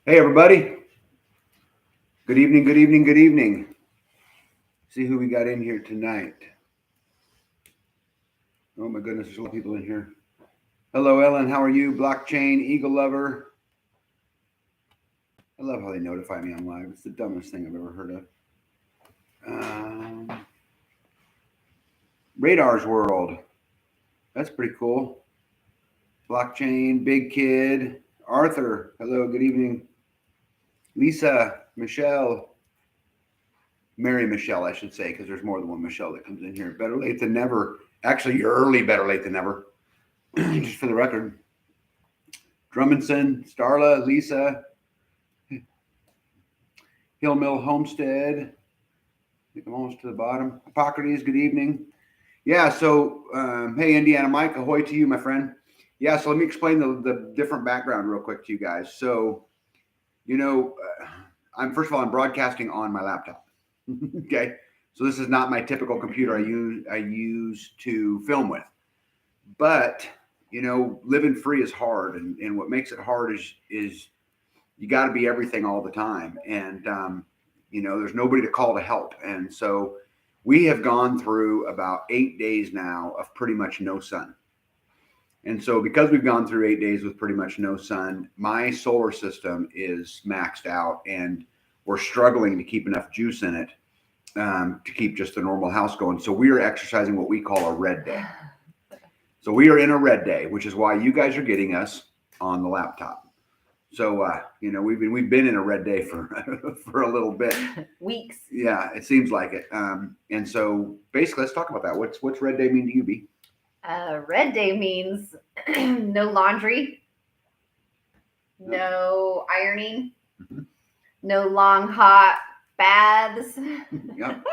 Hey, everybody. Good evening, good evening, good evening. See who we got in here tonight. Oh, my goodness, there's a lot of people in here. Hello, Ellen. How are you? Blockchain, Eagle Lover. I love how they notify me on live. It's the dumbest thing I've ever heard of. Radar's World. That's pretty cool. Blockchain, Big Kid, Arthur. Hello, good evening. Lisa, Michelle. Mary Michelle, I should say, because there's more than one Michelle that comes in here. Better late than never. Actually, you're early, better late than never. Just for the record. Drummondson, Starla, Lisa, Hill Mill Homestead. I think I'm almost to the bottom. Hippocrates, good evening. Yeah, so, hey, Indiana Mike, ahoy to you, my friend. Yeah, so let me explain the different background real quick to you guys. So, I'm broadcasting on my laptop. Okay, so this is not my typical computer I use to film with. But living free is hard, and what makes it hard is you got to be everything all the time, and there's nobody to call to help, and so we have gone through about 8 days now of pretty much no sun. And so because we've gone through 8 days with pretty much no sun, my solar system is maxed out, and we're struggling to keep enough juice in it to keep just the normal house going. So we are exercising what we call a red day. So we are in a red day, which is why you guys are getting us on the laptop. So we've been in a red day for for a little bit. Weeks. Yeah, it seems like it. And so basically, let's talk about that. What's red day mean to you, B? Red day means no laundry, no ironing, no long hot baths. Yep.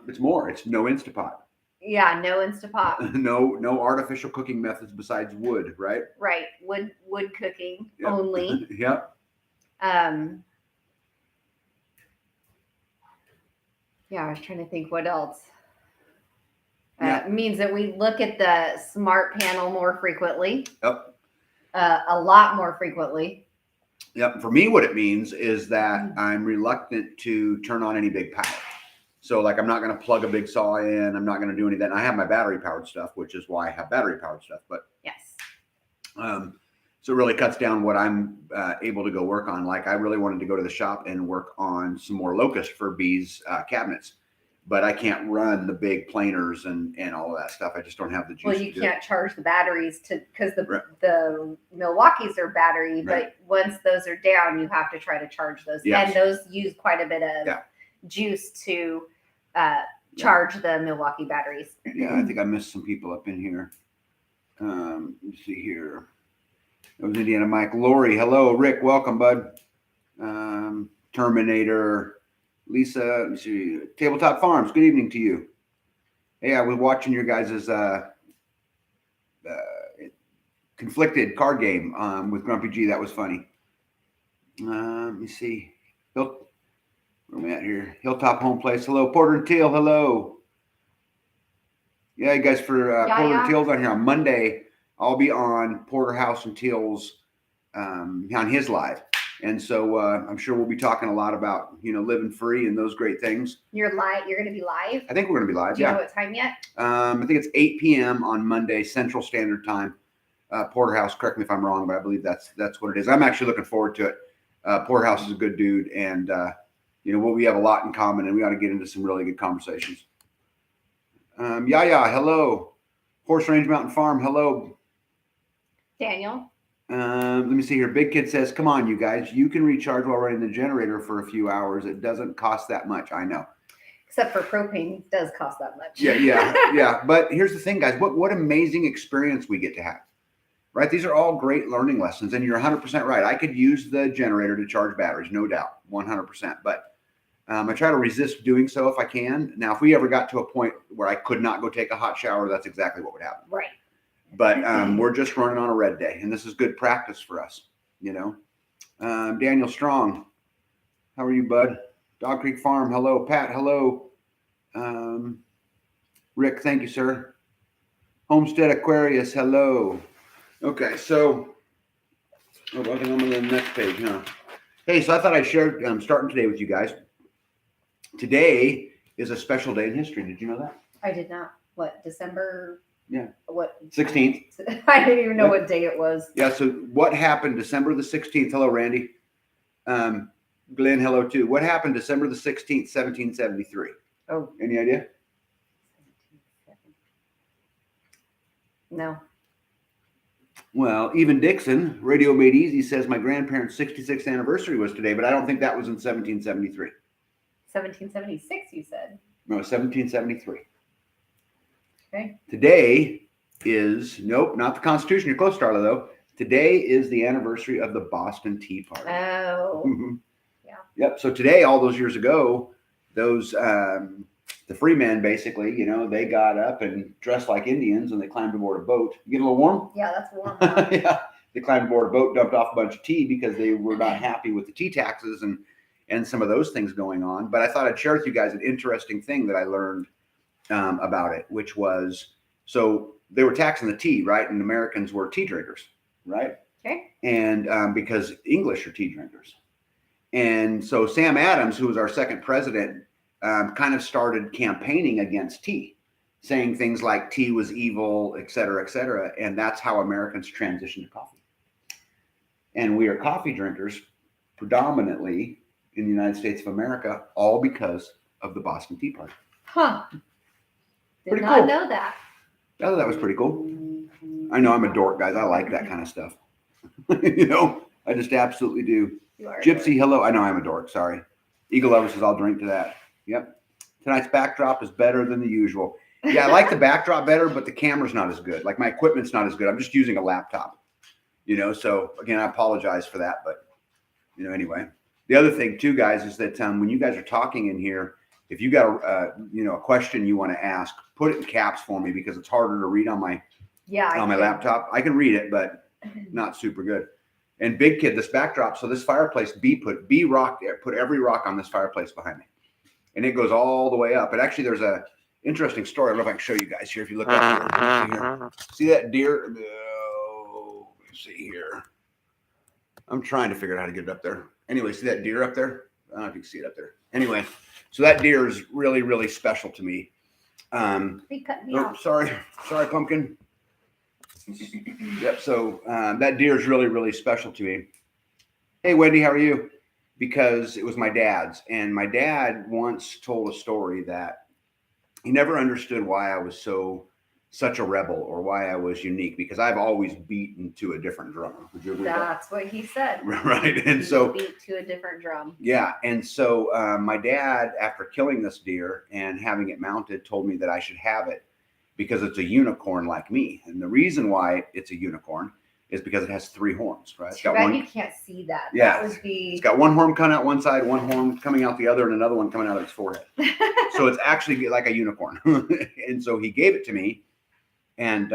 It's more. It's no Instapot. Yeah, no Instapot. No artificial cooking methods besides wood, right? Right, wood cooking only. Yep. Yeah, I was trying to think what else. Yeah. It means that we look at the smart panel more frequently. Yep. A lot more frequently. Yep. For me, what it means is that I'm reluctant to turn on any big power. So, like, I'm not going to plug a big saw in. I'm not going to do any of that. And I have my battery-powered stuff, which is why I have battery-powered stuff. But yes. So it really cuts down what I'm able to go work on. Like, I really wanted to go to the shop and work on some more locust for bees cabinets. But I can't run the big planers and all of that stuff. I just don't have the juice. Well, you can't charge the batteries because the Milwaukee's are battery, but once those are down, you have to try to charge those. Yes. And those use quite a bit of juice to charge the Milwaukee batteries. Yeah, I think I missed some people up in here. Let me see here. That was Indiana Mike. Lori, hello. Rick, welcome, bud. Terminator. Lisa, let me see. Tabletop Farms, good evening to you. Hey, I was watching your guys' conflicted card game with Grumpy G. That was funny. Let me see. Where am I at here? Hilltop Home Place. Hello. Porter and Teal, hello. Yeah, you guys, for Porter and Teal's on here on Monday, I'll be on Porterhouse and Teal's on his live. And so I'm sure we'll be talking a lot about, living free and those great things. You're live. You're going to be live? I think we're going to be live. Do you know what time yet? I think it's 8 p.m. on Monday, Central Standard Time. Porterhouse, correct me if I'm wrong, but I believe that's what it is. I'm actually looking forward to it. Porterhouse is a good dude, and we have a lot in common, and we ought to get into some really good conversations. Hello. Horse Range Mountain Farm, hello. Daniel. Let me see here. Big Kid says, come on, you guys. You can recharge while running the generator for a few hours. It doesn't cost that much. I know. Except for propane, it does cost that much. Yeah. But here's the thing, guys. What amazing experience we get to have, right? These are all great learning lessons. And you're 100% right. I could use the generator to charge batteries, no doubt, 100%. But I try to resist doing so if I can. Now, if we ever got to a point where I could not go take a hot shower, that's exactly what would happen. Right. But we're just running on a red day, and this is good practice for us, Daniel Strong, how are you, bud? Dog Creek Farm, hello. Pat, hello. Rick, thank you, sir. Homestead Aquarius, hello. Okay, so I think I'm on the next page, huh? Hey, so I thought I'd share starting today with you guys. Today is a special day in history. Did you know that? I did not. What, December? Yeah. What? 16th. I didn't even know what day it was. Yeah. So what happened December the 16th? Hello, Randy. Glenn, hello too. What happened December the 16th, 1773? Oh. Any idea? No. Well, even Dixon, Radio Made Easy, says my grandparents' 66th anniversary was today, but I don't think that was in 1773. 1776, you said. No, 1773. Okay. Today is, nope, not the Constitution. You're close, Starla, though. Today is the anniversary of the Boston Tea Party. Oh. Yeah. Yep. So today, all those years ago, those the free men basically, they got up and dressed like Indians and they climbed aboard a boat. You get a little warm? Yeah, that's warm. Yeah. They climbed aboard a boat, dumped off a bunch of tea because they were not happy with the tea taxes and some of those things going on. But I thought I'd share with you guys an interesting thing that I learned about it, which was, so they were taxing the tea, right? And Americans were tea drinkers, right? Okay. And because English are tea drinkers. And so Sam Adams, who was our second president, kind of started campaigning against tea, saying things like tea was evil, et cetera, et cetera. And that's how Americans transitioned to coffee. And we are coffee drinkers predominantly in the United States of America, all because of the Boston Tea Party. Huh. Did Pretty not cool. know that. I thought that was pretty cool. I know I'm a dork, guys. I like that kind of stuff. I just absolutely do. You are. Gypsy, hello. I know I'm a dork. Sorry. Eagle Lover says I'll drink to that. Yep. Tonight's backdrop is better than the usual. Yeah, I like the backdrop better, but the camera's not as good. Like my equipment's not as good. I'm just using a laptop. So again, I apologize for that. But, anyway. The other thing too, guys, is that when you guys are talking in here, if you got a question you want to ask, put it in caps for me because it's harder to read on my laptop. I can read it, but not super good. And Big Kid, this backdrop. So this fireplace, put every rock on this fireplace behind me, and it goes all the way up. But actually, there's a interesting story. I don't know if I can show you guys here. If you look up here, see that deer? Oh, let me see here. I'm trying to figure out how to get it up there. Anyway, see that deer up there? I don't know if you can see it up there. Anyway, so that deer is really, really special to me. He cut me off. Sorry, pumpkin. Yep. So that deer is really, really special to me. Hey, Wendy, how are you? Because it was my dad's, and my dad once told a story that he never understood why I was such a rebel or why I was unique, because I've always beaten to a different drum. Would you agree with that? That's what he said. Right. And so beat to a different drum. Yeah. And so my dad, after killing this deer and having it mounted, told me that I should have it because it's a unicorn like me. And the reason why it's a unicorn is because it has 3 horns, right? Too bad you can't see that. Yeah. That would be... It's got 1 horn coming out one side, 1 horn coming out the other, and another one coming out of its forehead. So it's actually like a unicorn. And so he gave it to me. And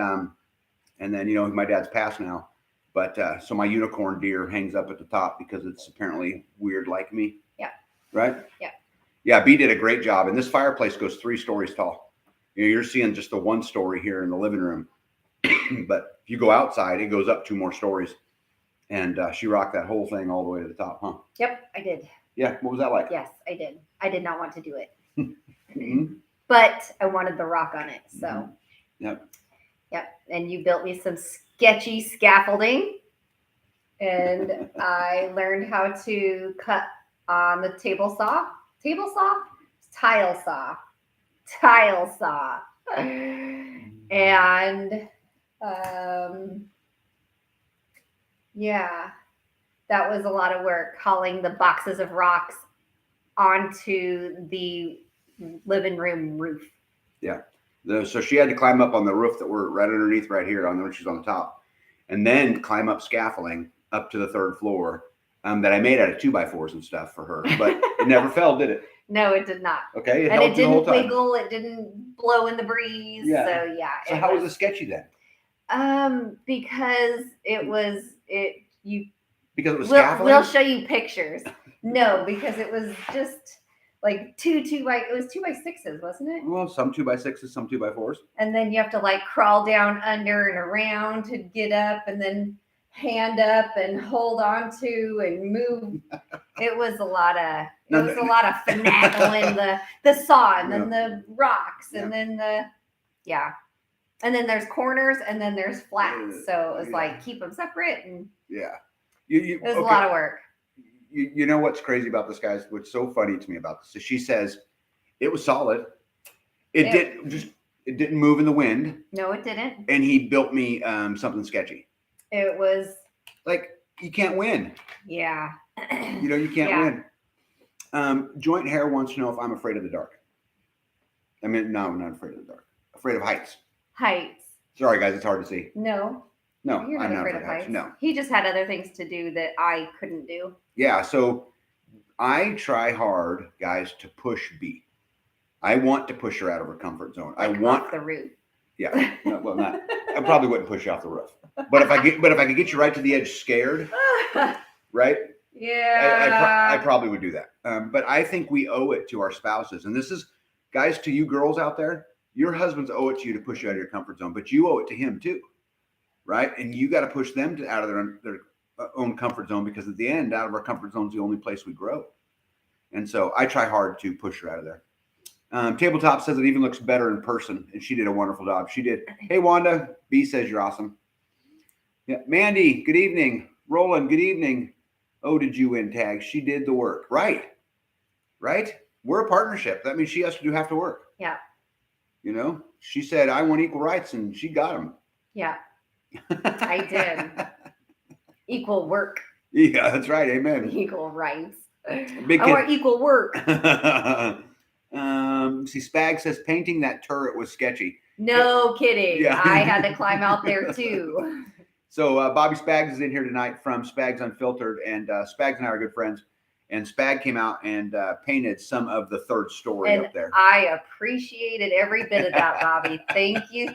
then, my dad's passed now. But so my unicorn deer hangs up at the top because it's apparently weird like me. Yeah. Right? Yeah. Yeah, B did a great job. And this fireplace goes 3 stories tall. You're seeing just the 1 story here in the living room. But if you go outside, it goes up 2 more stories. And she rocked that whole thing all the way to the top, huh? Yep, I did. Yeah. What was that like? Yes, I did. I did not want to do it. Mm-hmm. But I wanted the rock on it. So. Mm-hmm. Yep. Yep. And you built me some sketchy scaffolding. And I learned how to cut on the tile saw. And yeah, that was a lot of work, hauling the boxes of rocks onto the living room roof. Yeah. So she had to climb up on the roof that we're right underneath right here on when she's on the top, and then climb up scaffolding up to the 3rd floor that I made out of 2x4s and stuff for her, but it never fell, did it? No, it did not. Okay. And it didn't wiggle. It didn't blow in the breeze. Yeah. So yeah. So how was it sketchy then? Because it was because it was scaffolding? We'll show you pictures. No, because it was just like it was 2x6s, wasn't it? Well, some 2x6s, some 2x4s. And then you have to like crawl down under and around to get up, and then hand up and hold on to and move. It was a lot of finagling the saw and then the rocks and then and then there's corners and then there's flats. So it was like keep them separate and it was a lot of work. You know what's crazy about this, guys? What's so funny to me about this is she says it was solid. It didn't move in the wind. No, it didn't. And he built me something sketchy. It was like you can't win. Yeah. You can't win. Joint Hair wants to know if I'm afraid of the dark. I mean, no, I'm not afraid of the dark. Afraid of heights. Heights. Sorry, guys, it's hard to see. No, you're not afraid of heights. No. He just had other things to do that I couldn't do. Yeah, so I try hard, guys, to push B. I want to push her out of her comfort zone. Like I want off the roof. Yeah, no, well, not. I probably wouldn't push you off the roof, but if I could get you right to the edge, scared, right? Yeah, I probably would do that. But I think we owe it to our spouses, and this is, guys, to you girls out there, your husbands owe it to you to push you out of your comfort zone, but you owe it to him too, right? And you got to push them out of their own comfort zone, because at the end, out of our comfort zone is the only place we grow. And so I try hard to push her out of there. Tabletop says it even looks better in person, and she did a wonderful job. She did. Hey, Wanda. B says you're awesome. Yeah, Mandy, good evening. Roland, good evening. Oh, did you win tag? She did the work. Right. We're a partnership. That means she has to do half the work. Yeah. She said, I want equal rights, and she got them. Yeah, I did. Equal work. Yeah, that's right. Amen. Equal rights. I want equal work. See, Spag says painting that turret was sketchy. No kidding. Yeah. I had to climb out there too. So Bobby Spags is in here tonight from Spags Unfiltered, and Spags and I are good friends. And Spag came out and painted some of the third story up there. I appreciated every bit of that, Bobby. Thank you.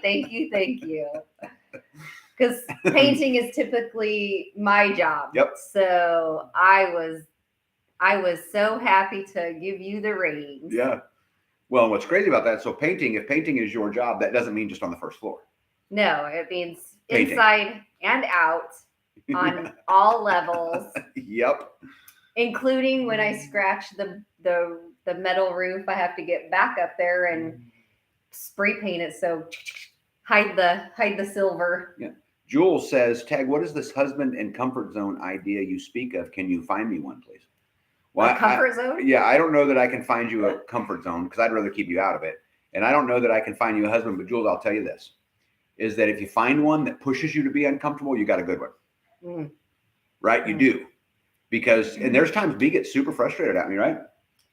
Because painting is typically my job. Yep. So I was so happy to give you the reins. Yeah. Well, what's crazy about that? So if painting is your job, that doesn't mean just on the first floor. No, it means painting. Inside and out on all levels. Yep. Including when I scratch the metal roof, I have to get back up there and spray paint it. So hide the silver. Yeah. Jules says, Tag, what is this husband and comfort zone idea you speak of? Can you find me one, please? Well, a comfort zone? Yeah, I don't know that I can find you a comfort zone, because I'd rather keep you out of it. And I don't know that I can find you a husband, but Jules, I'll tell you this, is that if you find one that pushes you to be uncomfortable, you got a good one. Right? You do. Because, and there's times B gets super frustrated at me, right?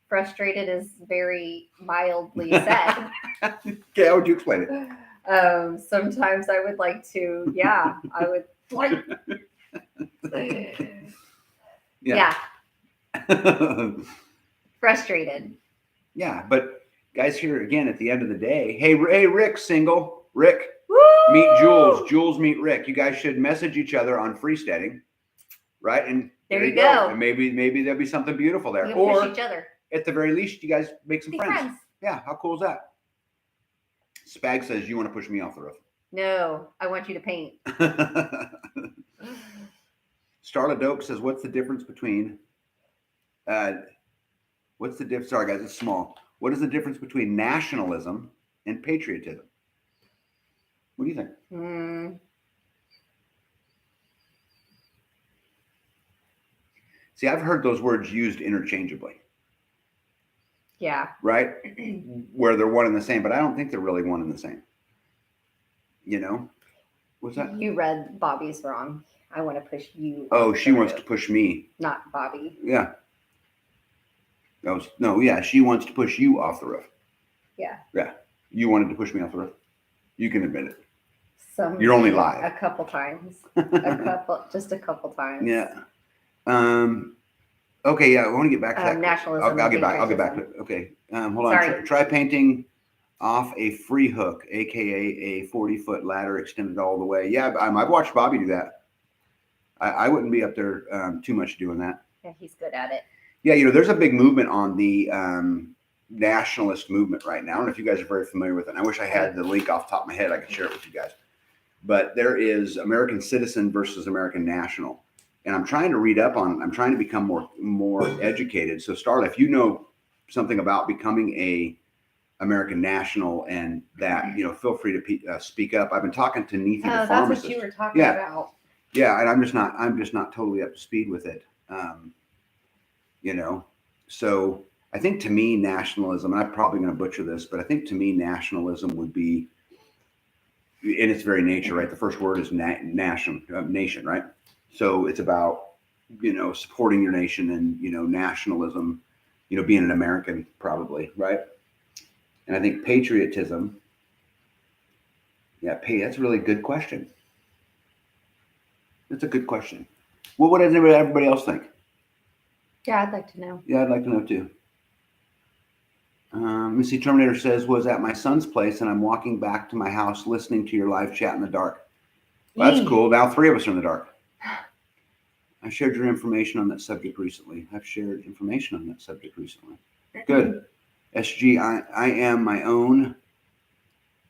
Frustrated is very mildly said. Okay, how would you explain it? Sometimes I would like to, I would like. Yeah. Frustrated. Yeah, but guys, here again at the end of the day, hey Rick, single Rick, woo! Meet Jules. Jules meet Rick. You guys should message each other on freesteading, right? And there you go. And maybe there'll be something beautiful there. Or push each other. At the very least, you guys make some friends. Yeah, how cool is that? Spag says you want to push me off the roof. No, I want you to paint. Starla Dope says, what's the difference between sorry guys, it's small. What is the difference between nationalism and patriotism? What do you think? See, I've heard those words used interchangeably. Yeah. Right? Where they're one and the same, but I don't think they're really one and the same. What's that? You read Bobby's wrong. I want to push you. Oh, she wants to push me. Not Bobby. Yeah. She wants to push you off the roof. Yeah. Yeah. You wanted to push me off the roof. You can admit it. Some You're only lying. A couple times. Just a couple times. Yeah. Okay, yeah, I want to get back to that. Nationalism. I'll get back to it. Okay. Hold on. Sorry. Try painting off a free hook, aka a 40-foot ladder extended all the way. Yeah, I've watched Bobby do that. I wouldn't be up there too much doing that. Yeah, he's good at it. Yeah, there's a big movement on the nationalist movement right now. I don't know if you guys are very familiar with it. I wish I had the link off the top of my head. I could share it with you guys. but there is American citizen versus American national. And I'm trying to read up on, I'm trying to become more educated. So Starla, if you know something about becoming a American national and that, feel free to speak up. I've been talking to Neethi, the pharmacist. That's what you were talking about. Yeah. And I'm just not totally up to speed with it. So I think to me, nationalism, and I'm probably going to butcher this, but I think to me, nationalism would be in its very nature, right? The first word is nation, right? So it's about, supporting your nation and, nationalism, being an American probably, right? And I think patriotism, that's a really good question. That's a good question. What would everybody else think? Yeah, I'd like to know. Yeah, I'd like to know too. Missy Terminator says, was at my son's place and I'm walking back to my house listening to your live chat in the dark. Well, that's cool. Now 3 of us are in the dark. I shared your information on that subject recently. Good. SG, I am my own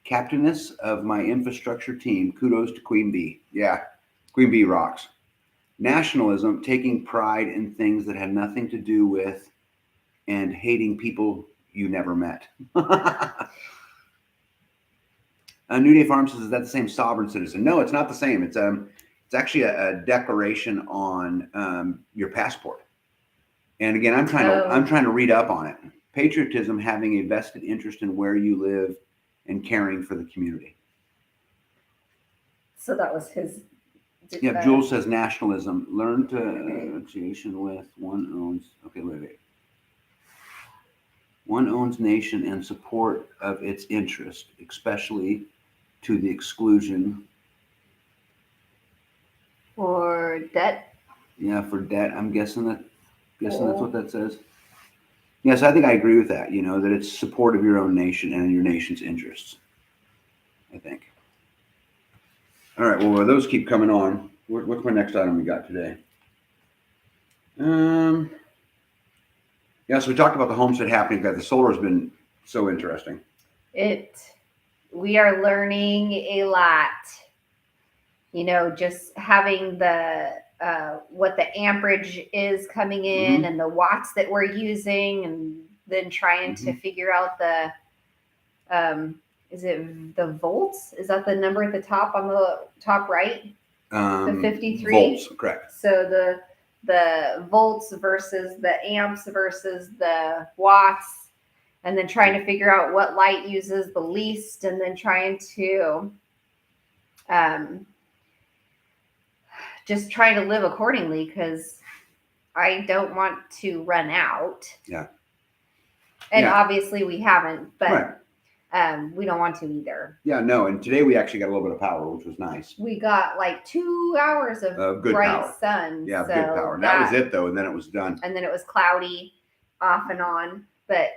captainess of my infrastructure team. Kudos to Queen Bee. Yeah, Queen Bee rocks. Nationalism, taking pride in things that had nothing to do with and hating people you never met. New Day Farm says, is that the same sovereign citizen? No, it's not the same. It's actually a declaration on your passport. And again, I'm trying to read up on it. Patriotism, having a vested interest in where you live and caring for the community. So that was his. Yeah, Jules says nationalism. Learn to association with one owns. Okay, wait. One owns nation and support of its interest, especially to the exclusion. For debt? Yeah, for debt. I'm guessing that's what that says. Yes, I think I agree with that, that it's support of your own nation and your nation's interests. I think. All right, well, those keep coming on. What's my next item we got today? So we talked about the homestead happening. That the solar has been so interesting. We are learning a lot. Just having the what the amperage is coming in and the watts that we're using, and then trying to figure out the is it the volts? Is that the number at the top on the top right? The 53 volts, correct. So the volts versus the amps versus the watts, and then trying to figure out what light uses the least, and then trying to just try to live accordingly, because I don't want to run out. Yeah. And obviously we haven't, but right. We don't want to either. Yeah, no. And today we actually got a little bit of power, which was nice. We got like 2 hours of good bright power. Sun. Yeah, so good power. That was it though, and then it was done. And then it was cloudy off and on. But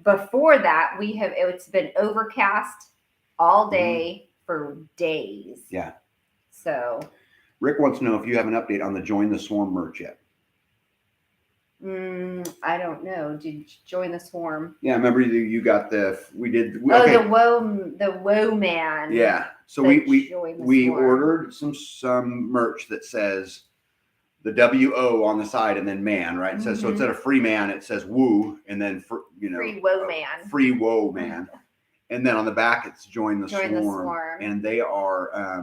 before that, it's been overcast all day for days. Yeah. So Rick wants to know if you have an update on the Join the Swarm merch yet. I don't know. Did you join the swarm? Yeah, remember you got the woe man. Yeah, so we ordered some merch that says the WO on the side and then man, right? It says so instead of free man, it says woo, and then free woe man. Free woe man, and then on the back it's join the swarm, and they are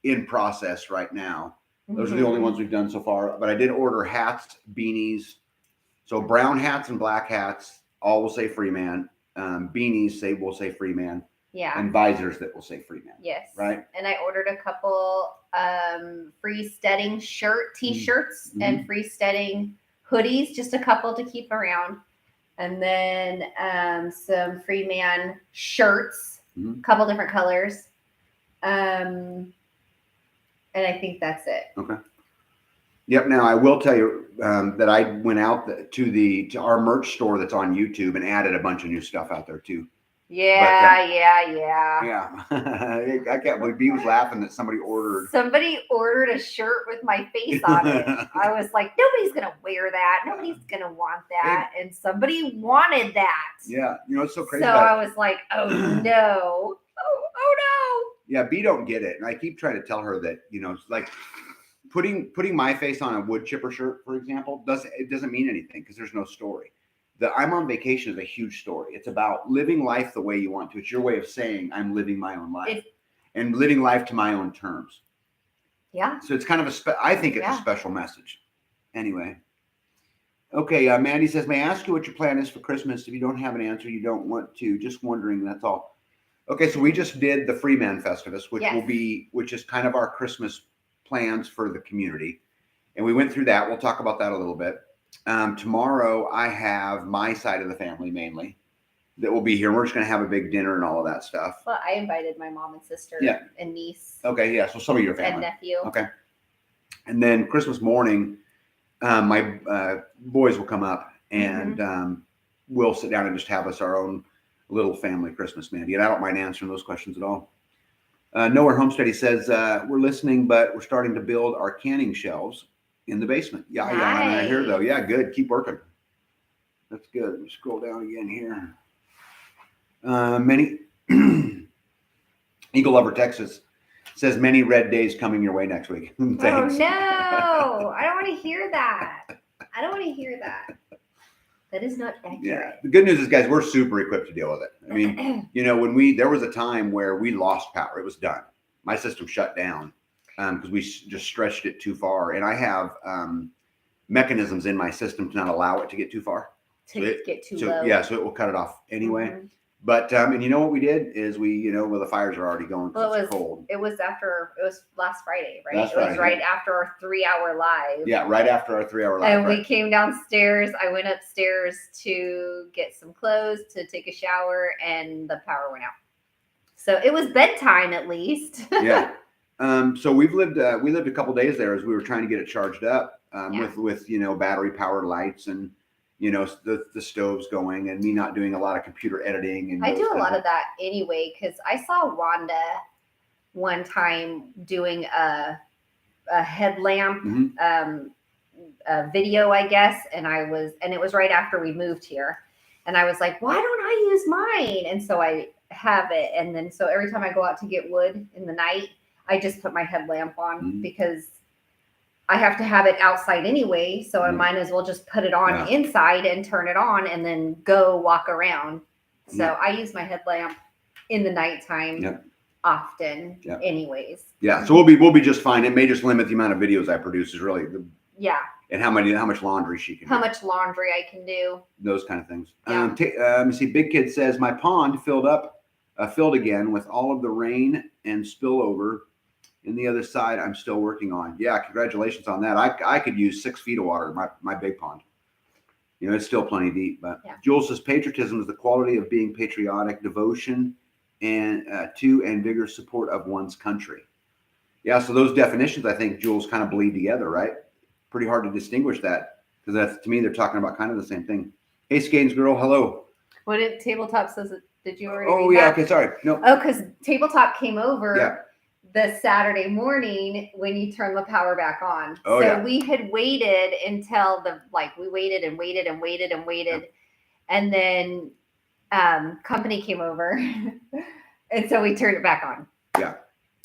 in process right now. Those are the only ones we've done so far. But I did order hats, beanies. So brown hats and black hats all will say free man. Beanies will say free man. Yeah. And visors that will say free man. Yes. Right. And I ordered a couple freesteading t-shirts and freesteading hoodies, just a couple to keep around. And then some free man shirts, a couple different colors. And I think that's it. Okay. Yep. Now I will tell you that I went out to our merch store that's on YouTube and added a bunch of new stuff out there too. Yeah. Yeah. I can't believe Bee was laughing that somebody ordered a shirt with my face on it. I was like, nobody's gonna wear that. Nobody's gonna want that. And somebody wanted that. Yeah. It's so crazy. So I was like, oh no. Oh no. Yeah, B don't get it. And I keep trying to tell her that, it's like putting my face on a wood chipper shirt, for example, doesn't mean anything because there's no story. The I'm on vacation is a huge story. It's about living life the way you want to. It's your way of saying I'm living my own life and living life to my own terms. Yeah. So it's kind of I think it's a special message. Anyway. Okay, Mandy says, may I ask you what your plan is for Christmas? If you don't have an answer, you don't want to. Just wondering, that's all. Okay, so we just did the Freeman Festivus, which is kind of our Christmas plans for the community. And we went through that. We'll talk about that a little bit. Tomorrow, I have my side of the family mainly that will be here. We're just going to have a big dinner and all of that stuff. Well, I invited my mom and sister and niece. Okay, yeah, so some of your family. And nephew. Okay. And then Christmas morning, my boys will come up and we'll sit down and just have us our own little family Christmas, Mandy. And I don't mind answering those questions at all. Nowhere Homesteady says, we're listening, but we're starting to build our canning shelves in the basement. Yeah, nice. Yeah, I hear though. Yeah, good. Keep working. That's good. Let me scroll down again here. Many Eagle Lover Texas says many red days coming your way next week. Thanks. Oh no, I don't want to hear that. That is not accurate. Yeah. The good news is, guys, we're super equipped to deal with it. I mean, there was a time where we lost power. It was done. My system shut down because we just stretched it too far. And I have mechanisms in my system to not allow it to get too far. Get too low. Yeah, so it will cut it off anyway. Mm-hmm. But and you know what we did is the fires are already going because it's cold. It was last Friday, right? It was right after our 3-hour live. Yeah, right after our 3-hour live. And we came downstairs. I went upstairs to get some clothes, to take a shower, and the power went out. So it was bedtime at least. Yeah. So we lived a couple days there as we were trying to get it charged up with battery powered lights and the stoves going and me not doing a lot of computer editing. And I do a lot of that anyway, because I saw Wanda one time doing a headlamp video, I guess. And it was right after we moved here. And I was like, why don't I use mine? And so I have it. And then, so every time I go out to get wood in the night, I just put my headlamp on because I have to have it outside anyway, so I might as well just put it on inside and turn it on and then go walk around. So I use my headlamp in the nighttime often anyways. Yeah, so we'll be just fine. It may just limit the amount of videos I produce is really and how much laundry she can do. How much laundry I can do. Those kind of things. Yeah. Let me see. Big Kid says, my pond filled again with all of the rain and spillover. And the other side, I'm still working on. Yeah, congratulations on that. I could use 6 feet of water, my big pond. It's still plenty deep. But Jules says, patriotism is the quality of being patriotic, devotion, and to and vigorous support of one's country. Yeah, so those definitions, I think, Jules, kind of bleed together, right? Pretty hard to distinguish that because to me, they're talking about kind of the same thing. Hey, Skanes girl, hello. What did Tabletop says? Did you already? Oh, yeah. Okay, sorry. No. Oh, because Tabletop came over the Saturday morning when you turn the power back on. Oh, so we had waited until we waited and waited and waited and waited. And then company came over. And so we turned it back on. Yeah.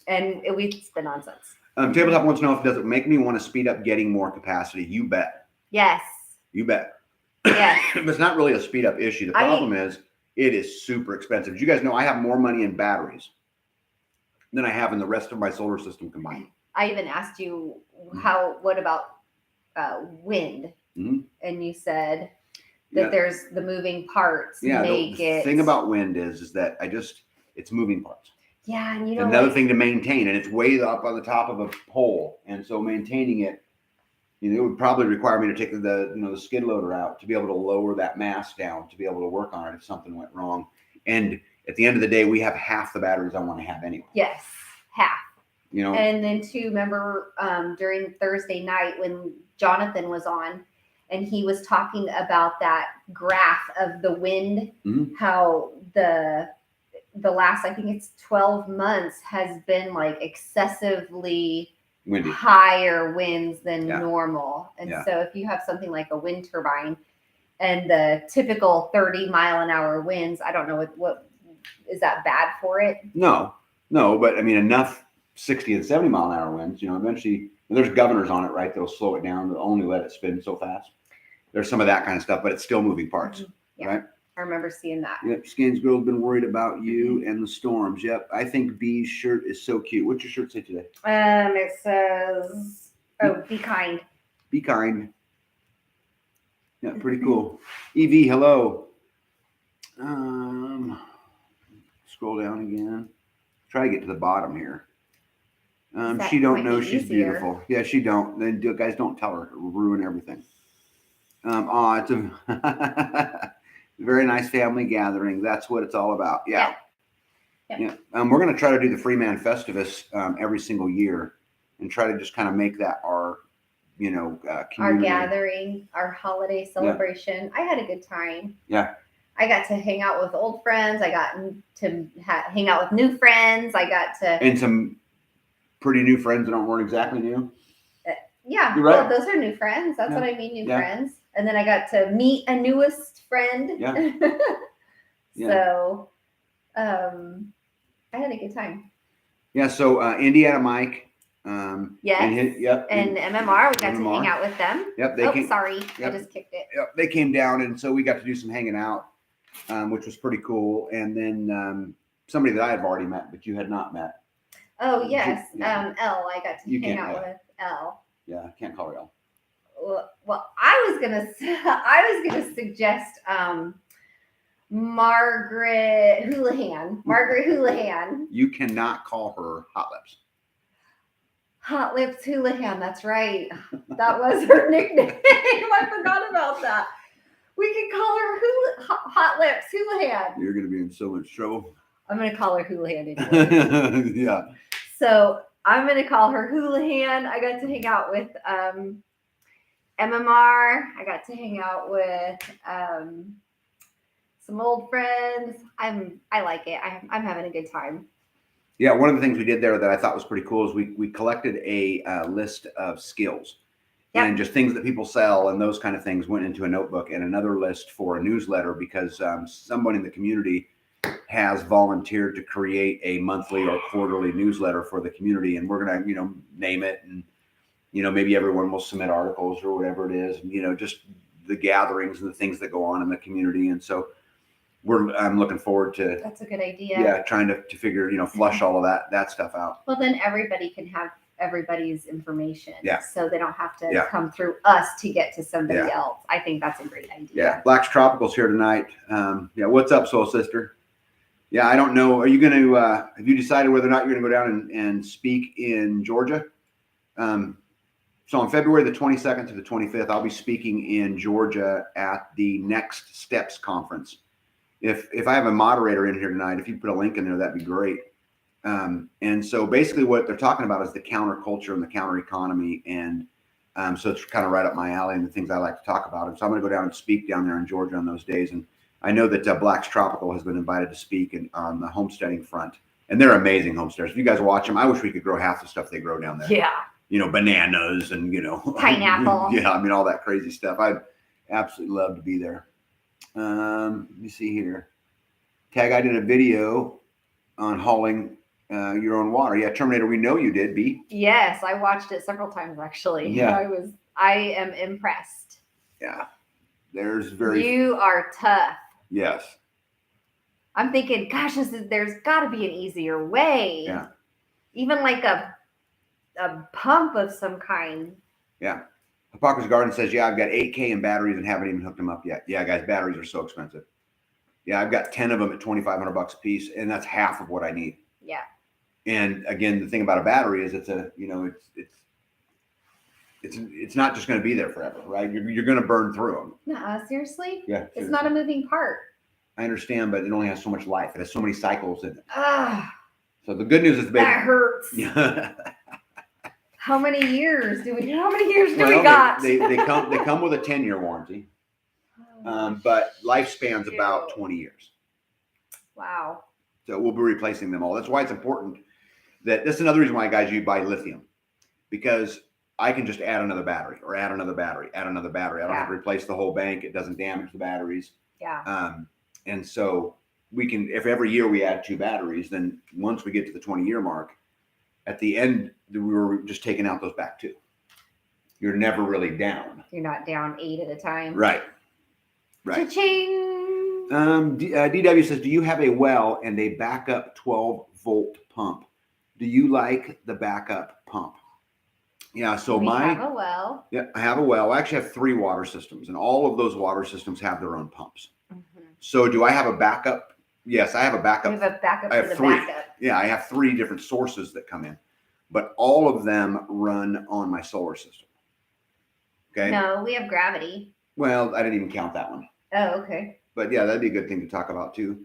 And it's been on since. Tabletop wants to know if does it make me want to speed up getting more capacity? You bet. Yes. You bet. Yes. It's not really a speed up issue. The problem is it is super expensive. Did you guys know I have more money in batteries than I have in the rest of my solar system combined? I even asked you what about wind? Mm-hmm. And you said that there's the moving parts. Yeah, the thing about wind is that it's moving parts. Yeah, and another thing to maintain, and it's way up on the top of a pole, and so maintaining it, it would probably require me to take the skid loader out to be able to lower that mass down to be able to work on it if something went wrong. And at the end of the day, we have half the batteries I want to have anyway. Yes, half. And then remember during Thursday night when Jonathan was on, and he was talking about that graph of the wind, how the last, I think it's 12 months has been like excessively windy, higher winds than normal. And so if you have something like a wind turbine and the typical 30-mile-an-hour winds, I don't know what is that bad for it? No, No, but I mean, enough 60 and 70 mile an hour winds, eventually there's governors on it, right? That'll slow it down. They'll only let it spin so fast. There's some of that kind of stuff, but it's still moving parts, Yeah. right? I remember seeing that. Yep. Skins Girl's been worried about you and the storms. Yep. I think B's shirt is so cute. What's your shirt say today? It says, be kind. Be kind. Yeah, pretty cool. EV, hello. Scroll down again. Try to get to the bottom here. She don't know she's beautiful. Yeah, she don't. Then guys, don't tell her. It will ruin everything. It's a very nice family gathering. That's what it's all about. Yeah. We're going to try to do the Freeman Festivus every single year and try to just kind of make that our, our gathering, our holiday celebration. I had a good time. Yeah. I got to hang out with old friends. I got to hang out with new friends. And some pretty new friends that weren't exactly new. Yeah. You're right. Well, those are new friends. That's what I mean, new friends. And then I got to meet a newest friend. Yeah. So, I had a good time. Yeah. So, Indiana Mike. Yes. And MMR, we got to hang out with them. Yep. Sorry. Yep. I just kicked it. Yep. They came down, and so we got to do some hanging out, which was pretty cool. And then somebody that I have already met, but you had not met. Oh, yes. Elle. I got to hang out with Elle. Yeah, I can't call her Elle. Well, I was gonna suggest Margaret Houlihan. You cannot call her Hot Lips. Hot Lips Houlihan. That's right. That was her nickname. I forgot about that. We could call her Hot Lips Houlihan. You're gonna be in so much trouble. I'm gonna call her Houlihan anyway. Yeah. So I'm gonna call her Houlihan. I got to hang out with MMR. I got to hang out with some old friends. I like it. I'm having a good time. Yeah, one of the things we did there that I thought was pretty cool is we collected a list of skills and just things that people sell and those kind of things went into a notebook, and another list for a newsletter because someone in the community has volunteered to create a monthly or quarterly newsletter for the community, and we're gonna name it, and maybe everyone will submit articles or whatever it is, and just the gatherings and the things that go on in the community. And so I'm looking forward to. That's a good idea. Yeah, trying to figure flush all of that stuff out. Well, then everybody can have everybody's information. Yeah. So they don't have to come through us to get to somebody else. I think that's a great idea. Yeah, Black's Tropical's here tonight. What's up, Soul Sister? Yeah, I don't know. Are you going to? Have you decided whether or not you're going to go down and speak in Georgia? So on February the 22nd to the 25th, I'll be speaking in Georgia at the Next Steps conference. If I have a moderator in here tonight, if you put a link in there, that'd be great. And so basically what they're talking about is the counterculture and the counter economy. And so it's kind of right up my alley and the things I like to talk about. And so I'm going to go down and speak down there in Georgia on those days. And I know that Black's Tropical has been invited to speak on the homesteading front. And they're amazing homesteaders. If you guys watch them, I wish we could grow half the stuff they grow down there. Yeah. Bananas and, pineapple. Yeah, I mean, all that crazy stuff. I'd absolutely love to be there. Let me see here. Tag, I did a video on hauling your own water. Yeah, Terminator, we know you did, B. Yes, I watched it several times, actually. Yeah. I am impressed. Yeah. You are tough. Yes. I'm thinking, gosh, there's got to be an easier way. Yeah. Even like a pump of some kind. Yeah. Hypocrisy Garden says, yeah, I've got 8K in batteries and haven't even hooked them up yet. Yeah, guys, batteries are so expensive. Yeah, I've got 10 of them at $2,500 a piece, and that's half of what I need. Yeah. And again, the thing about a battery is it's not just going to be there forever, right? You're going to burn through them. Seriously? Yeah. Seriously. It's not a moving part. I understand, but it only has so much life. It has so many cycles in it. So the good news is that hurts. Yeah. How many years do we got? They come with a 10-year warranty. But lifespan's about 20 years. Wow. So we'll be replacing them all. That's why it's important that's another reason why, guys, you buy lithium, because I can just add another battery or add another battery. I don't have to replace the whole bank. It doesn't damage the batteries. Yeah. And so we can, if every year we add 2 batteries, then once we get to the 20-year mark, at the end, we were just taking out those back 2. You're never really down. You're not down 8 at a time. Right. Right. Cha-ching! DW says, do you have a well and a backup 12-volt pump? Do you like the backup pump? Yeah, so we have a well. Yeah, I have a well. I actually have 3 water systems, and all of those water systems have their own pumps. Mm-hmm. So do I have a backup? Yes, I have a backup. You have a backup I have for the 3. backup. Yeah, I have 3 different sources that come in, but all of them run on my solar system. Okay. No, we have gravity. Well, I didn't even count that one. Oh, okay. But yeah, that'd be a good thing to talk about too.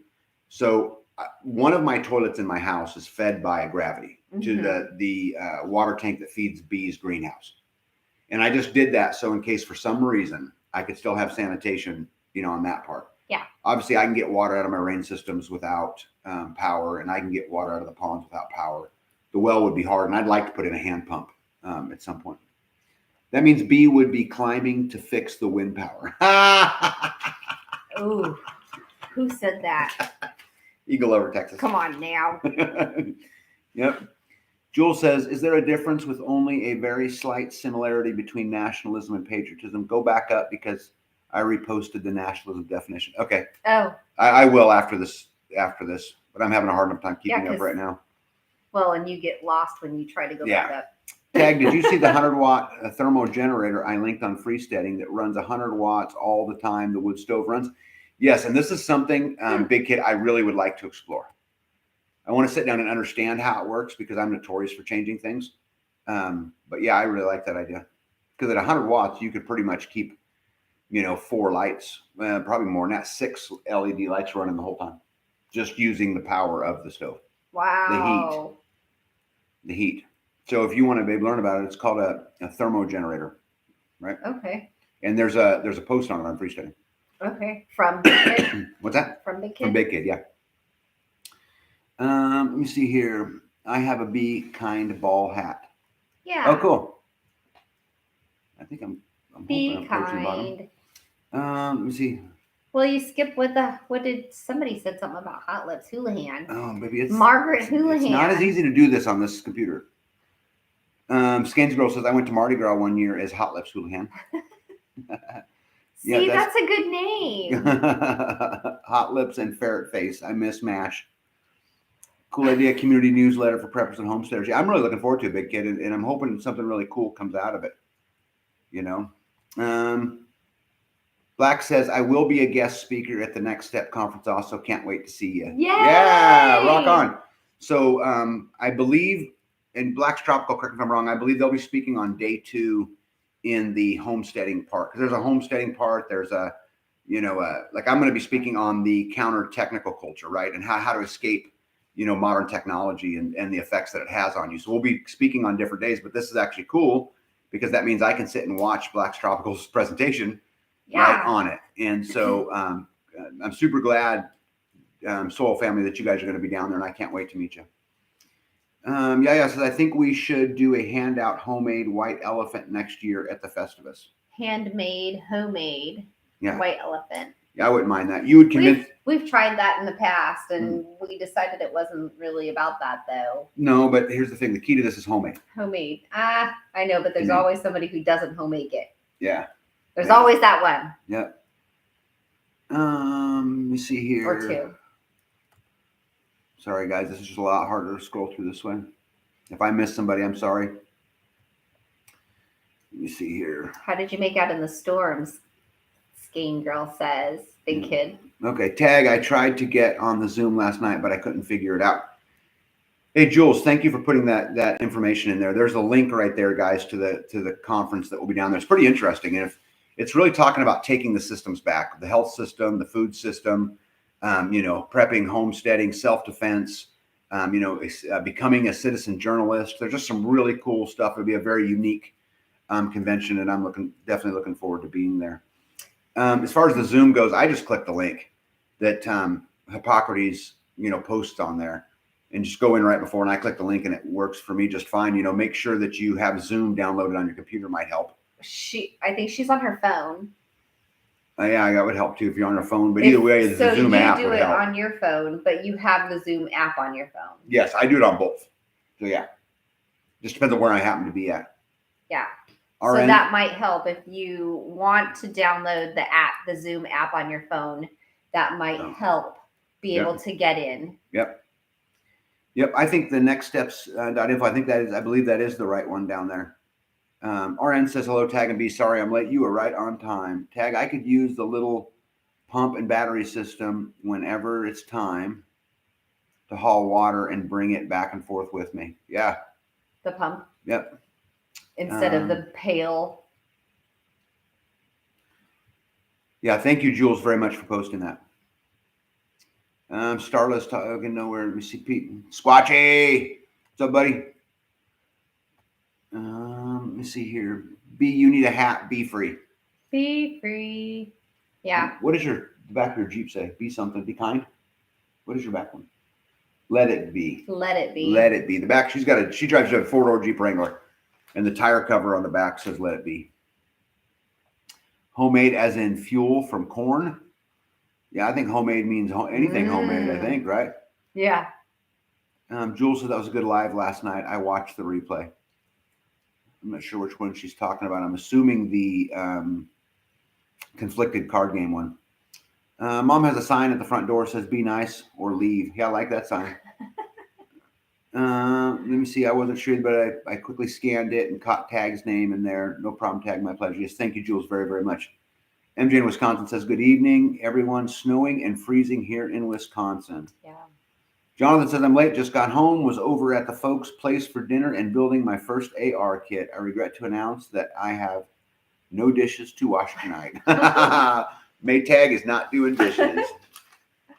So one of my toilets in my house is fed by gravity to the water tank that feeds bees' greenhouse. And I just did that so in case for some reason I could still have sanitation, on that part. Yeah. Obviously, I can get water out of my rain systems without power, and I can get water out of the ponds without power. The well would be hard, and I'd like to put in a hand pump at some point. That means B would be climbing to fix the wind power. Ooh, who said that? Eagle over Texas. Come on now. Yep. Jules says, is there a difference with only a very slight similarity between nationalism and patriotism? Go back up because I reposted the nationalism definition. Okay. Oh. I will after this, but I'm having a hard enough time keeping up right now. Well, and you get lost when you try to go back up. Tag, did you see the 100-watt thermo generator I linked on freesteading that runs 100 watts all the time the wood stove runs? Yes, and this is something, Big Kid, I really would like to explore. I want to sit down and understand how it works because I'm notorious for changing things. But yeah, I really like that idea. Because at 100 watts, you could pretty much keep, 4 lights, probably more than that, 6 LED lights running the whole time, just using the power of the stove. Wow. The heat. So if you want to maybe learn about it, it's called a thermo generator, right? Okay. And there's a post on it on freesteading. Okay. From Big Kid? What's that? From Big Kid? From Big Kid, yeah. Let me see here. I have a Be Kind ball hat. Yeah. Oh, cool. I think I'm Be Kind. Let me see. Well, you skip what did somebody said something about Hot Lips Houlihan? Oh, maybe it's Margaret Houlihan. It's not as easy to do this on this computer. Skins Girl says, I went to Mardi Gras one year as Hot Lips Houlihan. See, that's a good name. Hot Lips and Ferret Face. I miss MASH. Cool idea. Community newsletter for preppers and homesteaders. Yeah, I'm really looking forward to it, Big Kid, and I'm hoping something really cool comes out of it. Black says, I will be a guest speaker at the Next Step conference. Also, can't wait to see you. Yay! Yeah, rock on. So I believe, and Black's Tropical, correct me if I'm wrong, I believe they'll be speaking on day 2 in the homesteading part. Because there's a homesteading part. There's a, like I'm going to be speaking on the counter technical culture, right? And how to escape, modern technology and the effects that it has on you. So we'll be speaking on different days, but this is actually cool because that means I can sit and watch Black's Tropical's presentation right on it. And so I'm super glad, Soil Family, that you guys are going to be down there, and I can't wait to meet you. So I think we should do a handout homemade white elephant next year at the Festivus. Handmade, homemade white elephant. Yeah, I wouldn't mind that. You would convince. We've tried that in the past, and we decided it wasn't really about that, though. No, but here's the thing: the key to this is homemade. Homemade. I know, but there's always somebody who doesn't homemade it. Yeah. There's always that one. Yep. Let me see here. Or 2. Sorry, guys. This is just a lot harder to scroll through this way. If I miss somebody, I'm sorry. Let me see here. How did you make out in the storms? Skein Girl says. Big Kid. Okay, Tag, I tried to get on the Zoom last night, but I couldn't figure it out. Hey, Jules, thank you for putting that information in there. There's a link right there, guys, to the conference that will be down there. It's pretty interesting. And if it's really talking about taking the systems back, the health system, the food system, prepping, homesteading, self-defense, becoming a citizen journalist. There's just some really cool stuff. It'll be a very unique convention, and I'm definitely looking forward to being there. As far as the Zoom goes, I just clicked the link that Hippocrates, posts on there, and just go in right before, and I click the link, and it works for me just fine. Make sure that you have Zoom downloaded on your computer might help. I think she's on her phone. Yeah, that would help too if you're on your phone. But either way, the Zoom app would help. So you do it on your phone, but you have the Zoom app on your phone. Yes, I do it on both. So yeah, just depends on where I happen to be at. Yeah. So that might help if you want to download the Zoom app on your phone. That might help be able to get in. Yep. I think the next steps. .info. I believe that is the right one down there. RN says hello, Tag and B. Sorry I'm late. You were right on time. Tag, I could use the little pump and battery system whenever it's time to haul water and bring it back and forth with me. Yeah. The pump. Yep. Instead of the pail. Yeah, thank you, Jules, very much for posting that. Starless talking nowhere. Let me see Pete. Squatchy. What's up, buddy? Let me see here. B, you need a hat. Be free. Be free. Yeah. What does the back of your Jeep say? Be something. Be kind. What is your back one? Let it be. Let it be. Let it be. The back. She drives a 4-door Jeep Wrangler, and the tire cover on the back says "Let it be." Homemade, as in fuel from corn. Yeah, I think homemade means anything homemade. I think, right? Yeah. Jules said that was a good live last night. I watched the replay. I'm not sure which one she's talking about. I'm assuming the conflicted card game one. Mom has a sign at the front door that says "Be nice or leave." Yeah, I like that sign. Let me see. I wasn't sure, but I quickly scanned it and caught Tag's name in there. No problem, Tag. My pleasure. Yes, thank you, Jules, very, very much. MJ in Wisconsin says, good evening, everyone. Snowing and freezing here in Wisconsin. Yeah. Jonathan says, I'm late. Just got home. Was over at the folks' place for dinner and building my first AR kit. I regret to announce that I have no dishes to wash tonight. Maytag is not doing dishes.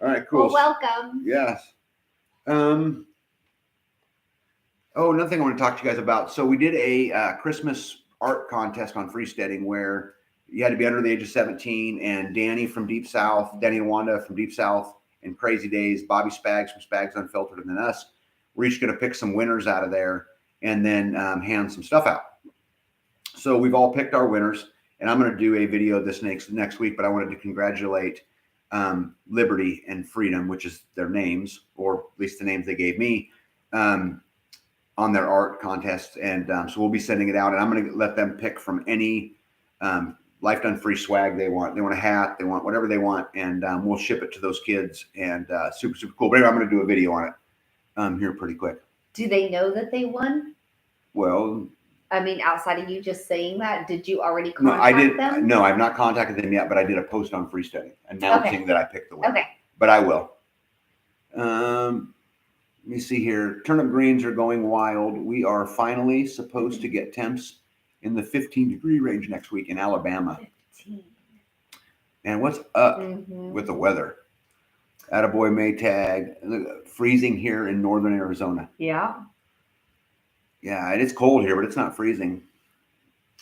All right, cool. Well, welcome. Yes. Another thing I want to talk to you guys about. So we did a Christmas art contest on Freesteading where you had to be under the age of 17, and Danny from Deep South, Danny and Wanda from Deep South, and Crazy Days, Bobby Spags from Spags Unfiltered, and then us. We're each going to pick some winners out of there and then hand some stuff out. So we've all picked our winners, and I'm going to do a video this next week, but I wanted to congratulate Liberty and Freedom, which is their names, or at least the names they gave me, on their art contest. And so we'll be sending it out, and I'm going to let them pick from any Life Done Free swag they want. They want a hat, they want whatever they want, and we'll ship it to those kids. And super, super cool. But anyway, I'm going to do a video on it here pretty quick. Do they know that they won? Well, I mean, outside of you just saying that, did you already contact them? No, I've not contacted them yet, but I did a post on Freesteading announcing that I picked the winner. Okay. But I will. Let me see here. Turnip greens are going wild. We are finally supposed to get temps in the 15-degree range next week in Alabama. 15. And what's up with the weather? Attaboy Maytag. Freezing here in northern Arizona. Yeah. Yeah, it is cold here, but it's not freezing.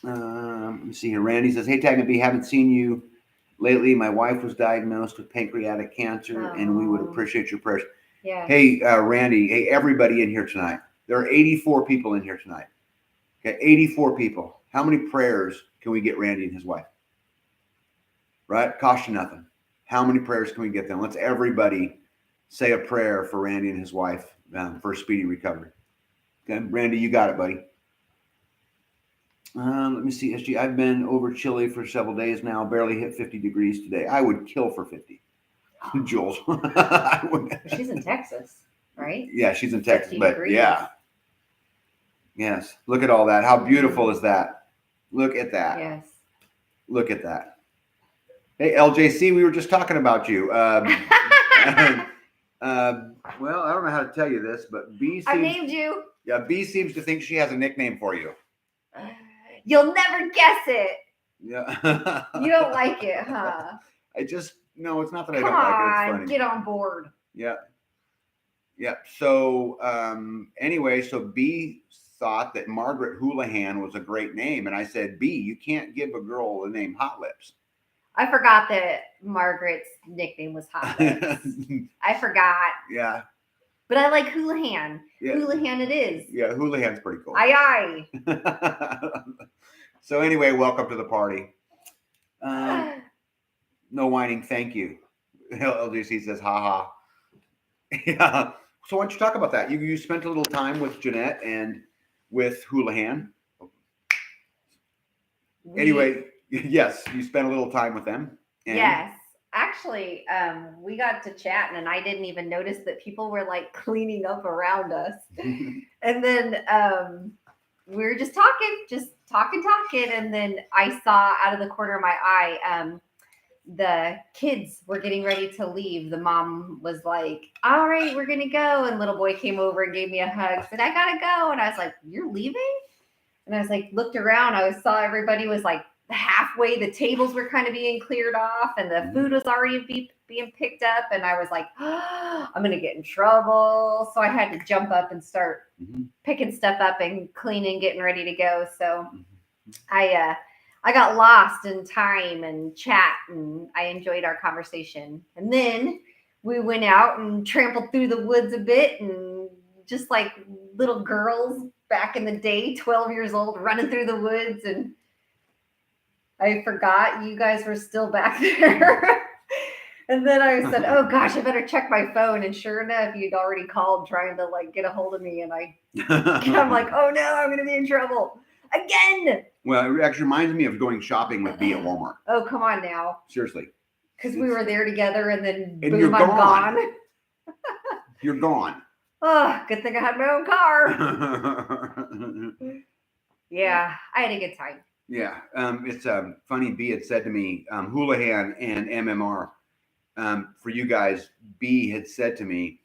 Let me see here. Randy says, hey, Tag and B, haven't seen you lately. My wife was diagnosed with pancreatic cancer, and we would appreciate your prayers. Yeah. Hey, Randy. Hey, everybody in here tonight. There are 84 people in here tonight. Okay, 84 people. How many prayers can we get Randy and his wife? Right? Cost you nothing. How many prayers can we get them? Let's everybody say a prayer for Randy and his wife for a speedy recovery. Okay, Randy, you got it, buddy. Let me see, SG. I've been over chilly for several days now. Barely hit 50 degrees today. I would kill for 50. Jules. She's in Texas, right? Yeah, she's in Texas, but degrees. Yeah. Yes. Look at all that. How beautiful is that? Look at that. Yes. Look at that. Hey, LJC, we were just talking about you. Well, I don't know how to tell you this, but I named you. Yeah, B seems to think she has a nickname for you. You'll never guess it. Yeah. You don't like it, huh? No, it's not that I Come don't like it. It's on, funny. get on board. Yeah. Yeah. So anyway, so B thought that Margaret Houlihan was a great name. And I said, B, you can't give a girl the name Hot Lips. I forgot that Margaret's nickname was Hot Lips. I forgot. Yeah. But I like Houlihan. Yeah. Houlihan it is. Yeah, Houlihan's pretty cool. Aye, aye. So anyway, welcome to the party. No whining, thank you. LGC says, haha. Yeah. So why don't you talk about that? You spent a little time with Jeanette and with Houlihan. Anyway, yes, you spent a little time with them. And yes. Actually, we got to chatting and I didn't even notice that people were like cleaning up around us. And then we were just talking. And then I saw out of the corner of my eye, the kids were getting ready to leave. The mom was like, all right, we're going to go. And little boy came over and gave me a hug, said, I got to go. And I was like, you're leaving? And I was like, looked around. I saw everybody was like halfway. The tables were kind of being cleared off and the food was already being picked up. And I was like, oh, I'm going to get in trouble. So I had to jump up and start picking stuff up and cleaning, getting ready to go. So I got lost in time and chat, and I enjoyed our conversation. And then we went out and trampled through the woods a bit, and just like little girls back in the day, 12 years old, running through the woods. And I forgot you guys were still back there. And then I said, oh gosh, I better check my phone. And sure enough, you'd already called trying to like get a hold of me. And I'm like, oh no, I'm going to be in trouble again. Well, it actually reminds me of going shopping with Bee at Walmart. Oh, come on now. Seriously. Because we were there together and then and boom, you're I'm gone. gone. You're gone. Oh, good thing I had my own car. Yeah, I had a good time. Yeah. It's funny. Bee had said to me, Houlihan and MMR, for you guys, Bee had said to me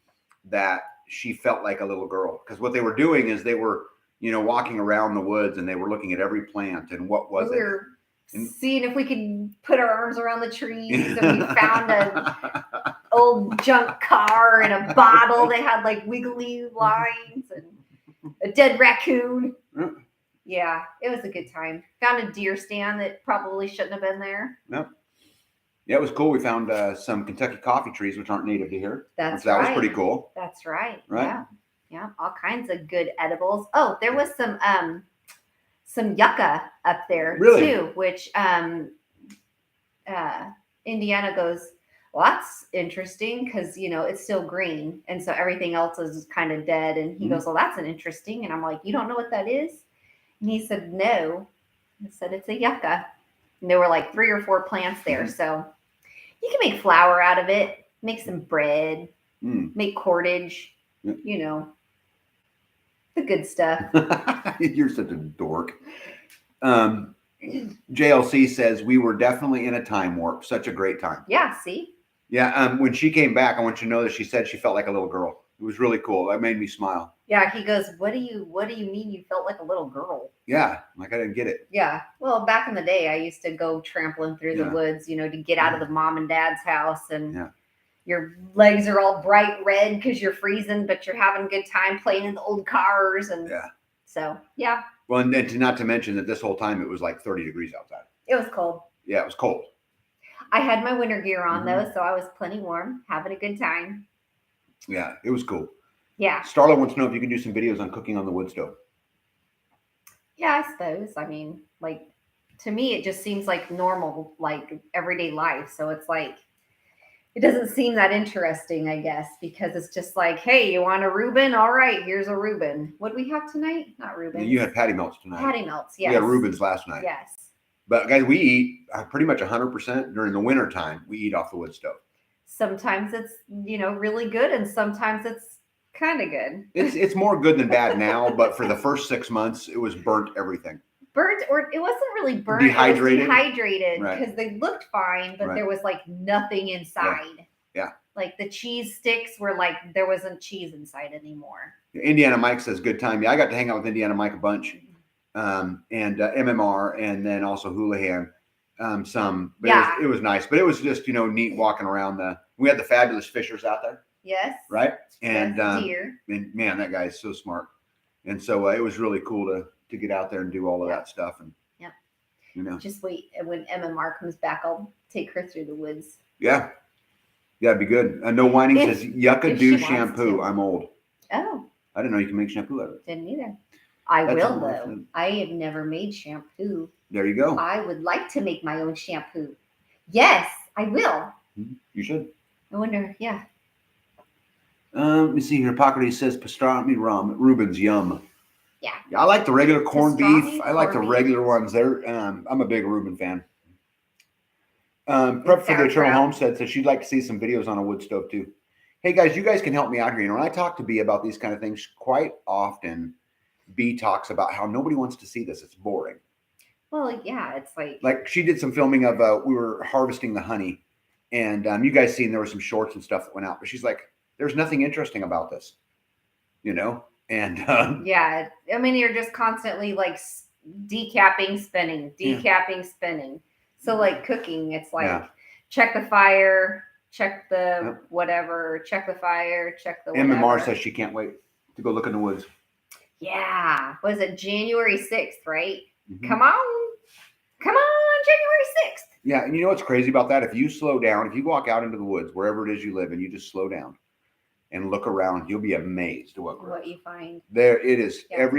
that she felt like a little girl. Because what they were doing is they were, walking around the woods and they were looking at every plant and what was we it. Were seeing if we could put our arms around the trees, and we found an old junk car and a bottle that had like wiggly lines and a dead raccoon. Yeah, it was a good time. Found a deer stand that probably shouldn't have been there. Nope. Yeah, it was cool. We found some Kentucky coffee trees, which aren't native to here. That was pretty cool. That's right. Right. Yeah, all kinds of good edibles. Oh, there was some yucca up there too, which Indiana goes, well, that's interesting because it's still green, and so everything else is kind of dead. And he goes, well, that's an interesting. And I'm like, you don't know what that is? And he said, no. I said, it's a yucca. And there were like 3 or 4 plants there, so you can make flour out of it, make some bread, make cordage. The good stuff. You're such a dork. JLC says we were definitely in a time warp. Such a great time. Yeah, see? Yeah, when she came back, I want you to know that she said she felt like a little girl. It was really cool. That made me smile. Yeah, he goes, what do you mean you felt like a little girl? Yeah, like I didn't get it. Yeah. Well, back in the day, I used to go trampling through the woods, to get out of the mom and dad's house, and your legs are all bright red because you're freezing, but you're having a good time playing in the old cars. And so, yeah. Well, and then not to mention that this whole time it was like 30 degrees outside. It was cold. Yeah, it was cold. I had my winter gear on though, so I was plenty warm, having a good time. Yeah, it was cool. Yeah. Starla wants to know if you can do some videos on cooking on the wood stove. Yeah, I suppose. I mean, like, to me, it just seems like normal, like everyday life. So it's like, it doesn't seem that interesting, I guess, because it's just like, hey, you want a Reuben? All right, here's a Reuben. What do we have tonight? Not Reuben. You had patty melts tonight. Patty melts, yes. We had Reubens last night. Yes. But guys, we eat pretty much 100% during the winter time. We eat off the wood stove. Sometimes it's, really good, and sometimes it's kind of good. It's more good than bad now, but for the first 6 months, it was burnt everything. Burnt, or it wasn't really burnt. Dehydrated. It was dehydrated Right. because they looked fine, but there was like nothing inside. Yeah. Like the cheese sticks were like, there wasn't cheese inside anymore. Indiana Mike says, good time. Yeah, I got to hang out with Indiana Mike a bunch. And MMR, and then also Houlihan. But it was nice. But it was just, neat walking around we had the fabulous Fishers out there. Yes. Right? And deer. And man, that guy is so smart. And so it was really cool to get out there and do all of that stuff. And just wait. When MMR comes back, I'll take her through the woods. Yeah. Yeah, it'd be good. No Whining says yucca do shampoo. I'm old. Oh. I didn't know you can make shampoo out of it. Didn't either. I will though. I have never made shampoo. There you go. I would like to make my own shampoo. Yes, I will. You should. I wonder. Yeah. Let me see here. Patriotism says pastrami rum. Reuben's yum. Yeah. I like the regular corned beef. I like the corned regular ones. I'm a big Reuben fan. Prep for the Eternal sauerkraut. Homestead says she'd like to see some videos on a wood stove too. Hey guys, you guys can help me out here. You know, when I talk to Bee about these kind of things, quite often Bee talks about how nobody wants to see this. It's boring. Well, yeah, it's like she did some filming of we were harvesting the honey, and you guys seen there were some shorts and stuff that went out, but she's like, there's nothing interesting about this, you know. And yeah, I mean, you're just constantly like decapping, spinning, spinning. So like cooking, it's like check the fire, check the whatever, check the fire, check the whatever. MMR says she can't wait to go look in the woods. Yeah, was it January 6th, right? Come on, January 6th. Yeah, and you know what's crazy about that? If you slow down, if you walk out into the woods, wherever it is you live, and you just slow down and look around, you'll be amazed at what you find. There it is. Yeah.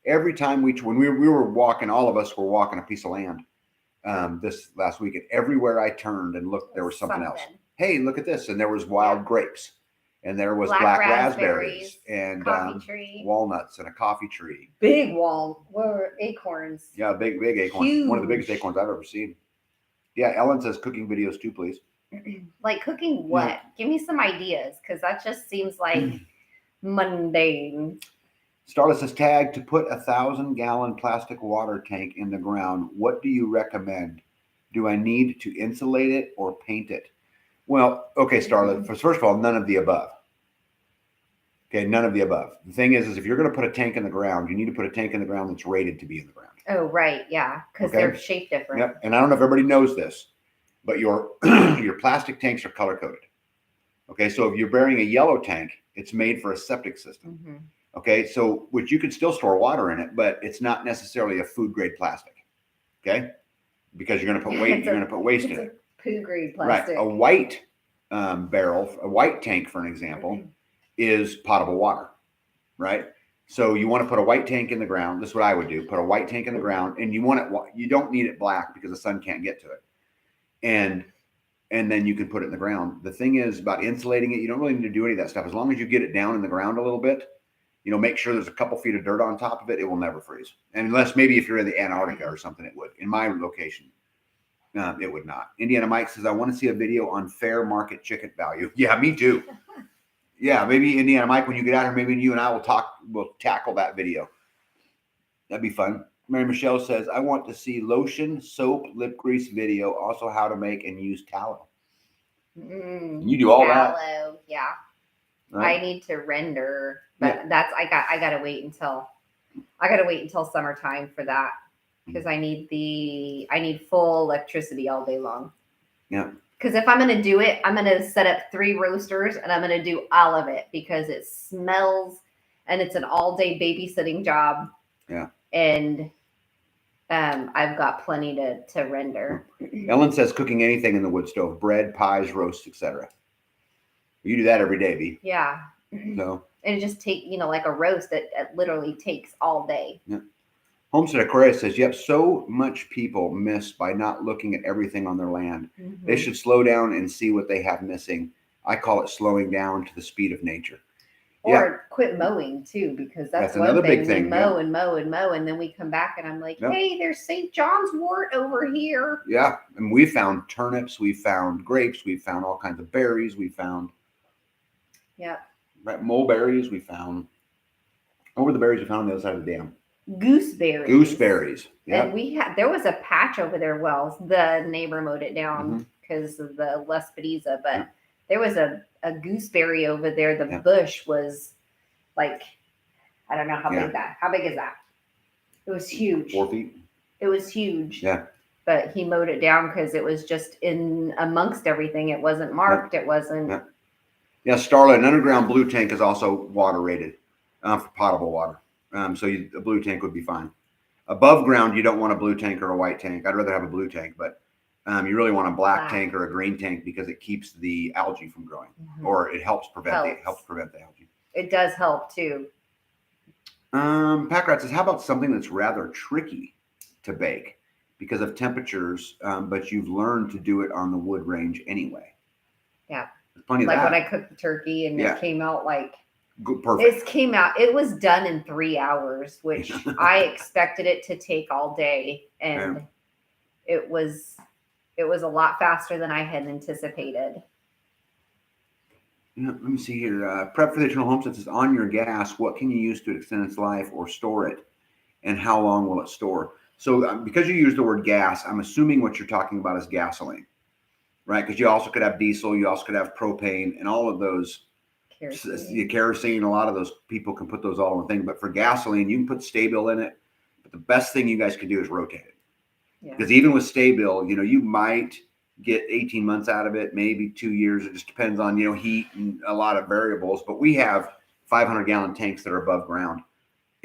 Every time when we were walking, all of us were walking a piece of land this last week, and everywhere I turned and looked, there was something else. Hey, look at this. And there was wild grapes, and there was black raspberries and walnuts and a coffee tree. Big acorns. Yeah, big acorns. Huge. One of the biggest acorns I've ever seen. Yeah, Ellen says cooking videos too, please. Like cooking what? Yeah. Give me some ideas, because that just seems like mundane. Starla says, tag to put 1,000-gallon plastic water tank in the ground. What do you recommend? Do I need to insulate it or paint it? Well, okay, Starla, first of all, none of the above. Okay, none of the above. The thing is if you're going to put a tank in the ground, you need to put a tank in the ground that's rated to be in the ground. Oh, right, yeah, because they're shaped different. Yep, and I don't know if everybody knows this, but your plastic tanks are color-coded. Okay, so if you're burying a yellow tank, it's made for a septic system. Mm-hmm. Okay, so which you could still store water in it, but it's not necessarily a food-grade plastic. Okay, because you're going to put weight, waste in it. Poo-grade plastic. Right, a white barrel, a white tank, for an example, is potable water. Right. So you want to put a white tank in the ground. This is what I would do. Put a white tank in the ground, and you don't need it black because the sun can't get to it. And then you can put it in the ground. The thing is about insulating it, you don't really need to do any of that stuff. As long as you get it down in the ground a little bit, make sure there's a couple feet of dirt on top of it, it will never freeze. And unless maybe if you're in the Antarctica or something, it would. In my location, it would not. Indiana Mike says, I want to see a video on fair market chicken value. Yeah, me too. Yeah, maybe Indiana Mike, when you get out here, maybe you and I will tackle that video. That'd be fun. Mary Michelle says, I want to see lotion, soap, lip grease video, also how to make and use tallow. You do all that. Tallow, yeah. Right. I need to render, but I gotta wait until summertime for that, because I need full electricity all day long. Yeah. Because if I'm going to do it, I'm going to set up 3 roasters and I'm going to do all of it, because it smells and it's an all-day babysitting job. Yeah. And I've got plenty to render. Ellen says cooking anything in the wood stove, bread, pies, roasts, etc. You do that every day, Bee. Yeah. So. And it just takes, like a roast, it literally takes all day. Yeah. Homestead Aquarius says, yep, so much people miss by not looking at everything on their land. Mm-hmm. They should slow down and see what they have missing. I call it slowing down to the speed of nature. Or quit mowing too, because that's another big thing. We mow and mow and mow, and then we come back and I'm like, hey, there's St. John's wort over here. Yeah, and we found turnips, we found grapes, we found all kinds of berries, we found mulberries, we found what were the berries we found on the other side of the dam? Gooseberries. Yeah. And there was a patch over there. Well, the neighbor mowed it down because of the Lespedeza, but there was a gooseberry over there. The bush was like, I don't know how big that. How big is that? It was huge. 4 feet. It was huge. Yeah. But he mowed it down because it was just in amongst everything. It wasn't marked. It wasn't. Yeah. Starla, an underground blue tank is also water rated for potable water. So a blue tank would be fine. Above ground, you don't want a blue tank or a white tank. I'd rather have a blue tank, but you really want a black tank or a green tank, because it keeps the algae from growing, or it helps prevent the algae. It does help too. Packrat says, how about something that's rather tricky to bake? because of temperatures, but you've learned to do it on the wood range anyway. Yeah. There's plenty of like that. when I cooked the turkey and it came out like perfect. It was done in 3 hours, which I expected it to take all day, and it was a lot faster than I had anticipated. Let me see here. Prep for the eternal homestead says, on your gas, what can you use to extend its life or store it? And how long will it store? So because you use the word gas, I'm assuming what you're talking about is gasoline, right? Because you also could have diesel, you also could have propane, and all of those, kerosene, a lot of those people can put those all in the thing. But for gasoline, you can put Stabil in it. But the best thing you guys can do is rotate it. Because even with Stabil, you might get 18 months out of it, maybe 2 years. It just depends on, heat and a lot of variables. But we have 500-gallon tanks that are above ground.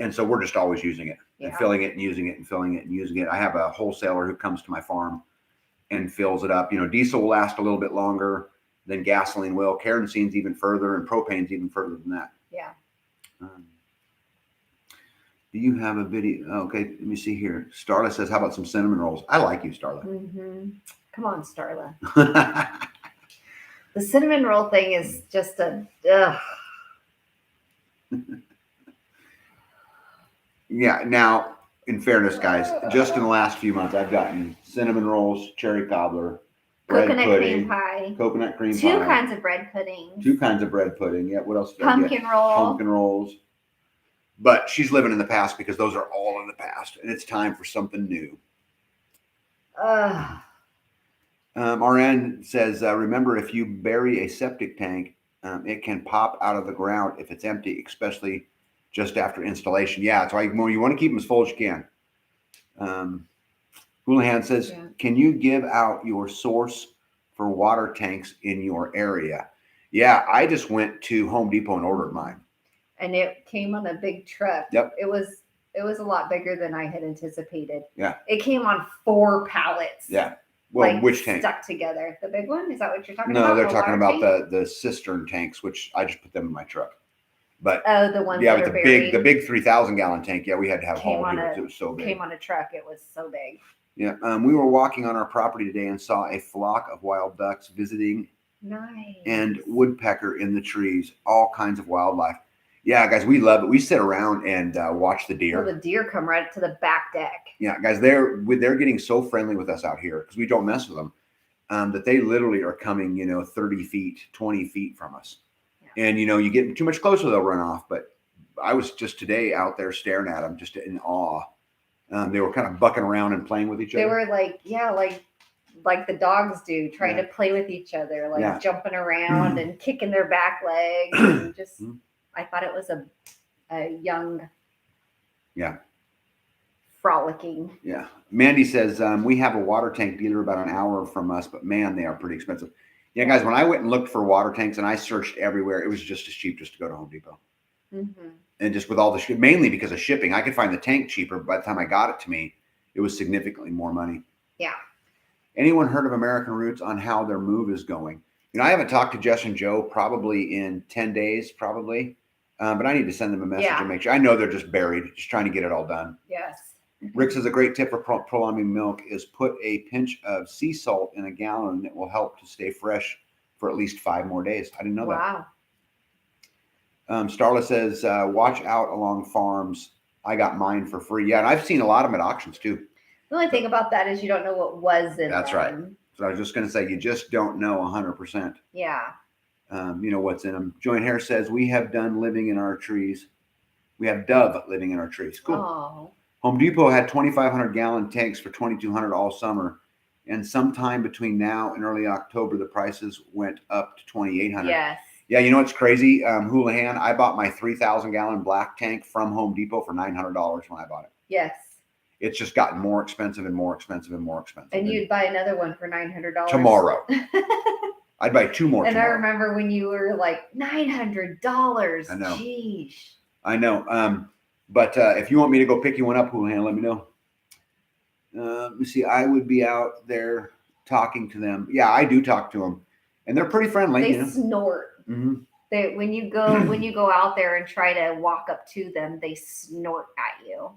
And so we're just always using it and filling it and using it and filling it and using it. I have a wholesaler who comes to my farm and fills it up. Diesel will last a little bit longer than gasoline will. Kerosene's even further, and propane's even further than that. Yeah. Do you have a video? Okay, let me see here. Starla says, how about some cinnamon rolls? I like you, Starla. Mm-hmm. Come on, Starla. The cinnamon roll thing is just a Yeah. Now, in fairness, guys, just in the last few months, I've gotten cinnamon rolls, cherry cobbler, coconut pudding, cream pie, coconut cream pie, 2 kinds of bread puddings, 2 kinds of bread pudding. Yeah. What else? Pumpkin roll, pumpkin rolls. But she's living in the past because those are all in the past, and it's time for something new. RN says, remember, if you bury a septic tank, it can pop out of the ground if it's empty, especially just after installation. Yeah, that's why you want to keep them as full as you can. Houlihan says, can you give out your source for water tanks in your area? Yeah, I just went to Home Depot and ordered mine. And it came on a big truck. Yep. It was a lot bigger than I had anticipated. Yeah. It came on 4 pallets. Yeah. Well, which tank? Stuck together. The big one? Is that what you're talking about? No, they're talking about the cistern tanks, which I just put them in my truck. But the ones that are big, the big 3,000-gallon tank. Yeah, we had to have hauled here. It was so big. Came on a truck. It was so big. Yeah. We were walking on our property today and saw a flock of wild ducks visiting. Nice. And woodpecker in the trees. All kinds of wildlife. Yeah, guys, we love it. We sit around and watch the deer. Well, the deer come right to the back deck. Yeah, guys, they're getting so friendly with us out here because we don't mess with them, that they literally are coming, 30 feet, 20 feet from us. Yeah. And, you get too much closer, they'll run off. But I was just today out there staring at them, just in awe. They were kind of bucking around and playing with each other. They were like the dogs do, trying to play with each other, jumping around and kicking their back legs and just... I thought it was a young, frolicking. Yeah. Mandy says, we have a water tank dealer about an hour from us, but man, they are pretty expensive. Yeah, guys, when I went and looked for water tanks and I searched everywhere, it was just as cheap just to go to Home Depot. Mm-hmm. And just with all the mainly because of shipping, I could find the tank cheaper. But by the time I got it to me, it was significantly more money. Yeah. Anyone heard of American Roots on how their move is going? I haven't talked to Jess and Joe probably in 10 days, probably. But I need to send them a message and make sure. I know they're just buried, just trying to get it all done. Yes. Rick says a great tip for prolonging milk is put a pinch of sea salt in a gallon, and it will help to stay fresh for at least 5 more days. I didn't know that. Wow. Starla says, watch out along farms. I got mine for free. Yeah, and I've seen a lot of them at auctions too. The only thing about that is you don't know what was in them. That's right. So I was just going to say, you just don't know 100%. Yeah. What's in them. Joint Hair says, we have done living in our trees. We have dove living in our trees. Cool. Oh. Home Depot had 2,500-gallon tanks for $2,200 all summer. And sometime between now and early October, the prices went up to $2,800. Yes. Yeah, you know what's crazy? Houlihan, I bought my 3,000-gallon black tank from Home Depot for $900 when I bought it. Yes. It's just gotten more expensive and more expensive and more expensive. And you'd buy another one for $900 tomorrow. I'd buy 2 more. And tomorrow. I remember when you were like $900. I know. Jeez. I know. But if you want me to go pick you one up, Houlihan, let me know. Let me see. I would be out there talking to them. Yeah, I do talk to them, and they're pretty friendly. They snort. Mm-hmm. When you go out there and try to walk up to them, they snort at you.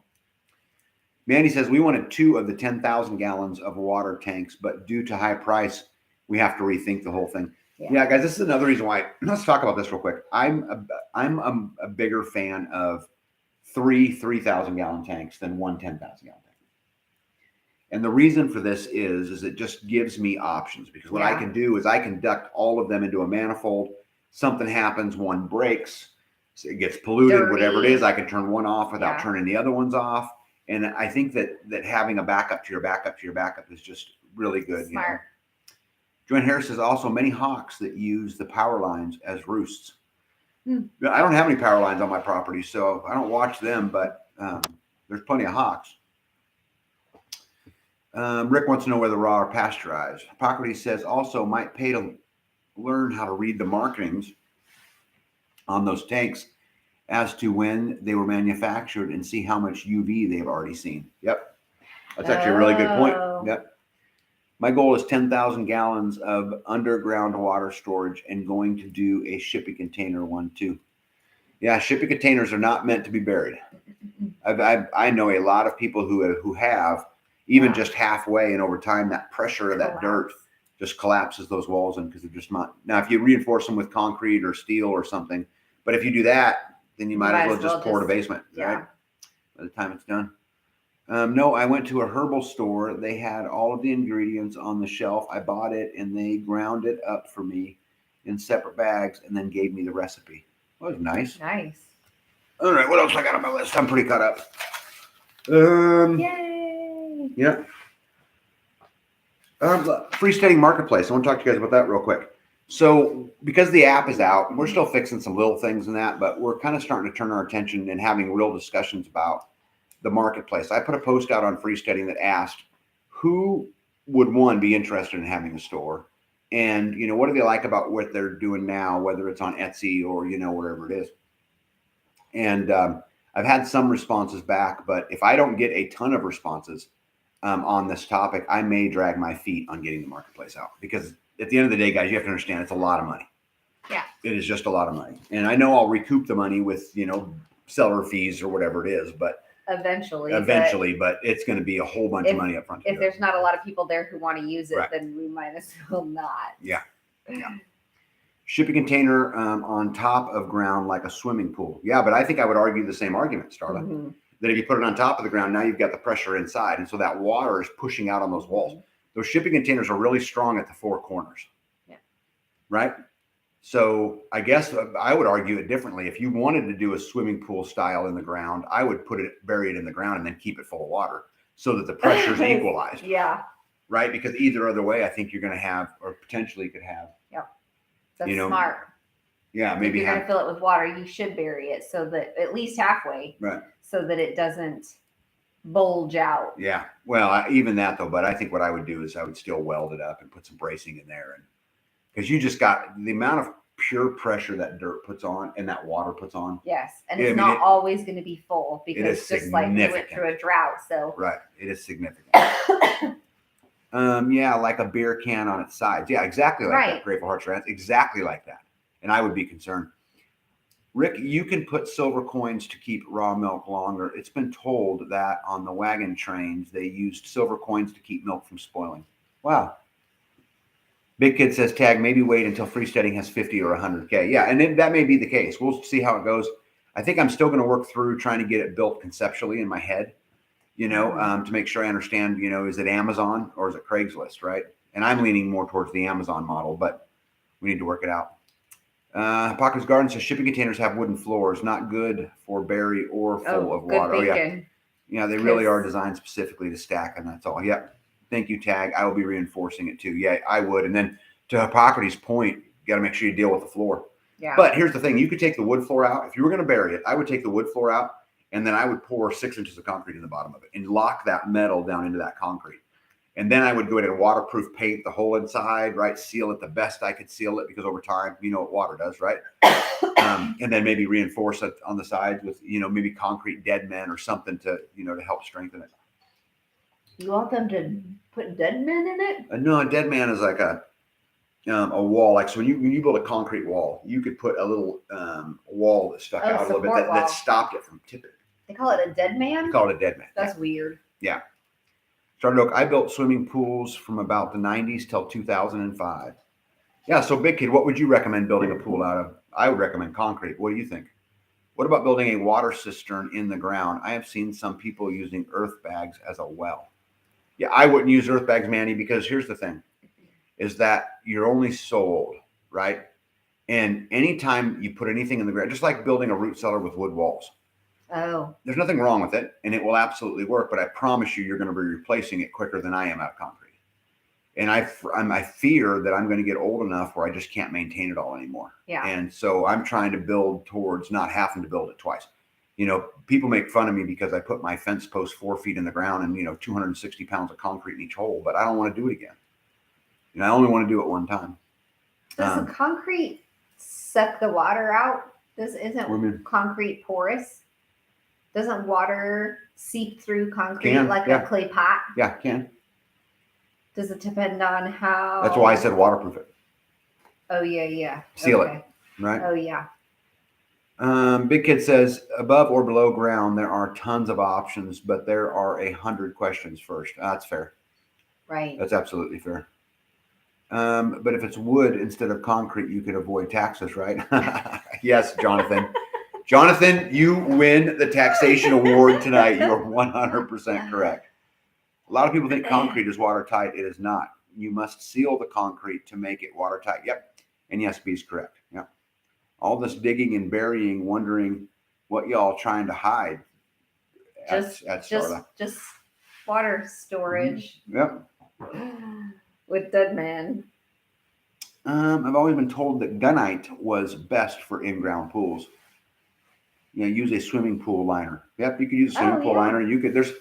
Mandy says we wanted 2 of the 10,000 gallons of water tanks, but due to high price, we have to rethink the whole thing. Yeah, guys, this is another reason why. Let's talk about this real quick. I'm a bigger fan of 3,000 gallon tanks than 10,000 gallon tank. And the reason for this is it just gives me options, because what I can do is I can duct all of them into a manifold. Something happens, one breaks, so it gets polluted, dirty, whatever it is. I can turn one off without turning the other ones off. And I think that having a backup to your backup to your backup is just really good. Smart. You know? Joanne Harris says also many hawks that use the power lines as roosts. I don't have any power lines on my property, so I don't watch them, but there's plenty of hawks. Rick wants to know whether raw or pasteurized. Hippocrates says also might pay to learn how to read the markings on those tanks as to when they were manufactured and see how much UV they've already seen. Yep. That's actually a really good point. Yep. My goal is 10,000 gallons of underground water storage and going to do a shipping container one too. Yeah, shipping containers are not meant to be buried. I know a lot of people who have, even just halfway, and over time that pressure of that dirt just collapses those walls in, because they're just not. Now, if you reinforce them with concrete or steel or something, but if you do that, then you might as well just pour the basement, right? By the time it's done. No, I went to a herbal store. They had all of the ingredients on the shelf. I bought it and they ground it up for me in separate bags and then gave me the recipe. That was nice. Nice. All right, what else I got on my list? I'm pretty caught up. Yay! Yeah. Freestanding marketplace. I want to talk to you guys about that real quick. So because the app is out, we're still fixing some little things in that, but we're kind of starting to turn our attention and having real discussions about the marketplace. I put a post out on Freestanding that asked who would be interested in having a store, and what do they like about what they're doing now, whether it's on Etsy or wherever it is. And I've had some responses back, but if I don't get a ton of responses on this topic, I may drag my feet on getting the marketplace out, because at the end of the day, guys, you have to understand it's a lot of money. Yeah, it is just a lot of money, and I know I'll recoup the money with seller fees or whatever it is, but eventually, but it's going to be a whole bunch of money up front. If there's not a lot of people there who want to use it, then we might as well not. Yeah. Shipping container on top of ground like a swimming pool. Yeah, but I think I would argue the same argument, Starla, that if you put it on top of the ground, now you've got the pressure inside, and so that water is pushing out on those walls. Those shipping containers are really strong at the 4 corners. Yeah. Right? So I guess I would argue it differently. If you wanted to do a swimming pool style in the ground, I would bury it in the ground and then keep it full of water so that the pressure is equalized. Yeah. Right? Because either other way, I think you're going to have, or potentially could have. Yep. That's smart. Yeah, maybe if you're going to fill it with water, you should bury it so that at least halfway. Right. So that it doesn't bulge out. Yeah. Well, even that though, but I think what I would do is I would still weld it up and put some bracing in there, and because you just got the amount of pure pressure that dirt puts on and that water puts on. Yes, and it's not always going to be full, because just like we went through a drought. So right, it is significant. Yeah, like a beer can on its sides. Yeah, exactly like that. Grateful Hearts Rants, exactly like that. And I would be concerned. Rick, you can put silver coins to keep raw milk longer. It's been told that on the wagon trains they used silver coins to keep milk from spoiling. Wow. Big Kid says, tag, maybe wait until freestanding has 50 or 100K. Yeah, and that may be the case. We'll see how it goes. I think I'm still going to work through trying to get it built conceptually in my head, to make sure I understand, is it Amazon or is it Craigslist, right? And I'm leaning more towards the Amazon model, but we need to work it out. Hippocrates Garden says, shipping containers have wooden floors, not good for berry or full of water. Thinking. Yeah, they really are designed specifically to stack, and that's all. Yep. Thank you, Tag. I will be reinforcing it too. Yeah, I would. And then to Hippocrates' point, you got to make sure you deal with the floor. Yeah. But here's the thing. You could take the wood floor out. If you were going to bury it, I would take the wood floor out, and then I would pour 6 inches of concrete in the bottom of it and lock that metal down into that concrete. And then I would go in and waterproof paint the whole inside, right? Seal it the best I could seal it, because over time, you know what water does, right? And then maybe reinforce it on the sides with, maybe concrete dead men or something to help strengthen it. You want them to put dead men in it? No, a dead man is like a wall. Like, so when you build a concrete wall, you could put a little wall that stuck out a little bit that stopped it from tipping. They call it a dead man? They call it a dead man. That's weird. Yeah. Started Oak, I built swimming pools from about the 90s till 2005. Yeah, so Big Kid, what would you recommend building a pool out of? I would recommend concrete. What do you think? What about building a water cistern in the ground? I have seen some people using earth bags as a well. Yeah, I wouldn't use earth bags, Manny, because here's the thing, is that you're only so old, right? And anytime you put anything in the ground, just like building a root cellar with wood walls, there's nothing wrong with it, and it will absolutely work. But I promise you're going to be replacing it quicker than I am out of concrete. And I fear that I'm going to get old enough where I just can't maintain it all anymore. Yeah. And so I'm trying to build towards not having to build it twice. You know, people make fun of me because I put my fence post 4 feet in the ground and 260 pounds of concrete in each hole, but I don't want to do it again. I only want to do it one time. Does the concrete suck the water out? Isn't concrete porous? Doesn't water seep through concrete a clay pot? Yeah, it can. Does it depend on how? That's why I said waterproof it. Oh, yeah. Seal it, right? Oh, yeah. Big Kid says, above or below ground, there are tons of options, but there are 100 questions first. That's fair. Right. That's absolutely fair. But if it's wood instead of concrete, you can avoid taxes, right? Yes, Jonathan. Jonathan, you win the taxation award tonight. You are 100% correct. A lot of people think concrete is watertight. It is not. You must seal the concrete to make it watertight. Yep. And yes, B is correct. Yep. All this digging and burying, wondering what y'all trying to hide. Just water storage. Yep. With dead man. I've always been told that gunite was best for in-ground pools. Use a swimming pool liner. Yep, you could use a swimming pool liner. You could. There's,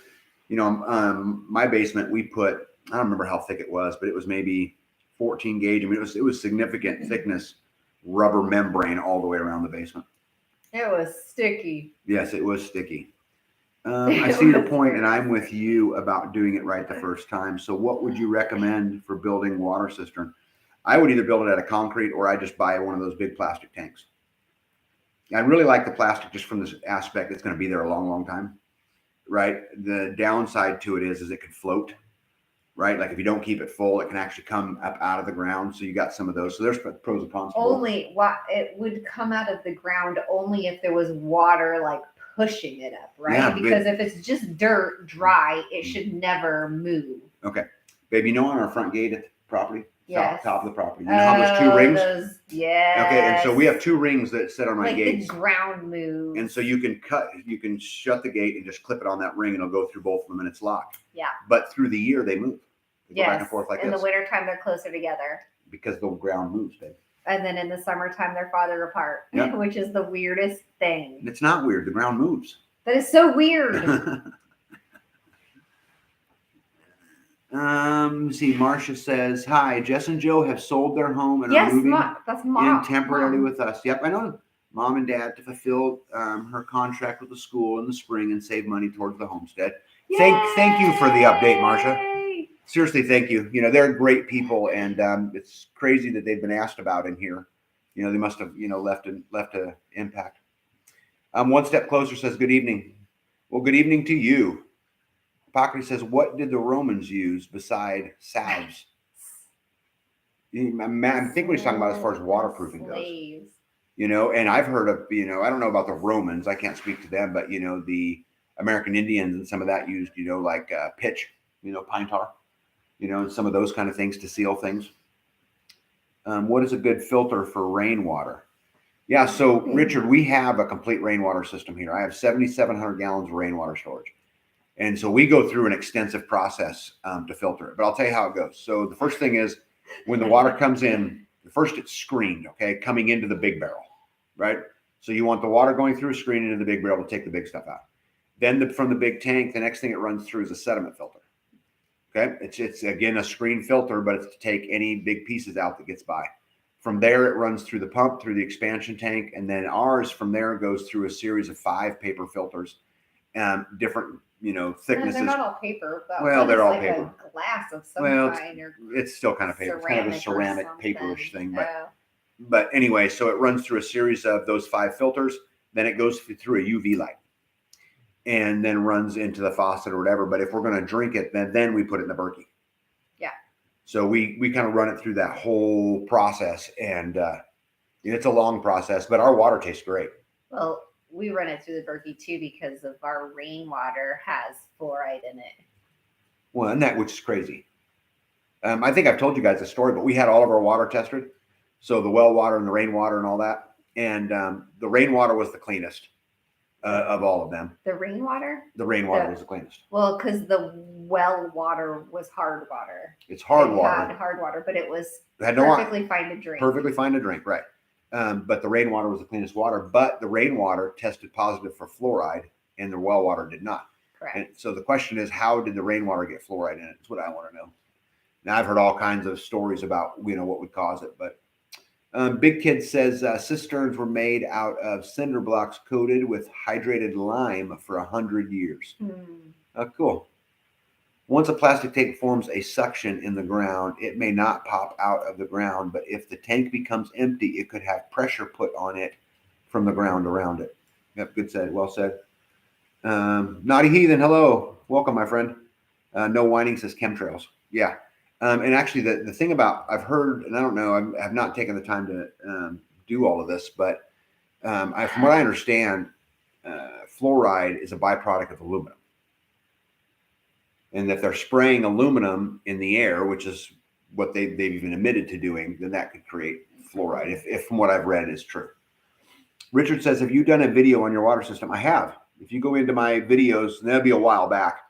my basement. We put. I don't remember how thick it was, but it was maybe 14 gauge. I mean, it was significant thickness, rubber membrane all the way around the basement. It was sticky. Yes, it was sticky. I see your point, and I'm with you about doing it right the first time. So what would you recommend for building water cistern? I would either build it out of concrete or I just buy one of those big plastic tanks. I really like the plastic just from this aspect. It's going to be there a long, long time, right? The downside to it is it can float, right? Like if you don't keep it full, it can actually come up out of the ground. So you got some of those. So there's pros and cons. It would come out of the ground only if there was water like pushing it up, right? Yeah, because if it's just dirt, dry, it should never move. Okay. Babe, on our front gate at the property? Yes. Top of the property. You know how there's 2 rings? Yes. Okay, and so we have 2 rings that sit on my gate. The ground moves. And so you can shut the gate and just clip it on that ring and it'll go through both of them and it's locked. Yeah. But through the year they move. They go back and forth like this. In the wintertime they're closer together. Because the ground moves, babe. And then in the summertime they're farther apart, which is the weirdest thing. It's not weird. The ground moves. That is so weird. See, Marcia says, hi, Jess and Joe have sold their home and are moving in temporarily with us. Yep, I know. Mom and Dad to fulfill her contract with the school in the spring and save money towards the homestead. Thank you for the update, Marcia. Seriously, thank you. They're great people, and it's crazy that they've been asked about in here. They must have, left a impact. One Step Closer says, good evening. Well, good evening to you. Pocket says, what did the Romans use beside salves? I think what he's talking about as far as waterproofing goes. And I've heard of, I don't know about the Romans. I can't speak to them, but, the American Indians and some of that used, like pitch, pine tar, and some of those kind of things to seal things. What is a good filter for rainwater? Yeah, so Richard, we have a complete rainwater system here. I have 7,700 gallons of rainwater storage. And so we go through an extensive process to filter it. But I'll tell you how it goes. So the first thing is when the water comes in, first it's screened, okay, coming into the big barrel, right? So you want the water going through a screen into the big barrel to take the big stuff out. Then from the big tank, the next thing it runs through is a sediment filter. Okay, it's again a screen filter, but it's to take any big pieces out that gets by. From there, it runs through the pump, through the expansion tank, and then ours from there goes through a series of 5 paper filters, different thicknesses. They're not all paper. Well, they're all like paper. A glass of some kind. It's still kind of paper. It's kind of a ceramic paperish thing. Oh. But anyway, so it runs through a series of those 5 filters. Then it goes through a UV light. and then runs into the faucet or whatever. But if we're going to drink it, then we put it in the Berkey. Yeah. So we kind of run it through that whole process, and it's a long process, but our water tastes great. Well, we run it through the Berkey too because of our rainwater has fluoride in it. Well, and that, which is crazy. I think I've told you guys the story, but we had all of our water tested. So the well water and the rainwater and all that. And the rainwater was the cleanest of all of them. The rainwater? The rainwater was the cleanest. Well, because the well water was hard water. It's hard water. It had hard water, but it was had perfectly fine to drink. Perfectly fine to drink, right. But the rainwater was the cleanest water. But the rainwater tested positive for fluoride, and the well water did not. Correct. And so the question is, how did the rainwater get fluoride in it? That's what I want to know. Now, I've heard all kinds of stories about, what would cause it, but Big Kid says cisterns were made out of cinder blocks coated with hydrated lime for 100 years. Cool. Once a plastic tank forms a suction in the ground, it may not pop out of the ground, but if the tank becomes empty, it could have pressure put on it from the ground around it. Yep, good said. Well said. Naughty Heathen, hello. Welcome, my friend. No whining says chemtrails. Yeah. And actually, the thing about, I've heard, and I don't know, I've not taken the time to do all of this, but from what I understand, fluoride is a byproduct of aluminum. And if they're spraying aluminum in the air, which is what they've even admitted to doing, then that could create fluoride, if from what I've read is true. Richard says, have you done a video on your water system? I have. If you go into my videos, and that'll be a while back.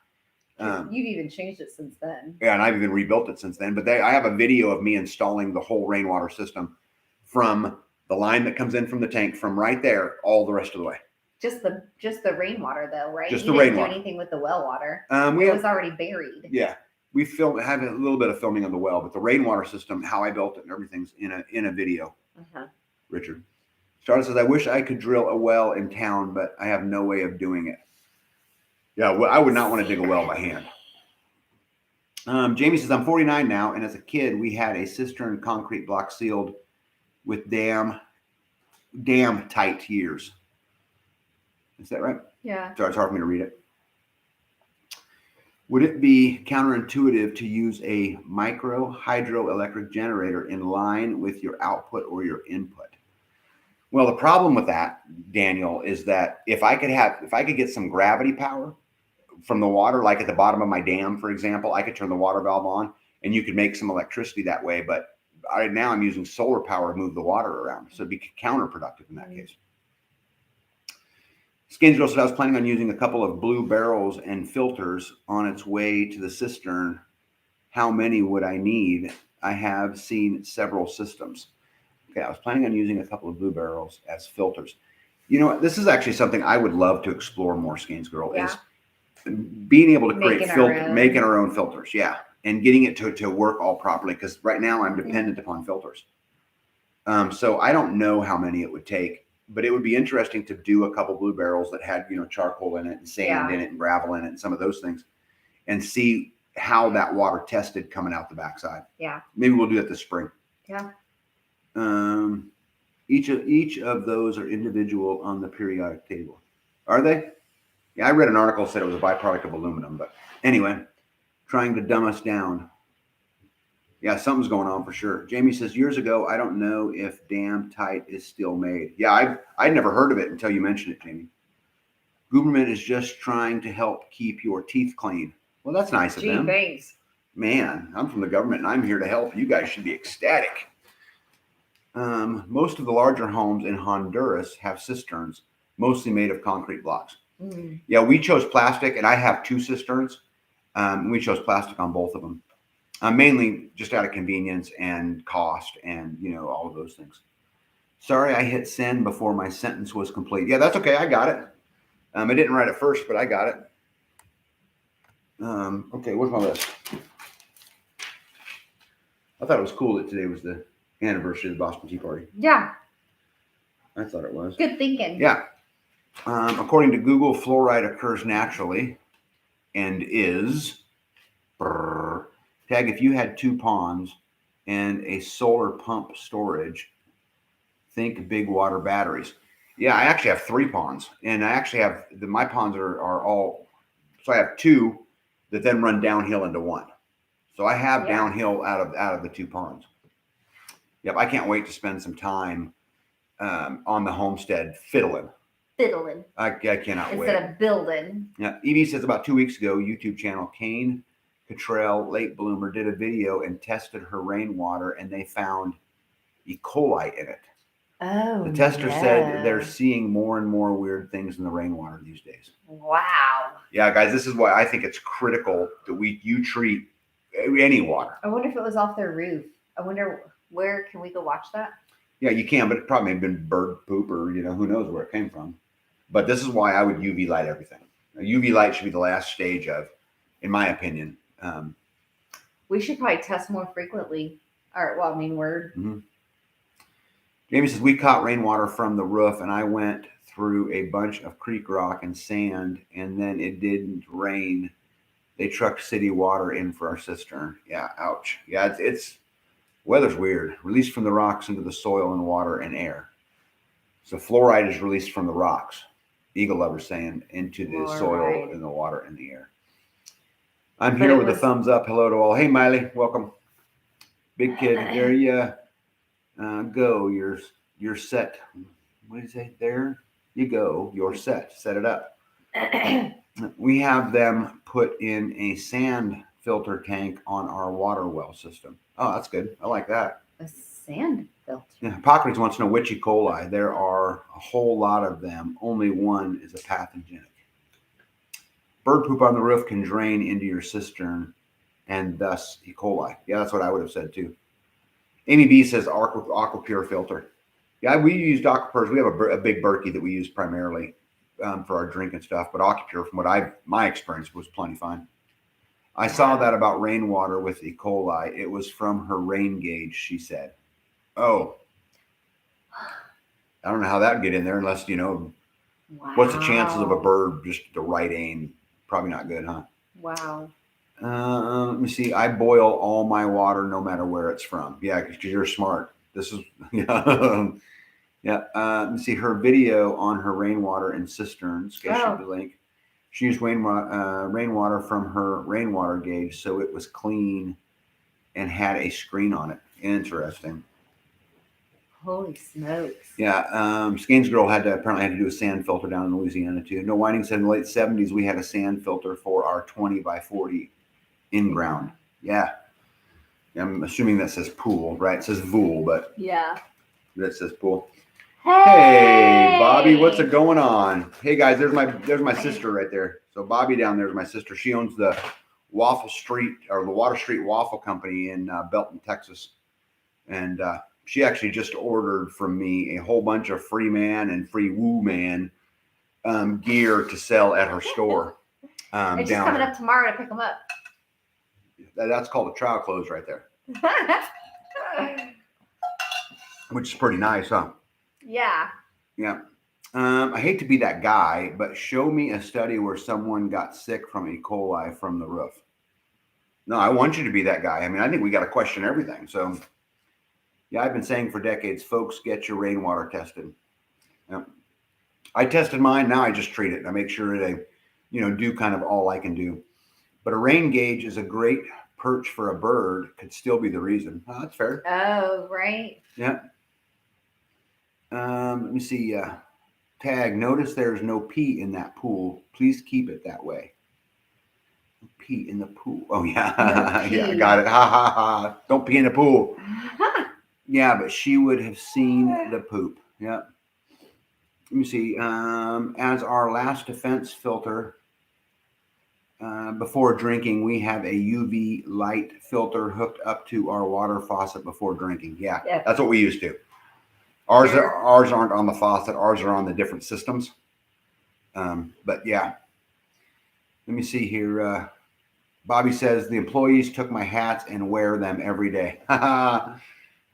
You've even changed it since then. Yeah, and I've even rebuilt it since then. But I have a video of me installing the whole rainwater system from the line that comes in from the tank from right there all the rest of the way. Just the rainwater, though, right? Just you the didn't rainwater. do anything with the well water. It was already buried. Yeah, we have a little bit of filming on the well, but the rainwater system, how I built it and everything's in a video. Richard Starter says, I wish I could drill a well in town, but I have no way of doing it. Yeah, well, I would not want to dig a well by hand. Jamie says, I'm 49 now, and as a kid, we had a cistern concrete block sealed with damn tight years. Is that right? Yeah. Sorry, it's hard for me to read it. Would it be counterintuitive to use a micro hydroelectric generator in line with your output or your input? Well, the problem with that, Daniel, is that if I could get some gravity power from the water, like at the bottom of my dam, for example, I could turn the water valve on and you could make some electricity that way. But right now I'm using solar power to move the water around. So it'd be counterproductive in that case. Skinsgirl said, I was planning on using a couple of blue barrels and filters on its way to the cistern. How many would I need? I have seen several systems. Okay, I was planning on using a couple of blue barrels as filters. You know what? This is actually something I would love to explore more, Skinsgirl, is being able to making our own filters. Yeah. And getting it to work all properly. Because right now I'm dependent upon filters. So I don't know how many it would take, but it would be interesting to do a couple blue barrels that had, charcoal in it and sand in it and gravel in it and some of those things and see how that water tested coming out the backside. Yeah. Maybe we'll do that this spring. Yeah. Each of those are individual on the periodic table. Are they? Yeah, I read an article that said it was a byproduct of aluminum, but anyway, trying to dumb us down. Yeah, something's going on for sure. Jamie says, years ago, I don't know if damn tight is still made. Yeah, I'd never heard of it until you mentioned it, Jamie. Government is just trying to help keep your teeth clean. Well, that's nice of them. Thanks. Man, I'm from the government and I'm here to help. You guys should be ecstatic. Most of the larger homes in Honduras have cisterns, mostly made of concrete blocks. Yeah, we chose plastic, and I have 2 cisterns. We chose plastic on both of them, mainly just out of convenience and cost and, all of those things. Sorry, I hit send before my sentence was complete. Yeah, that's okay. I got it. I didn't write it first, but I got it. Okay, where's my list? I thought it was cool that today was the anniversary of the Boston Tea Party. Yeah. I thought it was. Good thinking. Yeah. According to Google, fluoride occurs naturally and is tag if you had 2 ponds and a solar pump storage, think big water batteries. Yeah, I actually have 3 ponds, and I actually have my ponds are all. So I have 2 that then run downhill into 1. So I have downhill out of the 2 ponds. Yep, I can't wait to spend some time on the homestead fiddling. I cannot wait. Instead of building. Yeah, Evie says about 2 weeks ago, YouTube channel Kane Cottrell, late bloomer, did a video and tested her rainwater, and they found E. coli in it. Oh, the tester said they're seeing more and more weird things in the rainwater these days. Wow. Yeah, guys, this is why I think it's critical that you treat any water. I wonder if it was off their roof. I wonder where can we go watch that? Yeah, you can, but it probably may have been bird poop or who knows where it came from. But this is why I would UV light everything. UV light should be the last stage of, in my opinion. We should probably test more frequently. All right. Well, I mean, Mm-hmm. Jamie says, we caught rainwater from the roof, and I went through a bunch of creek rock and sand, and then it didn't rain. They trucked city water in for our cistern. Yeah, ouch. Yeah, it's weather's weird. Released from the rocks into the soil and water and air. So fluoride is released from the rocks. Eagle lover saying into the soil and the water and the air. I'm here with a thumbs up. Hello to all. Hey, Miley, welcome. Big kid, there you go. You're set. What did you say? There you go. You're set. Set it up. We have them put in a sand filter tank on our water well system. Oh, that's good. I like that. A sand filter. Yeah, Hippocrates wants to know which E. coli. There are a whole lot of them. Only one is a pathogenic. Bird poop on the roof can drain into your cistern and thus E. coli. Yeah, that's what I would have said too. Amy B says Aquapure filter. Yeah, we used Aquapures. We have a big Berkey that we use primarily for our drink and stuff. But Aquapure, from my experience, was plenty fine. I saw that about rainwater with E. coli. It was from her rain gauge, she said. Oh, I don't know how that would get in there unless, what's the chances of a bird just the right aim? Probably not good, huh? Wow. Let me see. I boil all my water no matter where it's from. Yeah, because you're smart. This is, yeah. Let me see her video on her rainwater and cisterns. The link. She used rainwater from her rainwater gauge, so it was clean and had a screen on it. Interesting. Holy smokes. Yeah. Skanes girl apparently had to do a sand filter down in Louisiana too. No Whining said in the late 70s we had a sand filter for our 20 by 40 in-ground. Yeah. I'm assuming that says pool, right? It says vool, but yeah, that says pool. Hey, Bobby, what's it going on? Hey guys, there's my sister right there. So Bobby down there is my sister. She owns the Water Street Waffle Company in Belton, Texas, and she actually just ordered from me a whole bunch of Free Man and Free Woo Man gear to sell at her store. It's just coming up tomorrow to pick them up. That's called a trial close right there. Which is pretty nice, huh? Yeah. Yeah. I hate to be that guy, but show me a study where someone got sick from E. coli from the roof. No, I want you to be that guy. I mean, I think we got to question everything. So, yeah, I've been saying for decades, folks, get your rainwater tested. Yep. I tested mine. Now I just treat it. I make sure that I, do kind of all I can do. But a rain gauge is a great perch for a bird. Could still be the reason. Oh, that's fair. Oh, right. Yeah. Let me see. Tag. Notice there's no pee in that pool. Please keep it that way. Pee in the pool. Oh yeah, no yeah, I got it. Ha ha ha! Don't pee in the pool. Yeah, but she would have seen the poop. Yeah. Let me see. As our last defense filter. Before drinking, we have a UV light filter hooked up to our water faucet before drinking. Yeah, that's what we used to. Ours aren't on the faucet. Ours are on the different systems. But yeah, let me see here. Bobby says the employees took my hats and wear them every day.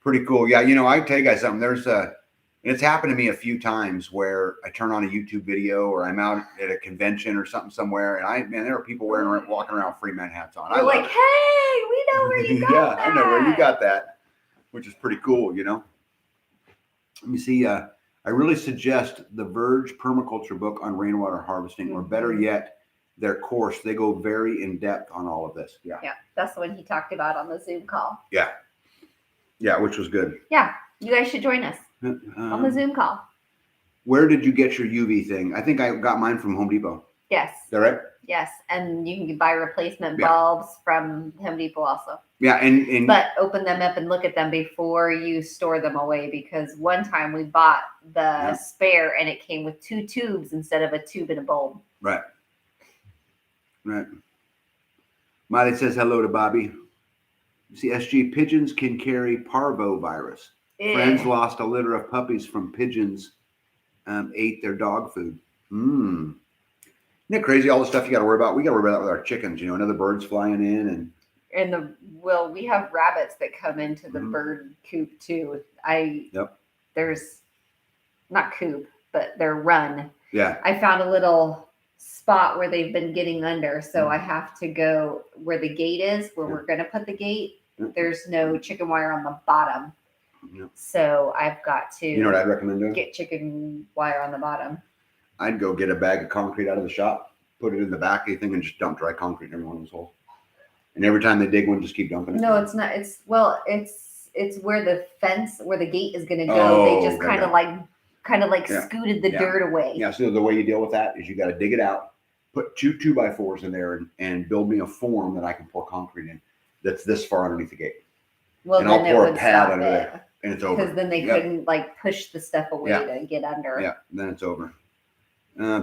Pretty cool. Yeah, I tell you guys something. It's happened to me a few times where I turn on a YouTube video or I'm out at a convention or something somewhere, and there are people walking around Free Man hats on. You're like, hey, we know where you got that. I know where you got that, which is pretty cool, Let me see. I I really suggest the Verge permaculture book on rainwater harvesting, or better yet, their course. They go very in depth on all of this. Yeah. Yeah. That's the one he talked about on the Zoom call. Yeah. Yeah, which was good. Yeah. You guys should join us on the Zoom call. Where did you get your UV thing? I think I got mine from Home Depot. Yes. Is that right? Yes. And you can buy replacement bulbs from Home Depot also. Yeah. And but open them up and look at them before you store them away, because one time we bought the spare and it came with 2 tubes instead of a tube and a bulb. Right. Right. Miley says hello to Bobby. You see, SG, pigeons can carry parvovirus. Friends lost a litter of puppies from pigeons ate their dog food. Isn't it crazy, all the stuff you got to worry about? We got to worry about that with our chickens, another bird's flying in. And we have rabbits that come into the bird coop too. There's not coop, but their run. Yeah. I found a little spot where they've been getting under, so I have to go where the gate is, where we're going to put the gate. There's no chicken wire on the bottom. So I've got to, you know what I'd recommend doing? Get chicken wire on the bottom. I'd go get a bag of concrete out of the shop, put it in the back of the thing, and just dump dry concrete in every one of those holes. And every time they dig one, just keep dumping it. No, it's not. It's where the fence, where the gate is going to go. They just kind of like scooted the dirt away. Yeah. So the way you deal with that is you got to dig it out, put 2 2x4s in there, and build me a form that I can pour concrete in. That's this far underneath the gate. Well, and then I'll pour it would a pad stop under it. there, and it's over. Because then they couldn't push the stuff away to get under. Yeah, then it's over.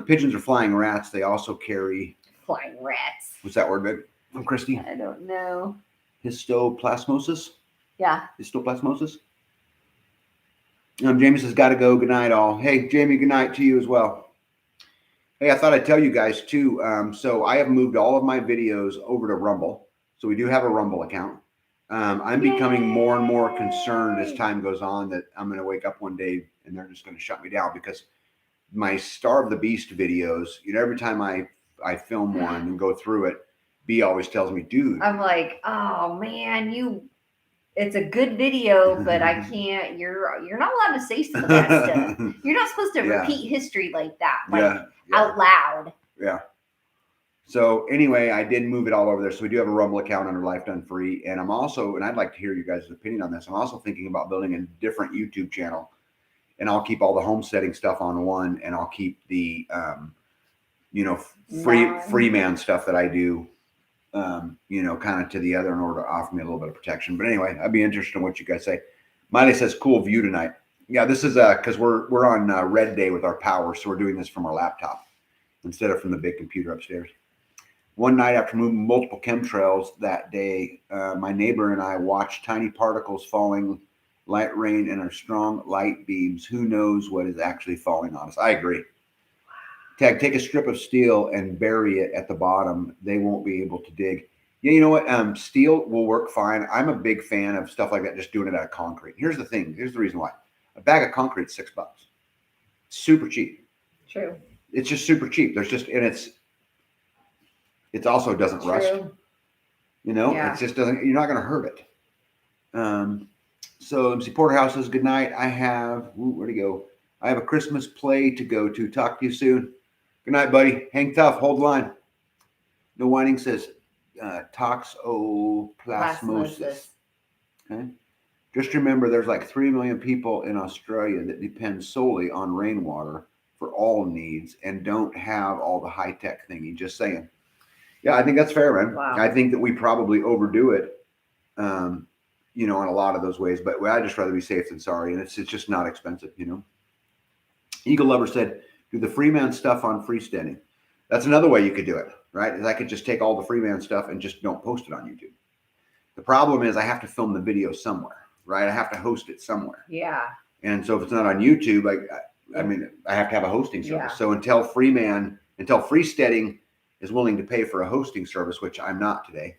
Pigeons are flying rats. They also carry flying rats. What's that word, Vic? From Christy? I don't know. Histoplasmosis? Yeah. Histoplasmosis? Jamie says, gotta go. Good night, all. Hey, Jamie, good night to you as well. Hey, I thought I'd tell you guys too. So I have moved all of my videos over to Rumble. So we do have a Rumble account. I'm becoming more and more concerned as time goes on that I'm going to wake up one day and they're just going to shut me down, because my Starve the Beast videos, every time I film one and go through it, B always tells me, dude. I'm like, oh man, it's a good video, but I can't, you're not allowed to say some of that stuff. You're not supposed to repeat history like that, out loud. Yeah. So anyway, I did move it all over there. So we do have a Rumble account under Life Done Free. And I'm also, and I'd like to hear you guys' opinion on this, I'm also thinking about building a different YouTube channel. And I'll keep all the homesteading stuff on one, and I'll keep the, free man stuff that I do, kind of to the other, in order to offer me a little bit of protection. But anyway, I'd be interested in what you guys say. Miley says, cool view tonight. Yeah, this is because we're on red day with our power. So we're doing this from our laptop instead of from the big computer upstairs. One night after moving multiple chemtrails that day, my neighbor and I watched tiny particles falling, light rain, and our strong light beams. Who knows what is actually falling on us? I agree. Tag, take a strip of steel and bury it at the bottom. They won't be able to dig. Yeah, you know what? Steel will work fine. I'm a big fan of stuff like that, just doing it out of concrete. Here's the thing. Here's the reason why. A bag of concrete is $6. Super cheap. True. It's just super cheap. There's just, and it also doesn't rust. It just doesn't, you're not going to hurt it. So MC Porterhouse says, good night. I have, where'd he go? I have a Christmas play to go to. Talk to you soon. Good night, buddy. Hang tough. Hold the line. No Whining says, toxoplasmosis. Okay. Just remember, there's like 3 million people in Australia that depend solely on rainwater for all needs and don't have all the high-tech thingy. Just saying. Yeah, I think that's fair, man. Wow. I think that we probably overdo it, in a lot of those ways. But I'd just rather be safe than sorry, and it's just not expensive, Eagle Lover said, do the Freeman stuff on freestanding. That's another way you could do it, right? Is I could just take all the Freeman stuff and just don't post it on YouTube. The problem is I have to film the video somewhere, right? I have to host it somewhere. Yeah. And so if it's not on YouTube, I have to have a hosting service. So until freesteading is willing to pay for a hosting service, which I'm not today,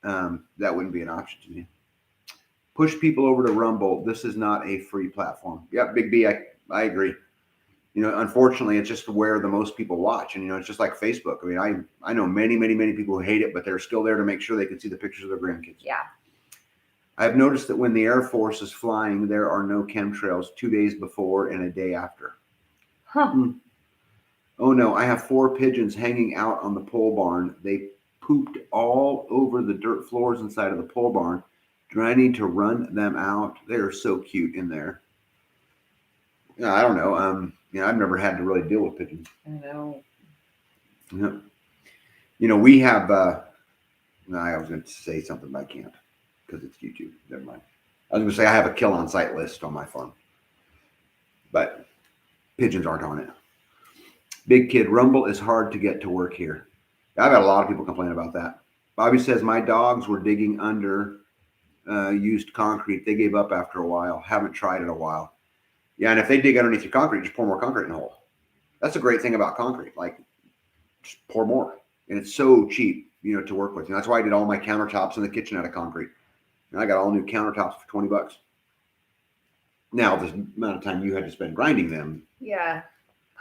that wouldn't be an option to me. Push people over to Rumble. This is not a free platform. Yep, Big B, I agree. Unfortunately, it's just where the most people watch. And, it's just like Facebook. I mean, I know many, many, many people who hate it, but they're still there to make sure they can see the pictures of their grandkids. Yeah. I've noticed that when the Air Force is flying, there are no chemtrails 2 days before and a day after. Huh. Oh no, I have 4 pigeons hanging out on the pole barn. They pooped all over the dirt floors inside of the pole barn. Do I need to run them out? They're so cute in there. Yeah, I don't know. I've never had to really deal with pigeons. I know. Yeah. We have. I was going to say something, but I can't because it's YouTube. Never mind. I was going to say I have a kill on site list on my farm, but pigeons aren't on it. Big Kid, Rumble is hard to get to work here. I've had a lot of people complain about that. Bobby says my dogs were digging under used concrete. They gave up after a while. Haven't tried it in a while. Yeah, and if they dig underneath your concrete, just pour more concrete in the hole. That's a great thing about concrete. Like, just pour more. And it's so cheap, to work with. That's why I did all my countertops in the kitchen out of concrete. And I got all new countertops for $20. Now, the amount of time you had to spend grinding them. Yeah.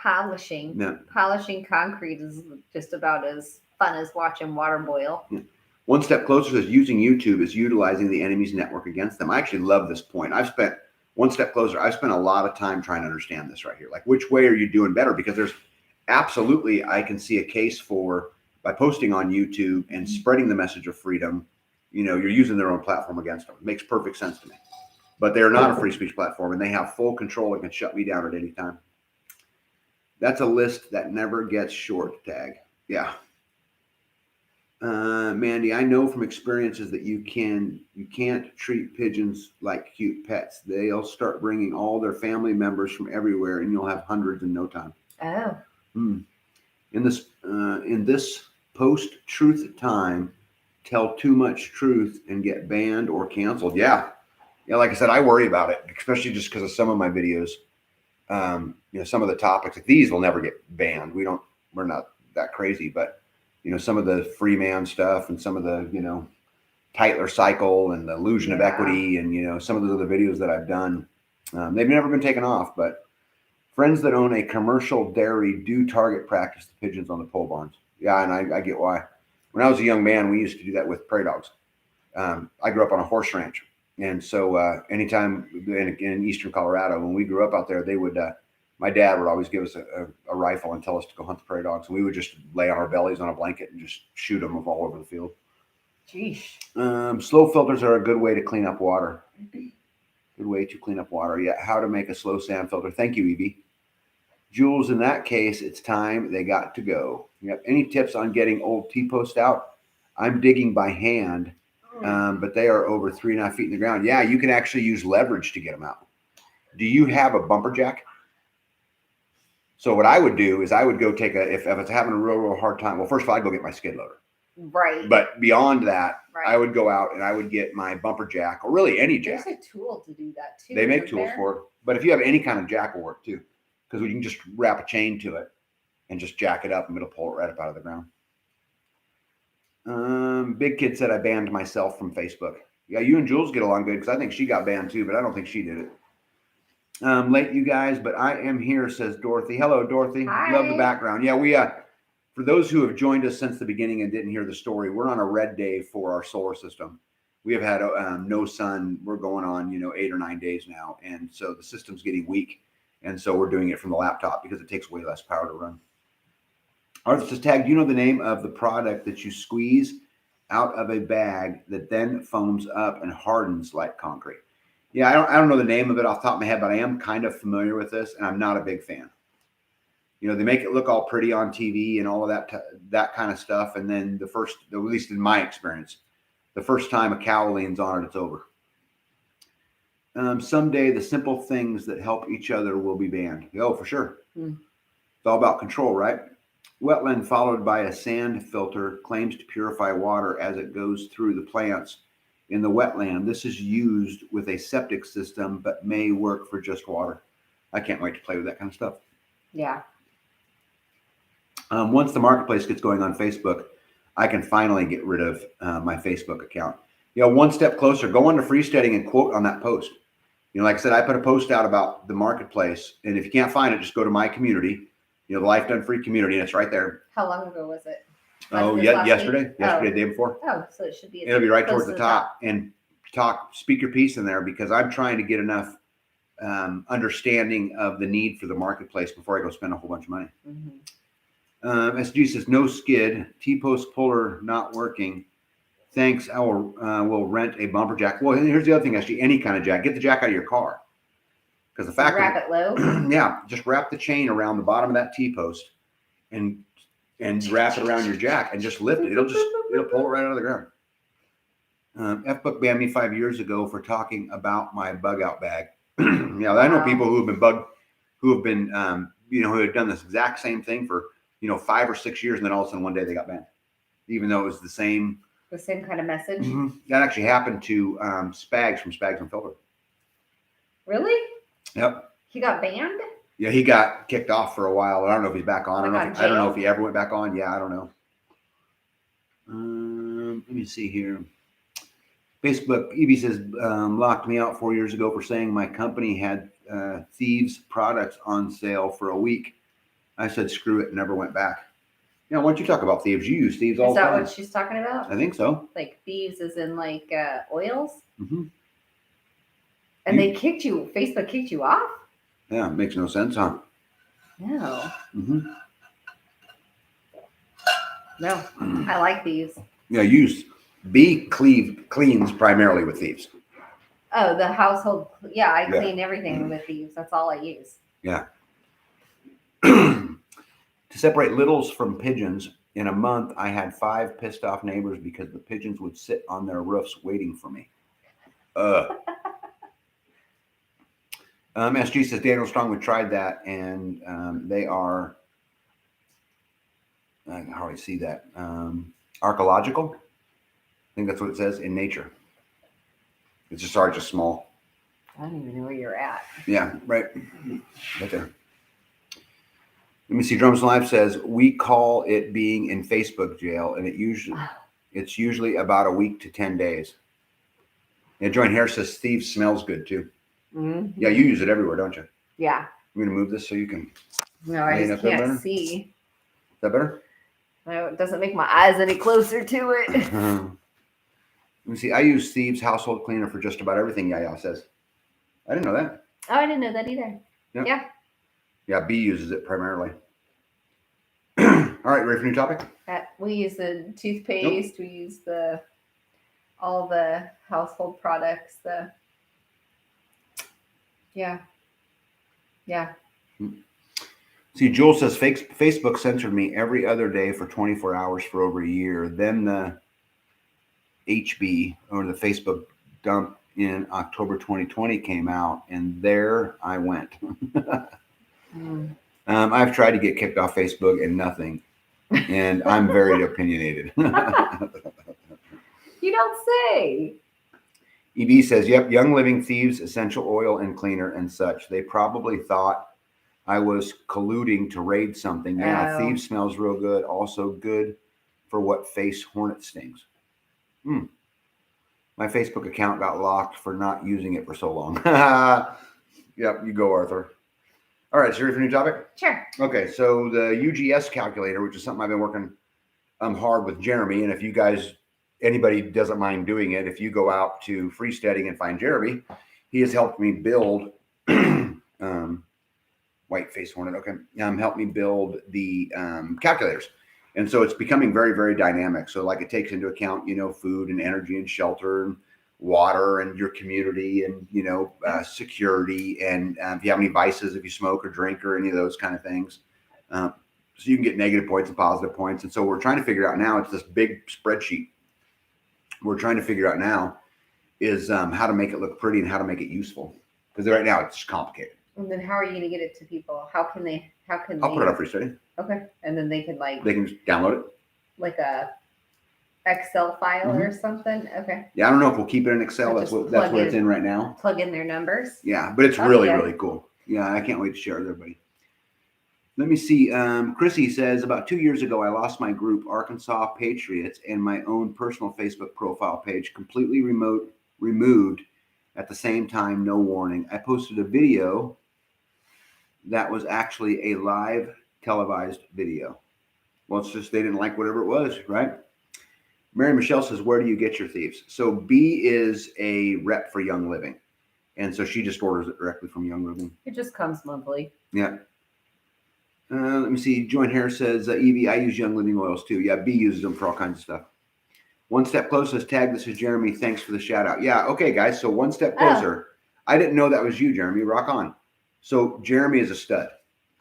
Polishing. Yeah. Polishing concrete is just about as fun as watching water boil. Yeah. One Step Closer says using YouTube is utilizing the enemy's network against them. I actually love this point. I've spent a lot of time trying to understand this right here. Like, which way are you doing better? Because there's absolutely, I can see a case for, by posting on YouTube and spreading the message of freedom, you're using their own platform against them. It makes perfect sense to me. But they're not a free speech platform, and they have full control and can shut me down at any time. That's a list that never gets short tag. Yeah. Mandy, I know from experiences that you can't treat pigeons like cute pets. They'll start bringing all their family members from everywhere, and you'll have hundreds in no time. Oh. In this post-truth time, tell too much truth and get banned or canceled. Yeah. Like I said, I worry about it, especially just because of some of my videos. Some of the topics like these will never get banned. We're not that crazy, but some of the free man stuff and some of the, Tytler cycle and the illusion of equity and, some of those other videos that I've done, they've never been taken off, but friends that own a commercial dairy do target practice the pigeons on the pole barns. Yeah. And I get why. When I was a young man, we used to do that with prairie dogs. I grew up on a horse ranch. And so anytime in eastern Colorado, when we grew up out there, they would, my dad would always give us a rifle and tell us to go hunt the prairie dogs. And we would just lay on our bellies on a blanket and just shoot them all over the field. Jeez. Slow filters are a good way to clean up water. Good way to clean up water. Yeah. How to make a slow sand filter. Thank you, Evie. Jules, in that case, it's time they got to go. Yep. Any tips on getting old T-posts out? I'm digging by hand. But they are over 3.5 feet in the ground. Yeah, you can actually use leverage to get them out. Do you have a bumper jack? So what I would do is I would go take if it's having a real hard time. Well, first of all, I'd go get my skid loader. Right. But beyond that, I would go out and I would get my bumper jack or really any jack. There's a tool to do that too. They make tools for it. But if you have any kind of jack will work too, because we can just wrap a chain to it and just jack it up and it'll pull it right up out of the ground. Big Kid said I banned myself from Facebook. Yeah, you and Jules get along good because I think she got banned too, but I don't think she did it. Late, you guys, but I am here, says Dorothy. Hello, Dorothy. Hi. Love the background. Yeah, we for those who have joined us since the beginning and didn't hear the story, we're on a red day for our solar system. We have had no sun. We're going on 8 or 9 days now, and so the system's getting weak, and so we're doing it from the laptop because it takes way less power to run. Arthur says, Tag, do you know the name of the product that you squeeze out of a bag that then foams up and hardens like concrete? Yeah, I don't know the name of it off the top of my head, but I am kind of familiar with this, and I'm not a big fan. They make it look all pretty on TV and all of that kind of stuff, and then at least in my experience, the first time a cow leans on it, it's over. Someday the simple things that help each other will be banned. Oh, for sure. It's all about control, right? Wetland followed by a sand filter claims to purify water as it goes through the plants in the wetland. This is used with a septic system, but may work for just water. I can't wait to play with that kind of stuff. Yeah. Once the marketplace gets going on Facebook, I can finally get rid of my Facebook account. One step closer. Go on to Freesteading and quote on that post. Like I said, I put a post out about the marketplace, and if you can't find it, just go to my community. The Life Done Free community, and it's right there. How long ago was it? Yesterday, day before. Oh, so it should be. It'll be right towards the top. And speak your piece in there, because I'm trying to get enough understanding of the need for the marketplace before I go spend a whole bunch of money. SG says, no skid, T-post puller not working. Thanks, I will rent a bumper jack. Well, here's the other thing, actually, any kind of jack. Get the jack out of your car. Because the fact wrap it low. Yeah, just wrap the chain around the bottom of that T-post and wrap it around your jack and just lift it. It'll pull it right out of the ground. F-Book banned me 5 years ago for talking about my bug out bag. Yeah, I know people who have been who had done this exact same thing for 5 or 6 years, and then all of a sudden one day they got banned, even though it was the same kind of message. That actually happened to Spags from Spags Unfiltered. Really? Yep. He got banned? Yeah, he got kicked off for a while. I don't know if he's back on. I don't know if he ever went back on. Yeah, I don't know. Let me see here. Facebook, Evie says, locked me out 4 years ago for saying my company had Thieves products on sale for a week. I said, screw it, and never went back. Why don't you talk about Thieves? You use Thieves all the time. Is that what she's talking about? I think so. Like Thieves is in like oils? Mm-hmm. And Facebook kicked you off? Yeah, it makes no sense, huh? No. Mm-hmm. No, I like Thieves. Yeah, cleans primarily with Thieves. Oh, the household. Yeah, I clean everything with Thieves. That's all I use. Yeah. To separate littles from pigeons, in a month, I had 5 pissed off neighbors because the pigeons would sit on their roofs waiting for me. SG says, Daniel Strong, we tried that, and they are, I can hardly see that, archaeological. I think that's what it says, in nature. It's just small. I don't even know where you're at. Yeah, right there. Let me see. Drums Live says, we call it being in Facebook jail, and it's usually about a week to 10 days. And Join Hair says, Thieves smells good too. Mm-hmm. Yeah, you use it everywhere, don't you? Yeah. I'm going to move this so you can. No, I just can't see. Is that better? No, it doesn't make my eyes any closer to it. Let me see. I use Thieves household cleaner for just about everything, Yaya says. I didn't know that. Oh, I didn't know that either. Yep. Yeah. Yeah, B uses it primarily. All right, ready for a new topic? We use the toothpaste. Nope. We use all the household products. Yeah. See, Joel says Facebook censored me every other day for 24 hours for over a year. Then the HB, or the Facebook dump in October 2020 came out, and there I went. I've tried to get kicked off Facebook and nothing, and I'm very opinionated. You don't say. EB says, yep, Young Living Thieves essential oil and cleaner and such. They probably thought I was colluding to raid something. Yeah, Thieves smells real good. Also good for what face hornet stings. My Facebook account got locked for not using it for so long. Yep, you go, Arthur. All right, so you ready for a new topic? Sure. Okay, so the UGS calculator, which is something I've been working hard with Jeremy, and if you guys, anybody doesn't mind doing it, if you go out to Freesteading and find Jeremy, he has helped me build white face hornet. Okay, helped me build the calculators, and so it's becoming very, very dynamic. So like it takes into account, food and energy and shelter and water and your community and security and if you have any vices, if you smoke or drink or any of those kind of things. So you can get negative points and positive points. And so we're trying to figure out now, it's this big spreadsheet. We're trying to figure out now is how to make it look pretty and how to make it useful. Because right now it's just complicated. And then how are you going to get it to people? How can they? I'll put it on Freesteading. Okay. And then they can just download it. Like a Excel file or something. Okay. Yeah, I don't know if we'll keep it in Excel. That's what it's in right now. Plug in their numbers. Yeah, but it's really cool. Yeah, I can't wait to share it with everybody. Let me see. Chrissy says, about 2 years ago, I lost my group, Arkansas Patriots, and my own personal Facebook profile page completely removed at the same time, no warning. I posted a video that was actually a live televised video. Well, it's just they didn't like whatever it was, right? Mary Michelle says, where do you get your thieves? So B is a rep for Young Living. And so she just orders it directly from Young Living. It just comes monthly. Yeah. Let me see. Joint Hair says, Evie, I use Young Living oils too. Yeah, B uses them for all kinds of stuff. One Step Closer says, tag, this is Jeremy. Thanks for the shout out. Yeah, okay, guys. So One Step Closer. I didn't know that was you, Jeremy. Rock on. So Jeremy is a stud.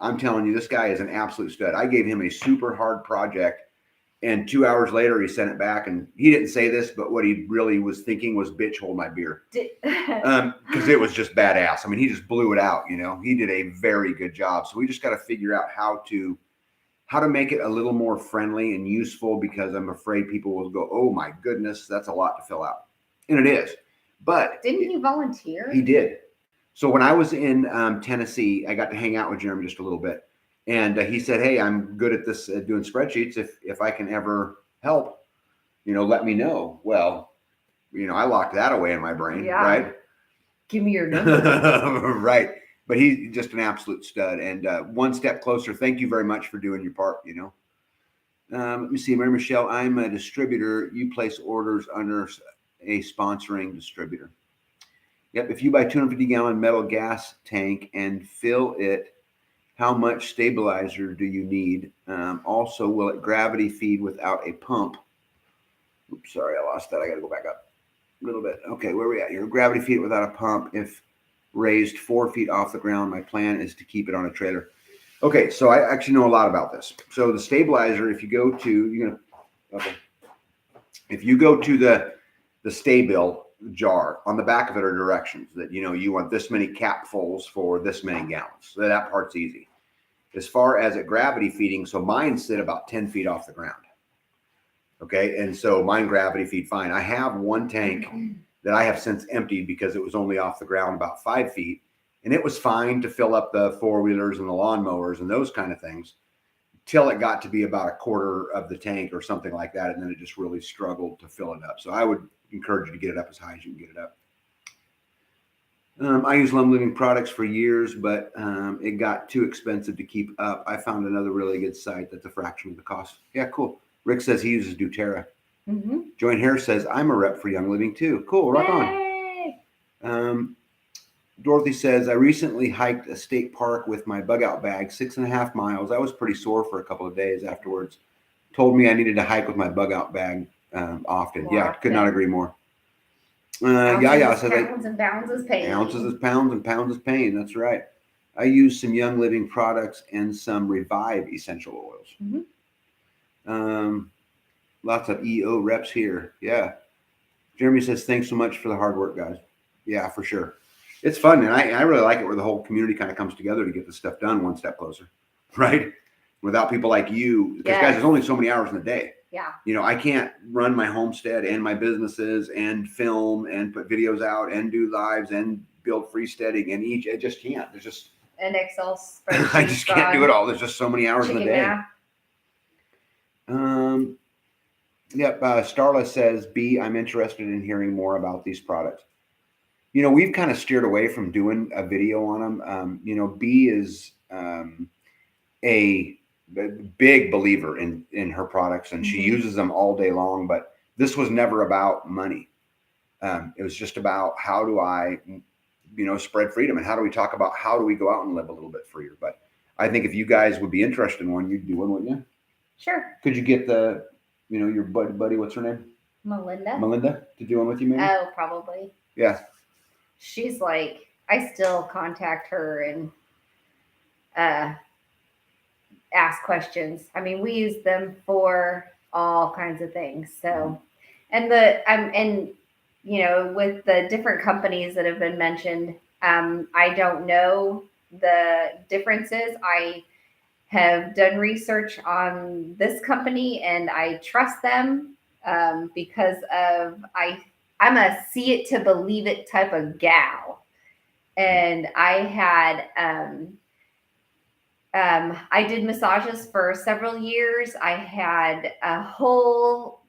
I'm telling you, this guy is an absolute stud. I gave him a super hard project, and 2 hours later, he sent it back. And he didn't say this, but what he really was thinking was, bitch, hold my beer. Because it was just badass. I mean, he just blew it out, you know. He did a very good job. So we just got to figure out how to make it a little more friendly and useful, because I'm afraid people will go, oh my goodness, that's a lot to fill out. And it is. But didn't he volunteer? He did. So when I was in Tennessee, I got to hang out with Jeremy just a little bit. And he said, hey, I'm good at this, doing spreadsheets. If I can ever help, you know, let me know. Well, you know, I locked that away in my brain, right? Give me your number. Right. But he's just an absolute stud. And One Step Closer, thank you very much for doing your part, you know. Let me see, Mary Michelle, I'm a distributor. You place orders under a sponsoring distributor. Yep, if you buy 250-gallon metal gas tank and fill it, how much stabilizer do you need? Also, will it gravity feed without a pump? Oops, sorry, I lost that. I got to go back up a little bit. Okay, where are we at here? Gravity feed without a pump. If raised 4 feet off the ground, my plan is to keep it on a trailer. Okay, so I actually know a lot about this. So the stabilizer, if you go to, if you go to the stay bill jar, on the back of it are directions that, you know, you want this many capfuls for this many gallons. So that part's easy. As far as at gravity feeding, so mine sit about 10 feet off the ground. Okay, and so mine gravity feed fine. I have one tank that I have since emptied because it was only off the ground about 5 feet. And it was fine to fill up the four-wheelers and the lawnmowers and those kind of things, till it got to be about a quarter of the tank or something like that. And then it just really struggled to fill it up. So I would encourage you to get it up as high as you can get it up. I use Young Living products for years, but it got too expensive to keep up. I found another really good site that's a fraction of the cost. Yeah, cool. Rick says he uses doTERRA. Mm-hmm. Joint Hair says, I'm a rep for Young Living too. Cool, rock on. Dorothy says, I recently hiked a state park with my bug out bag, 6.5 miles. I was pretty sore for a couple of days afterwards. Told me I needed to hike with my bug out bag often. Yeah, could not agree more. Yaya says, pounds and pounds is pain. Ounces is pounds and pounds is pain. That's right. I use some Young Living products and some Revive essential oils. Mm-hmm. Lots of EO reps here. Yeah. Jeremy says, thanks so much for the hard work, guys. Yeah, for sure. It's fun, and I really like it where the whole community kind of comes together to get this stuff done one step closer, right? Without people like you, because guys, there's only so many hours in the day. Yeah. You know, I can't run my homestead and my businesses and film and put videos out and do lives and build freesteading and I just can't. There's just an Excel spreadsheet. I just can't do it all. There's just so many hours in the day. Yep. Starla says, B, I'm interested in hearing more about these products. You know, we've kind of steered away from doing a video on them. You know, B is a big believer in her products, and she uses them all day long. But this was never about money. It was just about how do I, you know, spread freedom, and how do we talk about how do we go out and live a little bit freer. But I think if you guys would be interested in one, you'd do one, wouldn't you? Sure. Could you get the, you know, your buddy, what's her name? Melinda to do one with you, maybe? Oh, probably. Yeah. She's like, I still contact her and ask questions. I mean, we use them for all kinds of things. So, and you know, with the different companies that have been mentioned, I don't know the differences. I have done research on this company and I trust them because of I'm a see it to believe it type of gal. And I had, I did massages for several years. I had a whole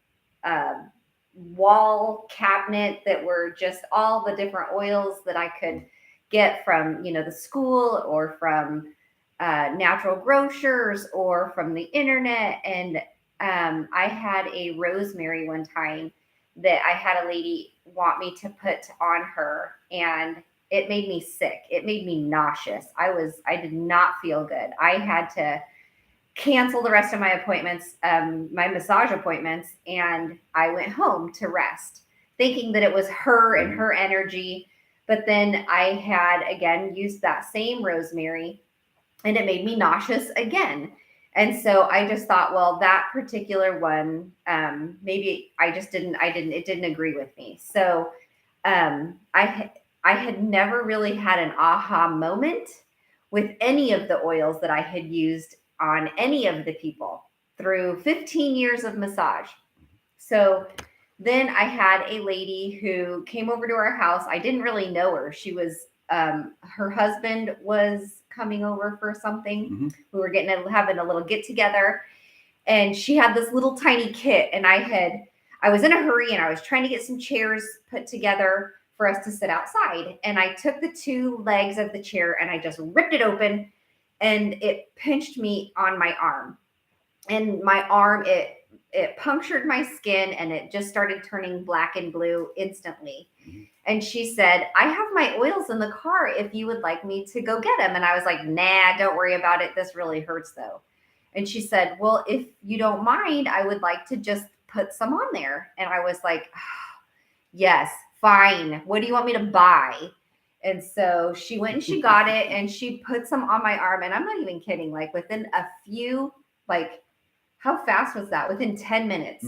wall cabinet that were just all the different oils that I could get from, you know, the school or from natural grocers or from the internet. And I had a rosemary one time that I had a lady want me to put on her, and it made me sick. It made me nauseous. I did not feel good. I had to cancel the rest of my appointments, my massage appointments, and I went home to rest, thinking that it was her and her energy. But then I had again used that same rosemary, and it made me nauseous again. And so I just thought, well, that particular one, maybe it didn't agree with me. So I had never really had an aha moment with any of the oils that I had used on any of the people through 15 years of massage. So then I had a lady who came over to our house. I didn't really know her. She was, her husband was coming over for something. Mm-hmm. We were having a little get together, and she had this little tiny kit. And I was in a hurry, and I was trying to get some chairs put together for us to sit outside. And I took the two legs of the chair and I just ripped it open, and it pinched me on my arm. And my arm, it punctured my skin, and it just started turning black and blue instantly. Mm-hmm. And she said, I have my oils in the car if you would like me to go get them. And I was like, nah, don't worry about it. This really hurts though. And she said, well, if you don't mind, I would like to just put some on there. And I was like, oh, yes, fine. What do you want me to buy? And so she went and she got it, and she put some on my arm. And I'm not even kidding. Like within a few, like, how fast was that? Within 10 minutes,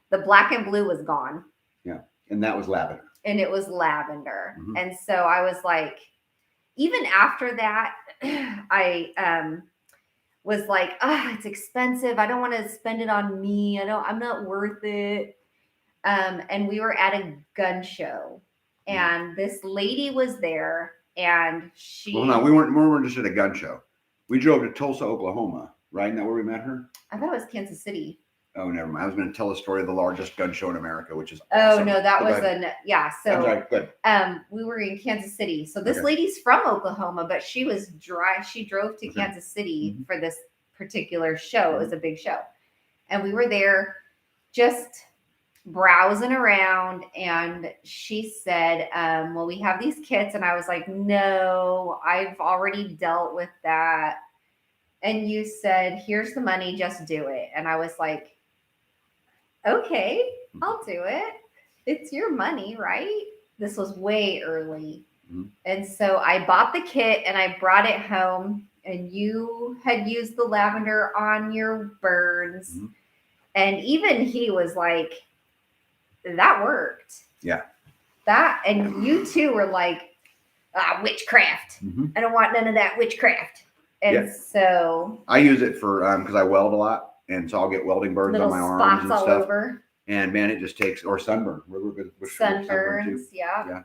the black and blue was gone. Yeah. And that was lavender. And it was lavender. And so I was like, even after that, I was like, it's expensive. I don't want to spend it on me. I'm not worth it. And we were at a gun show, and this lady was there, and she. Well, no, we weren't just at a gun show. We drove to Tulsa, Oklahoma, right? Isn't that where we met her? I thought it was Kansas City. Oh, never mind. I was going to tell the story of the largest gun show in America, which is awesome. Oh, no, that was So right, good. We were in Kansas City. So this lady's from Oklahoma, but she was dry. She drove to Kansas City for this particular show. It was a big show. And we were there just browsing around, and she said, well, we have these kits. And I was like, no, I've already dealt with that. And you said, here's the money, just do it. And I was like, okay, I'll do it. It's your money, right? This was way early. And so I bought the kit and I brought it home, and you had used the lavender on your burns. And even he was like, that worked. Yeah. And you two were like, witchcraft. I don't want none of that witchcraft. And so I use it for because I weld a lot, and so I'll get welding burns on my arms and stuff. Over. And man, it just takes sunburn. We're good with sunburns. Yeah.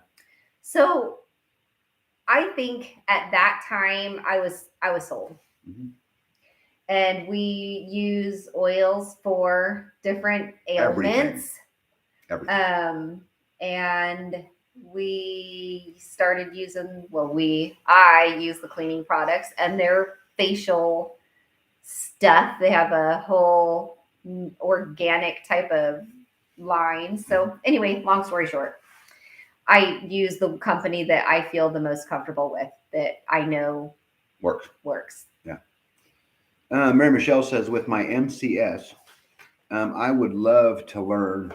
So I think at that time I was sold. And we use oils for different ailments. Everything. And we started using, I use the cleaning products, and their facial stuff. They have a whole organic type of line. So anyway, long story short, I use the company that I feel the most comfortable with, that I know works. Yeah. Mary Michelle says, with my MCS, I would love to learn.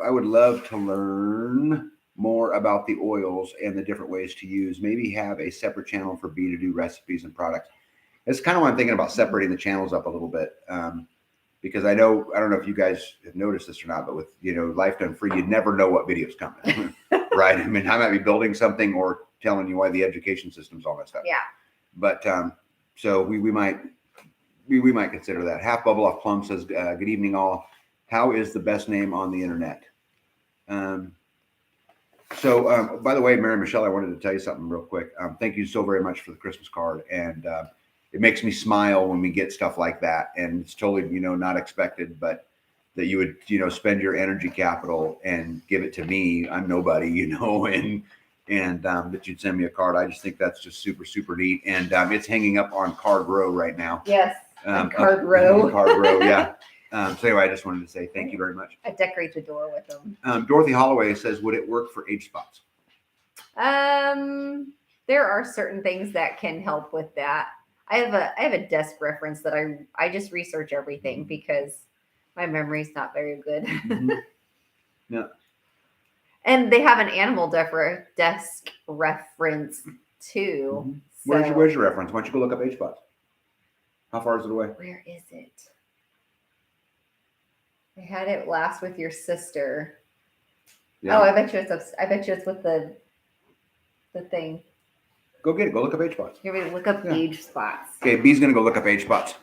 I would love to learn more about the oils and the different ways to use. Maybe have a separate channel for B to do recipes and products. It's kind of why I'm thinking about separating the channels up a little bit, because I don't know if you guys have noticed this or not, but with Life Done Free, you never know what video's coming, right? I mean, I might be building something or telling you why the education system's all messed up. Yeah. But so we might consider that. Half Bubble Off Plum says, "Good evening, all. How is the best name on the internet?" So, by the way, Mary Michelle, I wanted to tell you something real quick. Thank you so very much for the Christmas card. And it makes me smile when we get stuff like that. And it's totally, not expected, but that you would, spend your energy capital and give it to me. I'm nobody, and that you'd send me a card. I just think that's just super, super neat. And it's hanging up on Card Row right now. Yes. Card Row. Card Row, yeah. So anyway, I just wanted to say thank you very much. I decorate the door with them. Dorothy Holloway says, would it work for age spots? There are certain things that can help with that. I have a desk reference that I just research everything because my memory's not very good. Mm-hmm. Yeah. And they have an animal desk reference too. Mm-hmm. So Where's your reference? Why don't you go look up age spots? How far is it away? where is it? I had it last with your sister. Yeah. Oh, I bet you it's with the thing. Go get it. Go look up age spots. You're going to look up age spots. Okay, B's going to go look up age spots.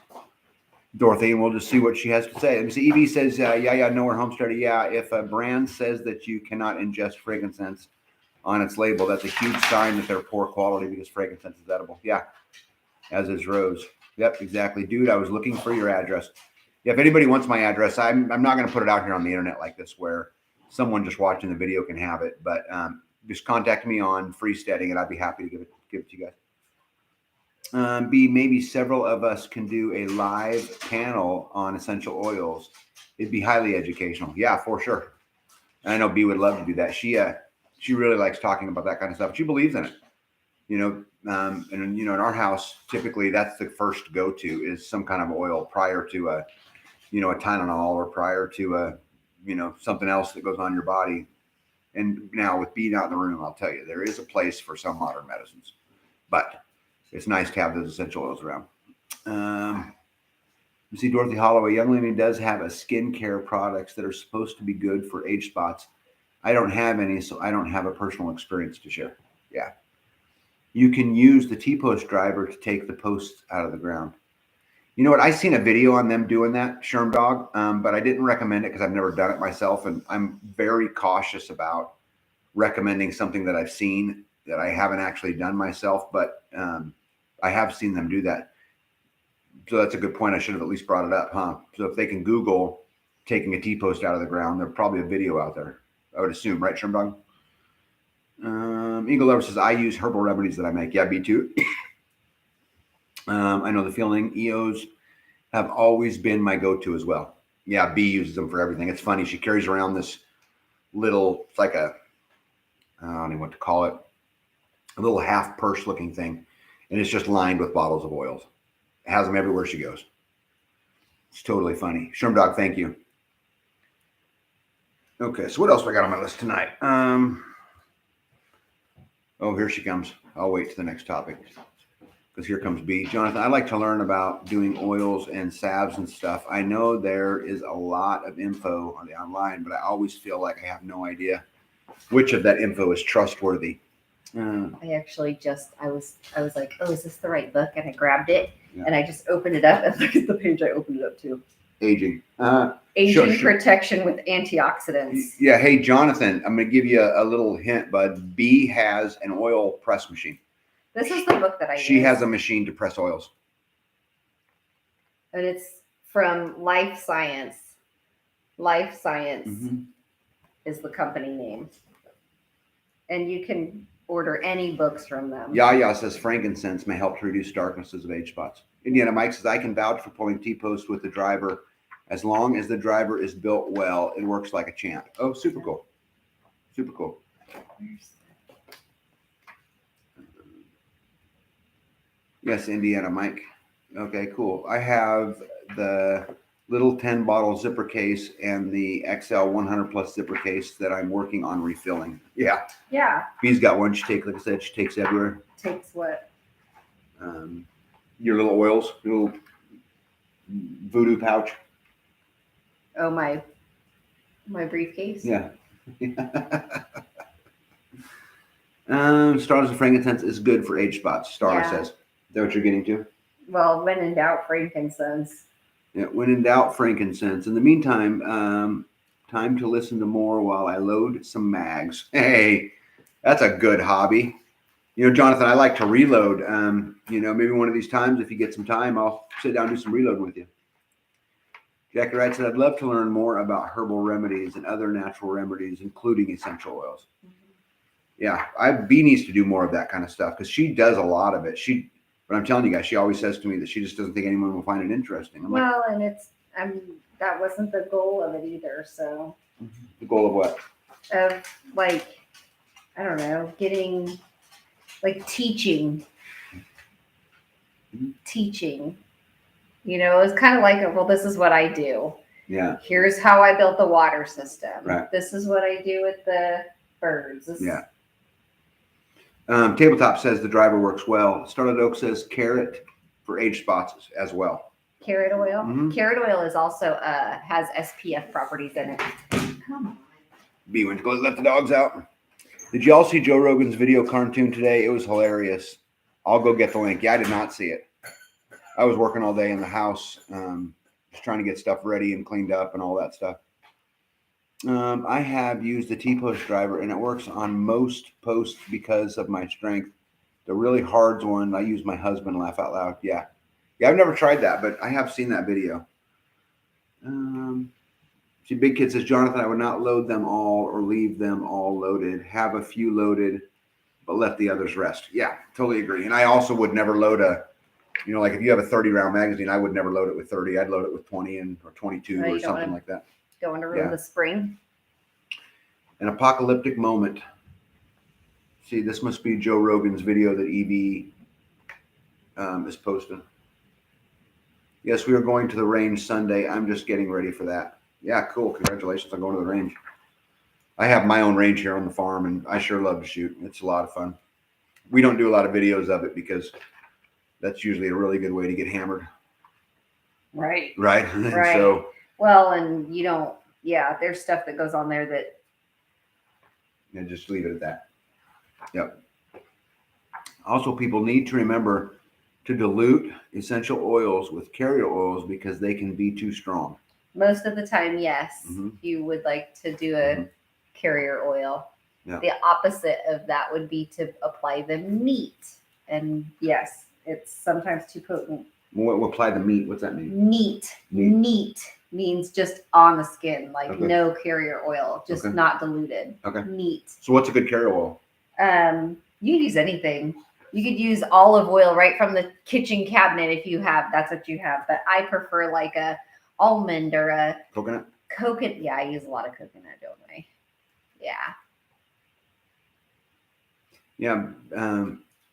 Dorothy, and we'll just see what she has to say. Let me see. Evie says, nowhere homesteader. Yeah, if a brand says that you cannot ingest frankincense on its label, that's a huge sign that they're poor quality because frankincense is edible. Yeah, as is Rose. Yep, exactly. Dude, I was looking for your address. Yeah, if anybody wants my address, I'm not going to put it out here on the internet like this where someone just watching the video can have it. But just contact me on Freesteading, and I'd be happy to give it to you guys. B, maybe several of us can do a live panel on essential oils. It'd be highly educational. Yeah, for sure. And I know B would love to do that. She really likes talking about that kind of stuff. She believes in it. And in our house, typically that's the first go-to is some kind of oil prior to a Tylenol or prior to something else that goes on your body. And now with B not in the room, I'll tell you, there is a place for some modern medicines, but it's nice to have those essential oils around. You see, Dorothy Holloway, young lady does have a skincare products that are supposed to be good for age spots. I don't have any, so I don't have a personal experience to share. Yeah. You can use the T-post driver to take the posts out of the ground. You know what? I seen a video on them doing that, Sherm Dog, but I didn't recommend it because I've never done it myself, and I'm very cautious about recommending something that I've seen that I haven't actually done myself, but I have seen them do that. So that's a good point. I should have at least brought it up, huh? So if they can Google taking a T-post out of the ground, there's probably a video out there, I would assume, right, Sherm Dog? Eagle Lover says, I use herbal remedies that I make. Yeah, me too. I know the feeling. EOs have always been my go-to as well. Yeah, B uses them for everything. It's funny. She carries around this little, it's like I don't know what to call it, a little half purse looking thing. And it's just lined with bottles of oils. It has them everywhere she goes. It's totally funny. Sherm Dog, thank you. Okay, so what else do I got on my list tonight? Oh, here she comes. I'll wait to the next topic because here comes B. Jonathan, I like to learn about doing oils and salves and stuff. I know there is a lot of info on the online, but I always feel like I have no idea which of that info is trustworthy. I actually I was like, oh, is this the right book? And I grabbed it and I just opened it up and look at the page I opened it up to. Aging. Aging protection with antioxidants. Yeah. Hey, Jonathan, I'm going to give you a little hint, bud. B has an oil press machine. This is the book that I use. She has a machine to press oils. And it's from Life Science. Life Science is the company name. And you can order any books from them. Yaya says frankincense may help to reduce darknesses of age spots. Indiana Mike says, I can vouch for pulling T-post with the driver. As long as the driver is built well, it works like a champ. Oh, super cool. Super cool. Yes, Indiana Mike. Okay, cool. I have the little 10 bottle zipper case and the XL 100 plus zipper case that I'm working on refilling. Yeah. Yeah. B's got one. Like I said, she takes everywhere. Takes what? Your little oils, your little voodoo pouch. Oh, my briefcase? Yeah. Stars and frankincense is good for age spots, Starla says. Is that what you're getting to? Well, when in doubt, frankincense. Yeah, when in doubt, frankincense. In the meantime, time to listen to more while I load some mags. Hey, that's a good hobby. You know, Jonathan, I like to reload. Maybe one of these times, if you get some time, I'll sit down and do some reloading with you. Jackie Wright said, I'd love to learn more about herbal remedies and other natural remedies, including essential oils. Yeah, B needs to do more of that kind of stuff because she does a lot of it. But I'm telling you guys, she always says to me that she just doesn't think anyone will find it interesting. And that wasn't the goal of it either. So The goal of what? of like, I don't know, getting like teaching. You know, it's kind of like, well, this is what I do. Yeah. Here's how I built the water system. Right. This is what I do with the birds. Yeah. Tabletop says the driver works well. Starlit Oak says carrot for age spots as well. Carrot oil. Mhm. Carrot oil is also has SPF properties in it. Come on. B went to go let the dogs out. Did y'all see Joe Rogan's video cartoon today? It was hilarious. I'll go get the link. Yeah, I did not see it. I was working all day in the house, just trying to get stuff ready and cleaned up and all that stuff. I have used the T-Push driver, and it works on most posts because of my strength. The really hard one, I use my husband, laugh out loud. Yeah, I've never tried that, but I have seen that video. See, Big Kid says, Jonathan, I would not load them all or leave them all loaded. Have a few loaded, but let the others rest. Yeah, totally agree. And I also would never load like if you have a 30-round magazine, I would never load it with 30. I'd load it with 20 or 22 or something like that. Don't want to ruin the spring. An apocalyptic moment. See, this must be Joe Rogan's video that EB is posting. Yes, we are going to the range Sunday. I'm just getting ready for that. Yeah, cool. Congratulations on going to the range. I have my own range here on the farm, and I sure love to shoot. It's a lot of fun. We don't do a lot of videos of it because that's usually a really good way to get hammered. Right. Right. Right. So, well, and you don't, there's stuff that goes on there that. Yeah, just leave it at that. Yep. Also, people need to remember to dilute essential oils with carrier oils because they can be too strong. Most of the time, yes. Mm-hmm. You would like to do a carrier oil. Yeah. The opposite of that would be to apply the meat. And yes, it's sometimes too potent. We'll apply the meat. What's that mean? Neat means just on the skin, like no carrier oil, just not diluted. Okay. Neat. So what's a good carrier oil? You can use anything. You could use olive oil right from the kitchen cabinet if you have. That's what you have. But I prefer like a almond or a coconut. Yeah, I use a lot of coconut, don't I? Yeah. Yeah.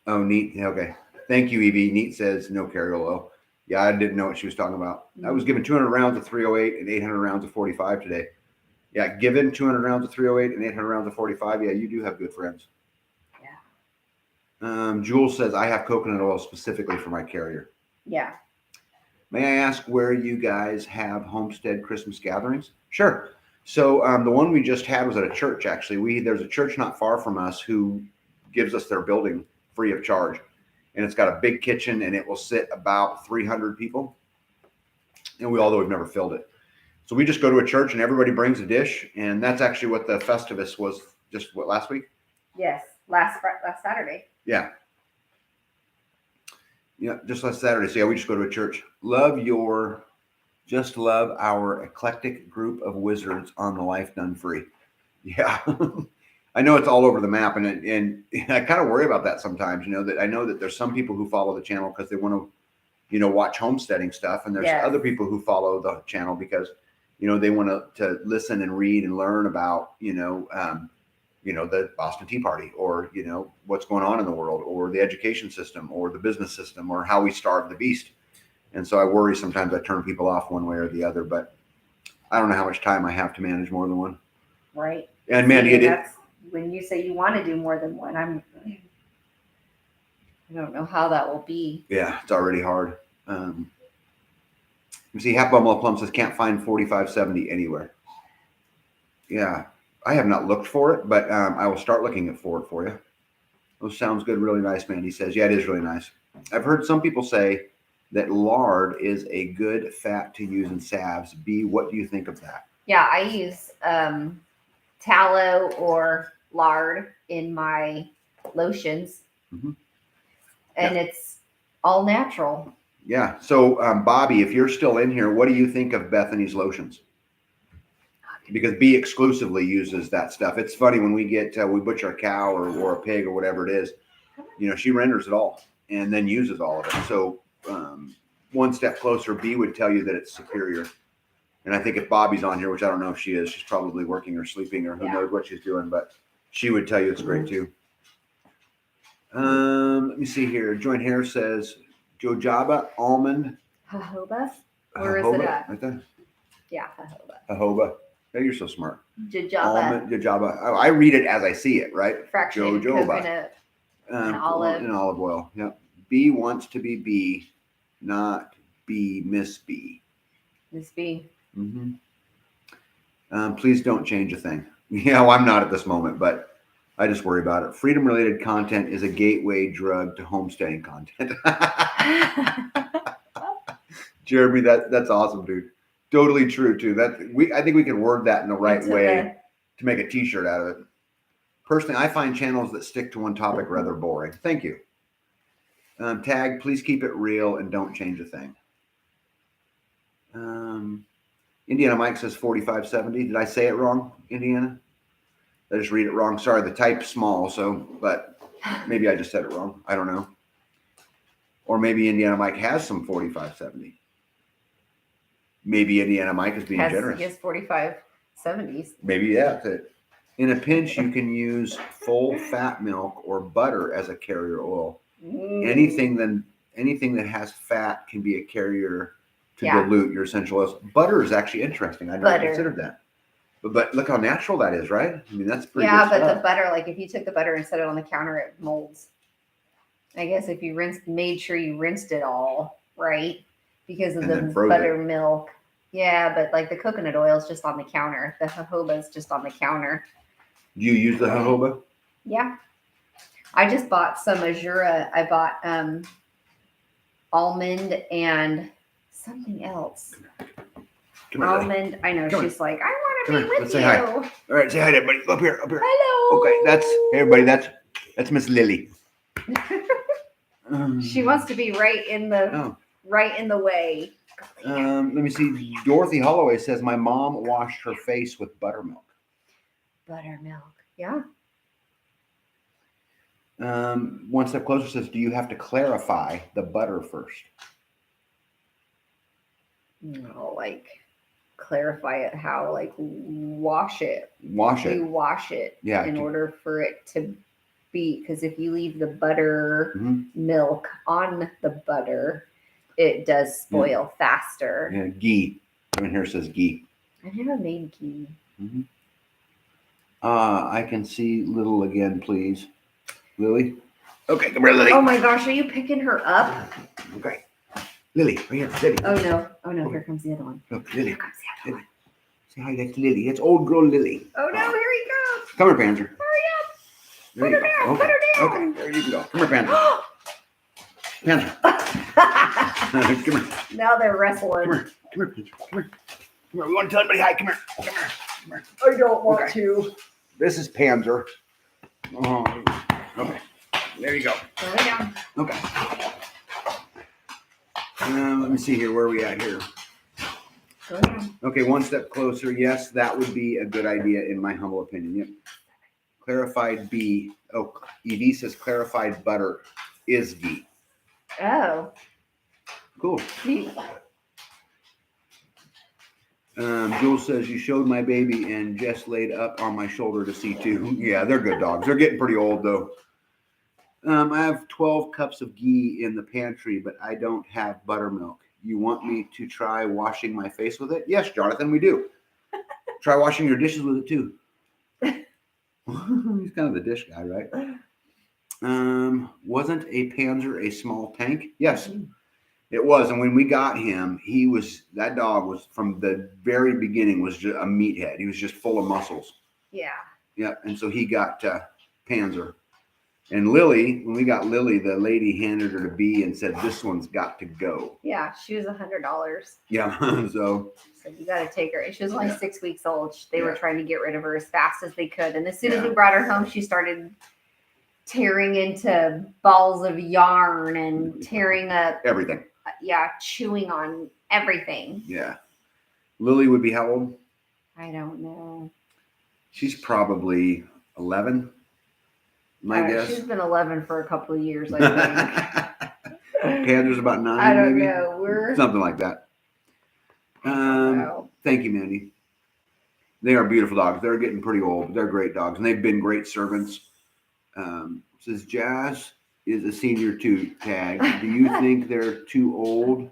Oh, neat. Okay. Thank you, Evie. Neat says no carrier oil. Yeah, I didn't know what she was talking about. I was given 200 rounds of 308 and 800 rounds of 45 today. Yeah, given 200 rounds of 308 and 800 rounds of 45. Yeah, you do have good friends. Yeah. Jules says, I have coconut oil specifically for my carrier. Yeah. May I ask where you guys have homestead Christmas gatherings? Sure. So the one we just had was at a church, actually. There's a church not far from us who gives us their building free of charge. And it's got a big kitchen, and it will sit about 300 people. And although we've never filled it. So we just go to a church, and everybody brings a dish. And that's actually what the Festivus was just, last week? Yes, last Saturday. Yeah. Yeah, just last Saturday. So yeah, we just go to a church. Love our eclectic group of wizards on the Life Done Free. Yeah. I know it's all over the map, and I kind of worry about that sometimes, that I know that there's some people who follow the channel because they want to, watch homesteading stuff. And there's other people who follow the channel because, they want to listen and read and learn about, the Boston Tea Party or, what's going on in the world or the education system or the business system or how we starve the beast. And so I worry sometimes I turn people off one way or the other, but I don't know how much time I have to manage more than one. Right. And Mandy, that's when you say you want to do more than one, I don't know how that will be. Yeah, it's already hard. You see, Half Bumble Plum says can't find 4570 anywhere. Yeah, I have not looked for it, but I will start looking for it for you. Oh, sounds good. Really nice, man. He says, yeah, it is really nice. I've heard some people say that lard is a good fat to use in salves. B, what do you think of that? Yeah, I use tallow or lard in my lotions. Mm-hmm. And it's all natural. Yeah. So, Bobby, if you're still in here, what do you think of Bethany's lotions? Because B exclusively uses that stuff. It's funny when we butcher a cow or a pig or whatever it is, she renders it all and then uses all of it. So one step closer, B would tell you that it's superior. And I think if Bobby's on here, which I don't know if she is, she's probably working or sleeping or who knows what she's doing, but she would tell you it's great too. Let me see here. Joint Hair says Jojoba almond. Jojoba? Where is it at? Right there. Yeah, jojoba. Jojoba. Hey, you're so smart. Jojoba. Almond, jojoba. I read it as I see it, right? Fractionated coconut and olive. And olive oil. Yep. B wants to be B, not B, Miss B. Miss B. Mm-hmm. Please don't change a thing. Yeah, well, I'm not at this moment, but I just worry about it. Freedom-related content is a gateway drug to homesteading content. Jeremy, that's awesome, dude. Totally true too. I think we can word that in the right way to make a T-shirt out of it. Personally, I find channels that stick to one topic rather boring. Thank you. Tag, please keep it real and don't change a thing. Indiana Mike says 4570. Did I say it wrong, Indiana? Did I just read it wrong? Sorry, the type's small, but maybe I just said it wrong. I don't know. Or maybe Indiana Mike has some 4570. Maybe Indiana Mike is being generous. He has 4570s. Maybe, yeah, that's it. In a pinch, you can use full fat milk or butter as a carrier oil. Anything that has fat can be a carrier to dilute your essential oils. Butter is actually interesting. I never considered that. But look how natural that is, right? I mean, that's pretty good stuff. The butter, like if you took the butter and set it on the counter, it molds. I guess if you made sure you rinsed it all, right? Because of the buttermilk. Yeah, but like the coconut oil is just on the counter. The jojoba is just on the counter. Do you use the jojoba? Yeah. I just bought some Azura. I bought almond and something else. Almond. I know. She's like, I want to be with Let's you. say hi. All right, say hi to everybody. Up here. Hello. Okay, hey everybody. That's Miss Lily. She wants to be right in the way. Let me see. Dorothy Holloway says my mom washed her face with buttermilk. Buttermilk. Yeah. One step closer says, do you have to clarify the butter first? No, like clarify it how, like wash it. You wash it in order for it to be, because if you leave the butter milk on the butter, it does spoil faster. Yeah, ghee. Someone here says ghee. I never made ghee. Mm-hmm. I can see Little again, please. Lily? Okay, come here, Lily. Oh my gosh, are you picking her up? Okay. Lily, right here. Lily. Oh no. Okay. Here comes the other one. Look, Lily. Here comes the other one. Say hi, that's Lily. That's old girl Lily. Oh no, here he goes. Come here, Panzer. Hurry up. Put her down. Okay. Put her down. Okay, there you can go. Come here, Panzer. Panzer. Come here. Now they're wrestling. Come here, Panzer. Come here. We want to tell everybody hi. Come here. I don't want to. This is Panzer. Oh, okay. There you go. Put her down. Okay. Let me see here. Where are we at here? Go down. Okay, one step closer. Yes, that would be a good idea in my humble opinion. Yep. Clarified B. Oh, ED says clarified butter is ghee. Oh. Cool. Jules says, you showed my baby and Jess laid up on my shoulder to see too. Yeah, they're good dogs. They're getting pretty old though. I have 12 cups of ghee in the pantry, but I don't have buttermilk. You want me to try washing my face with it? Yes, Jonathan, we do. Try washing your dishes with it too. He's kind of the dish guy, right? Wasn't a Panzer a small tank? Yes, it was. And when we got him, that dog was from the very beginning was just a meathead. He was just full of muscles. Yeah. Yeah. And so he got Panzer. And Lily, when we got Lily, the lady handed her to B and said, this one's got to go. Yeah, she was $100. Yeah, so you got to take her. And she was only 6 weeks old. They were trying to get rid of her as fast as they could. And as soon as we brought her home, she started tearing into balls of yarn and tearing up everything. Chewing on everything. Yeah. Lily would be how old? I don't know. She's probably 11. My guess. She's been 11 for a couple of years, I think. Panzer's about 9. I don't maybe? know. Something like that. Thank you, Mandy. They are beautiful dogs. They're getting pretty old. They're great dogs, and they've been great servants. Says Jazz is a senior too. Tag. Do you think they're too old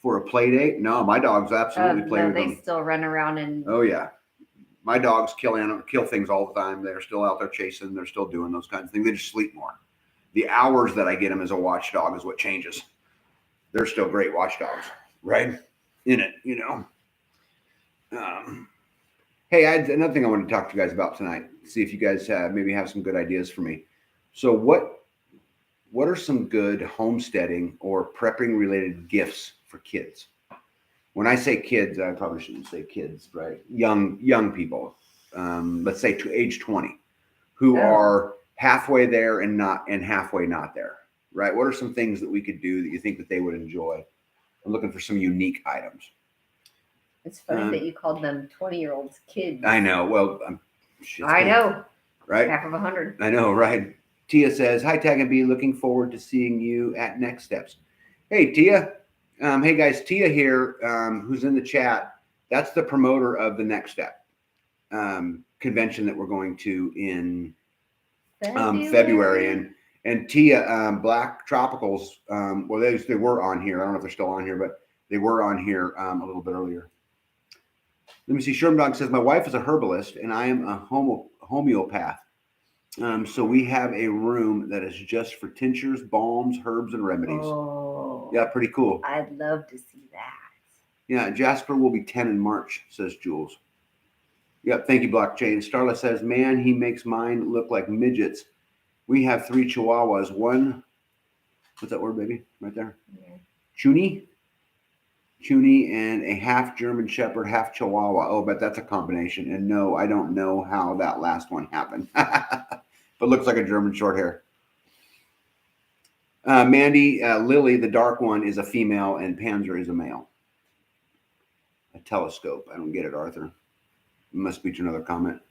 for a play date? No, my dogs absolutely play with them. They still run around and. Oh yeah, my dogs kill things all the time. They're still out there chasing. They're still doing those kinds of things. They just sleep more. The hours that I get them as a watchdog is what changes. They're still great watchdogs, right? In it, you know. Hey, I had another thing I wanted to talk to you guys about tonight. See if you guys maybe have some good ideas for me. So what are some good homesteading or prepping related gifts for kids? When I say kids, I probably shouldn't say kids, right? Young people, let's say to age 20, who are halfway there and halfway not there, right? What are some things that we could do that you think that they would enjoy? I'm looking for some unique items. It's funny that you called them 20-year-olds kids. I know. Well, I know. Right? Half of 100. I know, right? Tia says, "Hi, Tag and B. Looking forward to seeing you at Next Steps." Hey, Tia. Hey, guys. Tia here, who's in the chat. That's the promoter of the Next Step convention that we're going to in February. And Tia, Black Tropicals, well, they were on here. I don't know if they're still on here, but they were on here a little bit earlier. Let me see. Sherman Dog says, "My wife is a herbalist and I am a homeopath. So we have a room that is just for tinctures, balms, herbs, and remedies." Oh, yeah, pretty cool. I'd love to see that. Yeah, Jasper will be 10 in March, says Jules. Yep, thank you, Blockchain. Starla says, "Man, he makes mine look like midgets. We have 3 Chihuahuas. One, what's that word, baby? Right there? Yeah. Chuny, and a half German Shepherd, half Chihuahua." Oh, but that's a combination. And no, I don't know how that last one happened. But looks like a German short hair. Mandy, Lily, the dark one, is a female, and Panzer is a male. A telescope. I don't get it, Arthur. It must be to another comment.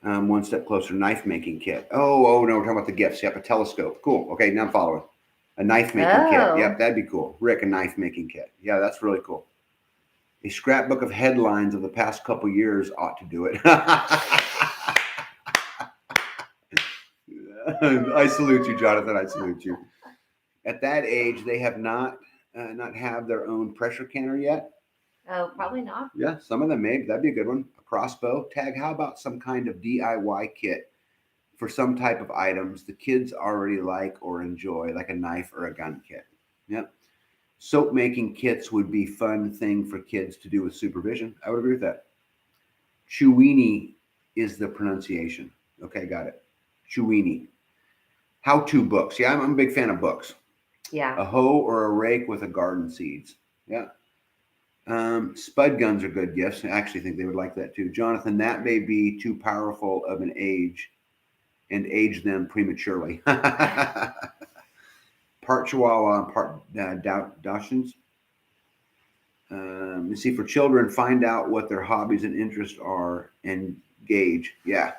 One step closer, knife making kit. Oh, no, we're talking about the gifts. Yep, a telescope. Cool. Okay, now I'm following. A knife making kit. Yep, that'd be cool. Rick, a knife making kit. Yeah, that's really cool. A scrapbook of headlines of the past couple years ought to do it. I salute you, Jonathan. I salute you. At that age, they have not have their own pressure canner yet. Oh, probably not. Yeah, some of them maybe. That'd be a good one. A crossbow. Tag, how about some kind of DIY kit for some type of items the kids already like or enjoy, like a knife or a gun kit? Yep. Soap making kits would be fun thing for kids to do with supervision. I would agree with that. Chewini is the pronunciation. Okay, got it. Chewini. How-to books. Yeah, I'm a big fan of books. Yeah. A hoe or a rake with a garden seeds. Yeah. Spud guns are good gifts. I actually think they would like that too. Jonathan, that may be too powerful of an age and age them prematurely. Part Chihuahua and part Dachshunds. You see, for children, find out what their hobbies and interests are and gauge. Yeah.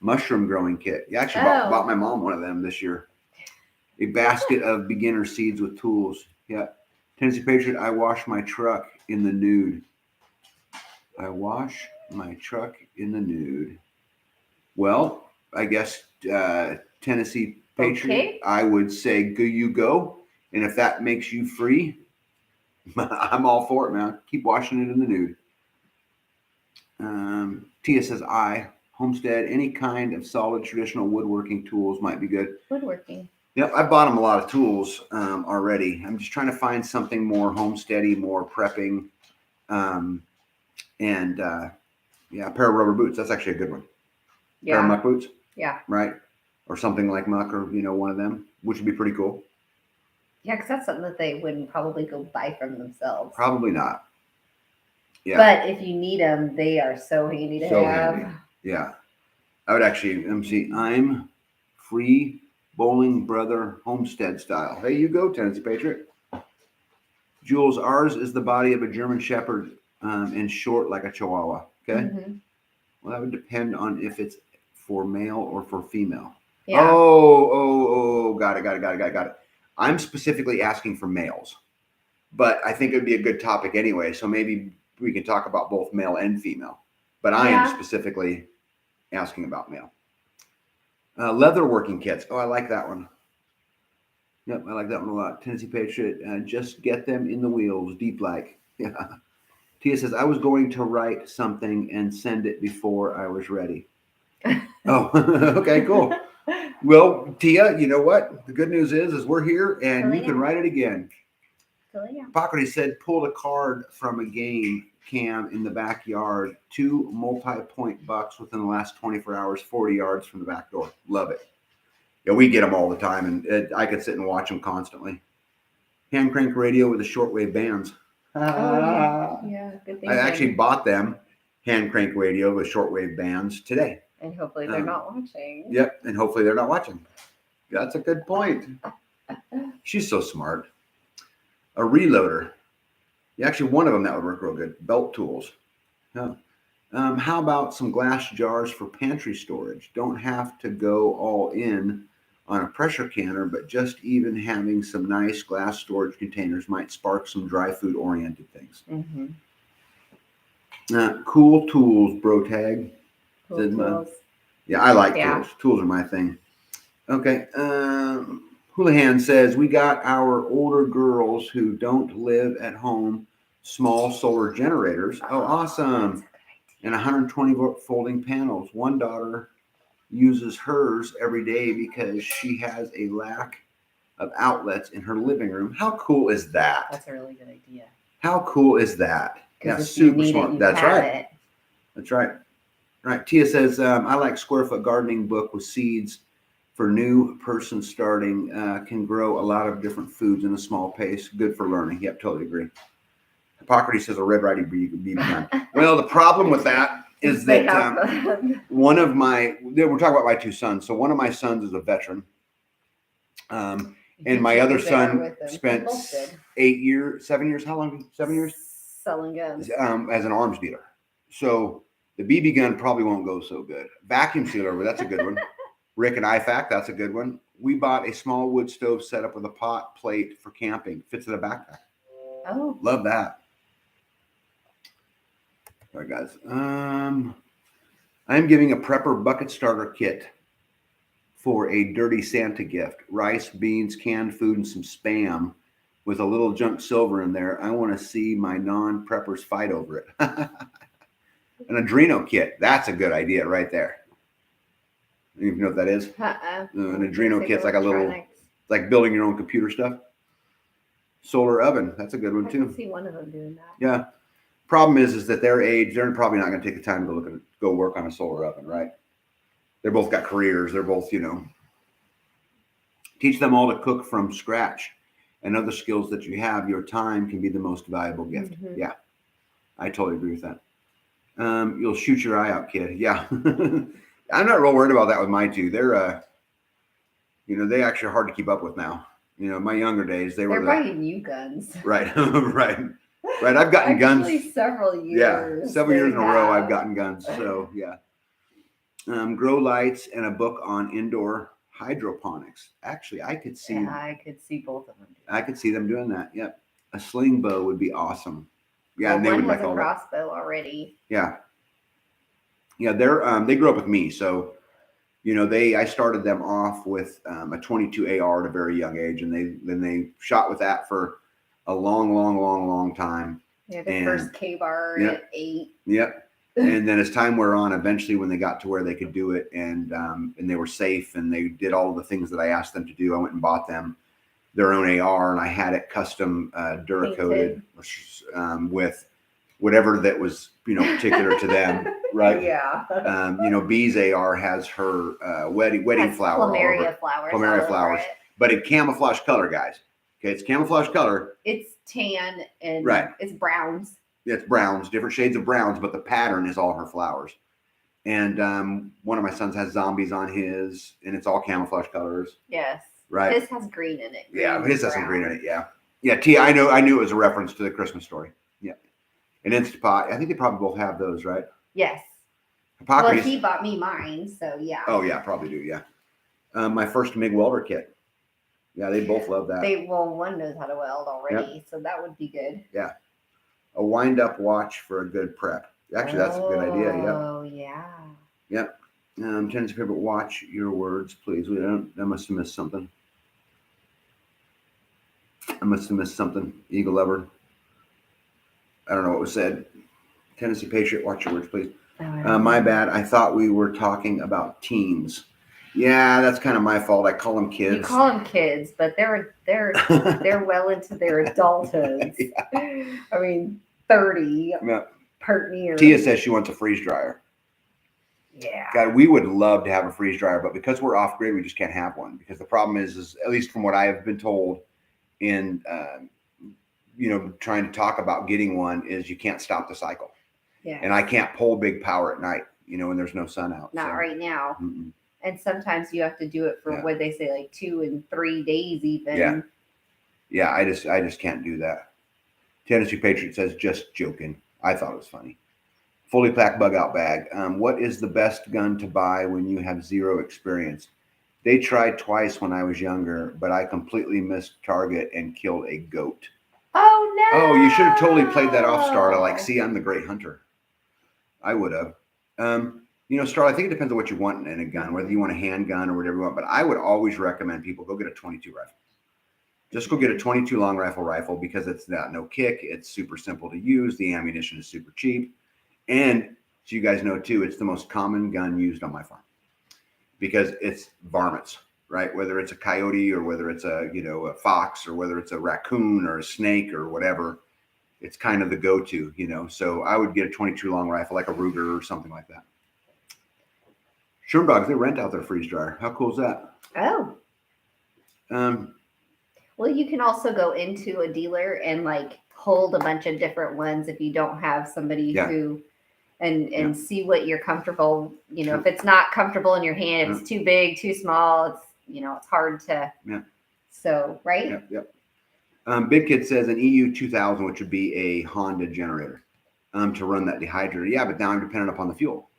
Mushroom growing kit. Yeah, actually bought my mom one of them this year. A basket of beginner seeds with tools. Yeah. Tennessee Patriot, I wash my truck in the nude. I wash my truck in the nude. Well, I guess Tennessee Patriot, I would say go you go. And if that makes you free, I'm all for it, man. Keep washing it in the nude. Tia says, homestead, any kind of solid traditional woodworking tools might be good. Woodworking. Yep, I bought them a lot of tools already. I'm just trying to find something more homesteady, more prepping, and a pair of rubber boots. That's actually a good one. Yeah. Pair of muck boots. Yeah. Right, or something like muck, or one of them, which would be pretty cool. Yeah, because that's something that they wouldn't probably go buy from themselves. Probably not. Yeah. But if you need them, they are so handy to have. Handy. Yeah. I would actually, I'm free bowling brother homestead style. Hey, you go, Tennessee Patriot. Jules, ours is the body of a German Shepherd and short like a Chihuahua. Okay. Mm-hmm. Well, that would depend on if it's for male or for female. Yeah. Oh, got it. I'm specifically asking for males, but I think it would be a good topic anyway. So maybe we can talk about both male and female, but I am specifically asking about male. Leather working kits. Oh, I like that one. Yep, I like that one a lot. Tennessee Patriot. Just get them in the wheels, deep like. Yeah. Tia says, I was going to write something and send it before I was ready. Oh, okay, cool. Well, Tia, you know what? The good news is we're here and you can write it again. Hippocrates said, pulled a card from a game cam in the backyard, 2 multi-point bucks within the last 24 hours, 40 yards from the back door. Love it. Yeah, we get them all the time, and I could sit and watch them constantly. Hand crank radio with the shortwave bands. Yeah, good thing. I actually bought them, hand crank radio with shortwave bands today. And hopefully they're not watching. Yep, and hopefully they're not watching. That's a good point. She's so smart. A reloader. Yeah, actually, one of them that would work real good. Belt tools. Yeah. How about some glass jars for pantry storage? Don't have to go all in on a pressure canner, but just even having some nice glass storage containers might spark some dry food oriented things. Cool tools, bro tag. Cool tools. Yeah, I like tools. Tools are my thing. Okay. Houlihan says, we got our older girls who don't live at home small solar generators. Oh, awesome. And 120 volt folding panels. One daughter uses hers every day because she has a lack of outlets in her living room. How cool is that? That's a really good idea. How cool is that? Yeah, super smart. That's right. That's right. Right. Tia says, I like Square Foot Gardening book with seeds for new person starting. Can grow a lot of different foods in a small pace. Good for learning. Yep, totally agree. Hippocrates says a red riding BB gun. Well, the problem with that is that one of my, we're talking about my 2 sons. So one of my sons is a veteran. And my other son spent 7 years, how long? 7 years? Selling guns. As an arms dealer. So the BB gun probably won't go so good. Vacuum sealer, that's a good one. Rick and IFAC, that's a good one. We bought a small wood stove set up with a pot plate for camping. Fits in a backpack. Oh. Love that. All right, guys. I'm giving a prepper bucket starter kit for a dirty Santa gift. Rice, beans, canned food, and some Spam with a little junk silver in there. I want to see my non-preppers fight over it. An Adreno kit. That's a good idea right there. You even know what that is? An Adreno kit's like a little, like building your own computer stuff. Solar oven. That's a good one too. I can see one of them doing that. Yeah. Problem is that their age, they're probably not going to take the time to go work on a solar oven, right? They're both got careers. They're both, teach them all to cook from scratch and other skills that you have. Your time can be the most valuable gift. Mm-hmm. Yeah. I totally agree with that. You'll shoot your eye out, kid. Yeah. I'm not real worried about that with my 2. They're, they actually are hard to keep up with now. My younger days, they're buying new guns. Right. Right. I've gotten guns. Several years. Yeah. Several years in a row, I've gotten guns. So, yeah. Grow lights and a book on indoor hydroponics. Actually, I could see. Yeah, I could see both of them. I could see them doing that. Yep. A sling bow would be awesome. Yeah. Well, and they one would has like a all crossbow already. Yeah. Yeah. They grew up with me. So, I started them off with a 22 AR at a very young age, and they shot with that for a long time. Yeah, the first K-bar at 8. Yep. And then as time wore on, eventually when they got to where they could do it and they were safe and they did all the things that I asked them to do, I went and bought them their own AR, and I had it custom Duracoated with whatever that was, particular to them. Right. Yeah. Bee's AR has her wedding flower. Plumeria flowers. But in camouflage color, guys. Okay, it's camouflage color. It's tan and it's browns. Yeah, it's browns, different shades of browns, but the pattern is all her flowers. And one of my sons has zombies on his, and it's all camouflage colors. Yes. Right. His has green in it. His has some green in it. Yeah. Yeah. Tia, I knew it was a reference to the Christmas Story. Yeah. And Instapot. I think they probably both have those, right? Yes. Hippocrates. Well, he bought me mine, so yeah. Oh yeah, probably do. Yeah. My first MIG welder kit. Yeah, they both love that. One knows how to weld already, so that would be good. Yeah. A wind-up watch for a good prep. Actually, that's a good idea. Yep. Oh, yeah. Yep. Tendency favorite watch your words, please. I must have missed something. Eagle lover. I don't know what was said. Tennessee Patriot, watch your words, please. My bad. I thought we were talking about teens. Yeah, that's kind of my fault. I call them kids. You call them kids, but they're well into their adulthood. Yeah. I mean, 30. Yeah. Pert near. Tia says she wants a freeze dryer. Yeah. God, we would love to have a freeze dryer, but because we're off grid, we just can't have one. Because the problem is at least from what I have been told in trying to talk about getting one, is you can't stop the cycle. Yeah. And I can't pull big power at night, when there's no sun out. Not right now. Mm-mm. And sometimes you have to do it for what they say, like 2 and 3 days even. Yeah. Yeah, I just can't do that. Tennessee Patriot says, just joking. I thought it was funny. Fully packed bug out bag. What is the best gun to buy when you have zero experience? They tried twice when I was younger, but I completely missed target and killed a goat. Oh, no. Oh, you should have totally played that off, Starla. Like, see, I'm the great hunter. I would have. Starla, I think it depends on what you want in a gun, whether you want a handgun or whatever you want. But I would always recommend people go get a 22 rifle. Just go get a 22 long rifle because it's no kick. It's super simple to use. The ammunition is super cheap. And so you guys know, too, it's the most common gun used on my farm because it's varmints, right? Whether it's a coyote or whether it's a fox or whether it's a raccoon or a snake or whatever, it's kind of the go-to, So I would get a 22 long rifle like a Ruger or something like that. Sherm dogs, they rent out their freeze dryer. How cool is that? Oh. Well, you can also go into a dealer and hold a bunch of different ones if you don't have somebody who and see what you're comfortable. If it's not comfortable in your hand, if it's too big, too small, it's it's hard to. Yeah. So right. Yep. Big Kid says an EU 2000, which would be a Honda generator, to run that dehydrator. Yeah, but now I'm dependent upon the fuel.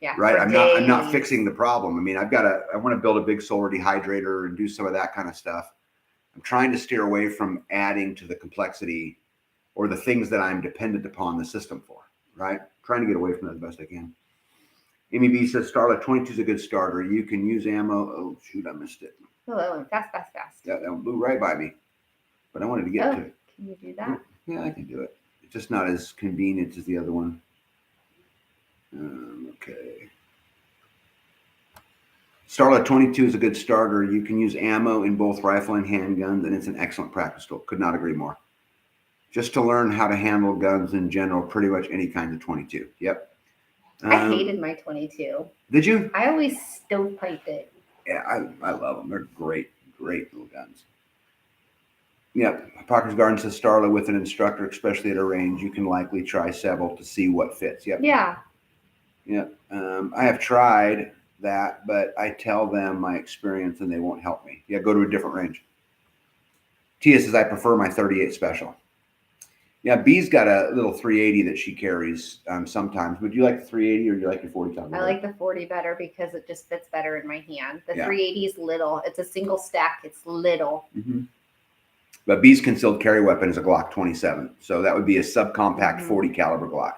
Yeah. Right. I'm not fixing the problem. I mean, I want to build a big solar dehydrator and do some of that kind of stuff. I'm trying to steer away from adding to the complexity or the things that I'm dependent upon the system for. Right. Trying to get away from that the best I can. Amy B says, Starla, 22 is a good starter. You can use ammo. Oh, shoot, I missed it. Oh, fast. Yeah, that blew right by me. But I wanted to get to it. Can you do that? Yeah, I can do it. It's just not as convenient as the other one. Okay. Starla, 22 is a good starter. You can use ammo in both rifle and handguns, and it's an excellent practice tool. Could not agree more. Just to learn how to handle guns in general, pretty much any kind of 22. Yep. I hated my 22. Did you? I always stovepiped it. Yeah, I love them. They're great little guns. Yep. Parker's Garden says, Starla, with an instructor, especially at a range, you can likely try several to see what fits. Yep. Yeah. Yep. I have tried that, but I tell them my experience and they won't help me. Yeah, go to a different range. Tia says, I prefer my 38 special. Yeah, B's got a little 380 that she carries sometimes. Would you like the 380 or do you like your 40 caliber? I like the 40 better because it just fits better in my hand. The 380 is little. It's a single stack. It's little. Mm-hmm. But B's concealed carry weapon is a Glock 27. So that would be a subcompact 40 caliber Glock.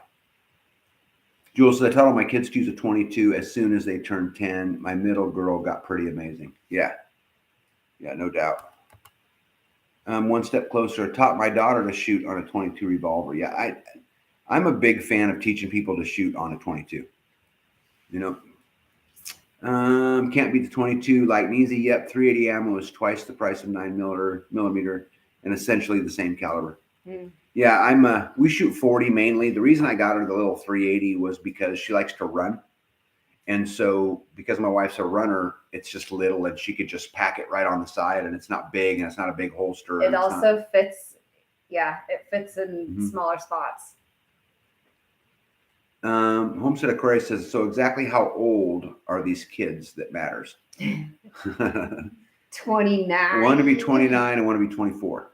Jules says, I tell my kids to use a 22 as soon as they turn 10. My middle girl got pretty amazing. Yeah, no doubt. One step closer. Taught my daughter to shoot on a 22 revolver. Yeah, I'm a big fan of teaching people to shoot on a 22. Can't beat the 22 light and easy. Yep, 380 ammo is twice the price of 9mm and essentially the same caliber. Mm. Yeah, we shoot 40 mainly. The reason I got her the little 380 was because she likes to run. And so because my wife's a runner, it's just little and she could just pack it right on the side and it's not big and it's not a big holster. It also fits. Yeah, it fits in smaller spots. Homestead Aquarius says, so exactly how old are these kids that matters? 29. One to be 29 and one to be 24.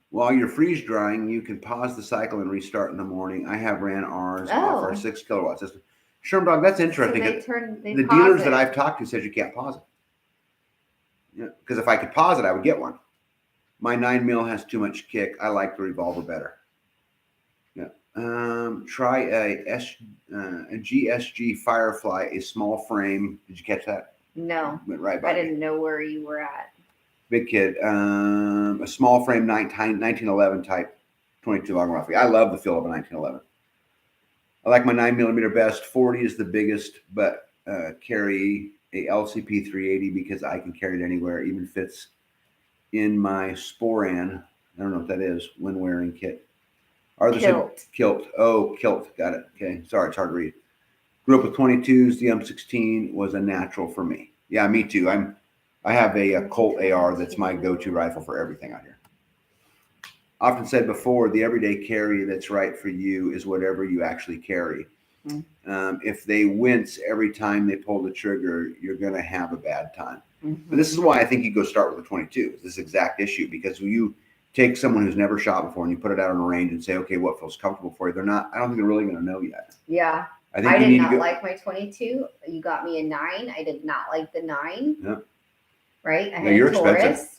While you're freeze drying, you can pause the cycle and restart in the morning. I have ran ours off our 6 kilowatt system. Sherm Dog, that's interesting. So the dealers that I've talked to says you can't pause it. Yeah, because if I could pause it, I would get one. My 9mm has too much kick. I like the revolver better. Yeah. Try a GSG Firefly, a small frame. Did you catch that? No. Went right by I didn't know where you were at. Big kid. A small frame 1911 type 22 long rifle. I love the feel of a 1911. I like my 9mm best. 40 is the biggest, but carry a LCP 380 because I can carry it anywhere. Even fits in my Sporan. I don't know what that is. When wearing kit. Kilt. Oh, kilt. Got it. Okay. Sorry, it's hard to read. Grew up with 22s. The M16 was a natural for me. Yeah, me too. I have a Colt AR that's my go-to rifle for everything out here. Often said before, the everyday carry that's right for you is whatever you actually carry. If they wince every time they pull the trigger, you're going to have a bad time. And this is why I think you go start with a 22. This exact issue, because when you take someone who's never shot before and you put it out on a range and say, okay, what feels comfortable for you? I don't think they're really going to know yet. Yeah. I did not like my 22. You got me a 9. I did not like the 9. Yep. Right? I had a Taurus. Expensive.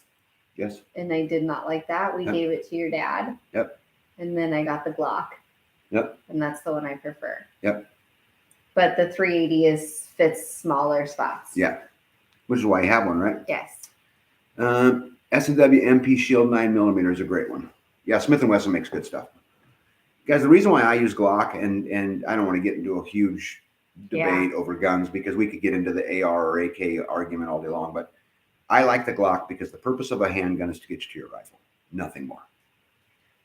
Yes. And I did not like that. We gave it to your dad. Yep. And then I got the Glock. Yep. And that's the one I prefer. Yep. But the 380 fits smaller spots. Yeah. Which is why you have one, right? Yes. S&W MP Shield 9mm is a great one. Yeah, Smith & Wesson makes good stuff. Guys, the reason why I use Glock, and I don't want to get into a huge debate over guns because we could get into the AR or AK argument all day long, but I like the Glock because the purpose of a handgun is to get you to your rifle, nothing more.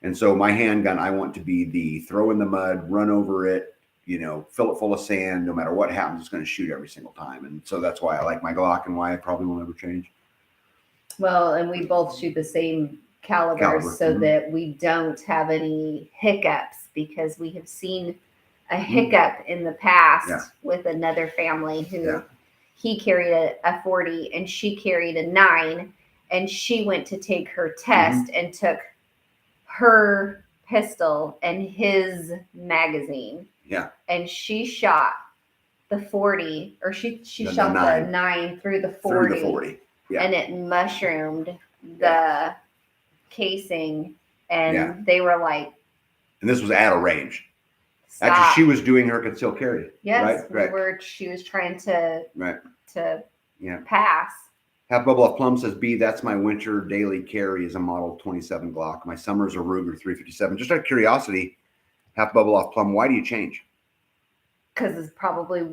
And so my handgun, I want to be the throw in the mud, run over it, fill it full of sand. No matter what happens, it's going to shoot every single time. And so that's why I like my Glock and why I probably will never change. Well, and we both shoot the same caliber. So that we don't have any hiccups, because we have seen a hiccup in the past with another family who he carried a 40 and she carried a 9, and she went to take her test and took her pistol and his magazine. Yeah. And she shot the 40, or she shot the 9 through the 40. Through the 40. Yeah. And it mushroomed the casing, and they were like, and this was at a range. Stop. Actually, she was doing her concealed carry. Yes, right. She was trying to pass. Half Bubble Off Plum says, B, that's my winter daily carry is a Model 27 Glock. My summer's a Ruger 357. Just out of curiosity, Half Bubble Off Plum, why do you change? Because it probably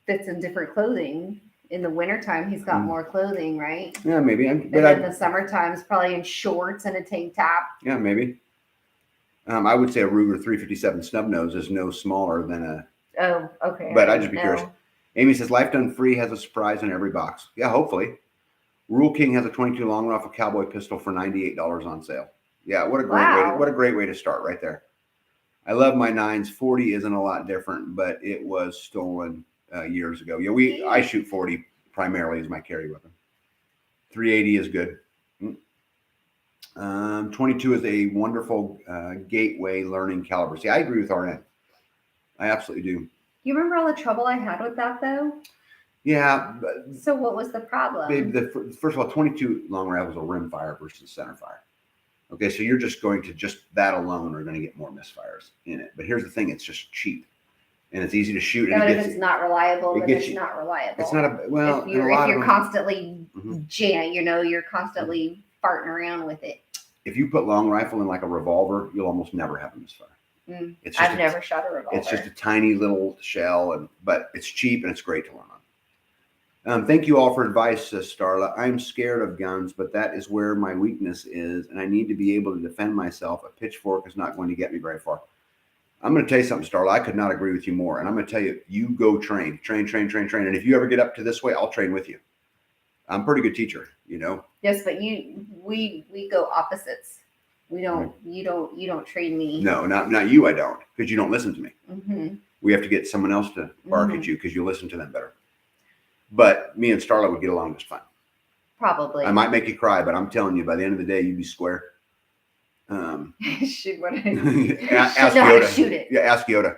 fits in different clothing. In the wintertime, he's got more clothing, right? Yeah, maybe. And in the summertime, it's probably in shorts and a tank top. Yeah, maybe. I would say a Ruger 357 snub nose is no smaller than a. Oh, okay. But I'd just be curious. Amy says, Life Done Free has a surprise in every box. Yeah, hopefully. Rule King has a 22 long rifle cowboy pistol for $98 on sale. Yeah, what a great way to start right there. I love my 9s. 40 isn't a lot different, but it was stolen years ago. Yeah, I shoot 40 primarily as my carry weapon. 380 is good. 22 is a wonderful gateway learning caliber. See, I agree with RN. I absolutely do. You remember all the trouble I had with that, though? Yeah. So what was the problem? Babe, first of all, 22 long rifles are rim fire versus center fire. Okay, so you're just going to that alone are going to get more misfires in it. But here's the thing: it's just cheap. And it's easy to shoot. Yeah, but if it's not reliable, then it's not reliable. It's not if you're constantly you're constantly farting around with it. If you put long rifle in like a revolver, you'll almost never have a misfire. I've never shot a revolver. It's just a tiny little shell, but it's cheap and it's great to learn on. Thank you all for advice, Starla. I'm scared of guns, but that is where my weakness is, and I need to be able to defend myself. A pitchfork is not going to get me very far. I'm going to tell you something, Starla. I could not agree with you more. And I'm going to tell you, you go train. And if you ever get up to this way, I'll train with you. I'm a pretty good teacher, Yes, but we go opposites. We don't. You don't train me. No, not you. I don't, because you don't listen to me. We have to get someone else to bark at you because you listen to them better. But me and Starla would get along just fine. Probably. I might make you cry, but I'm telling you, by the end of the day, you'd be square. Shoot what I ask Yoda. Shoot it. Yeah, ask Yoda.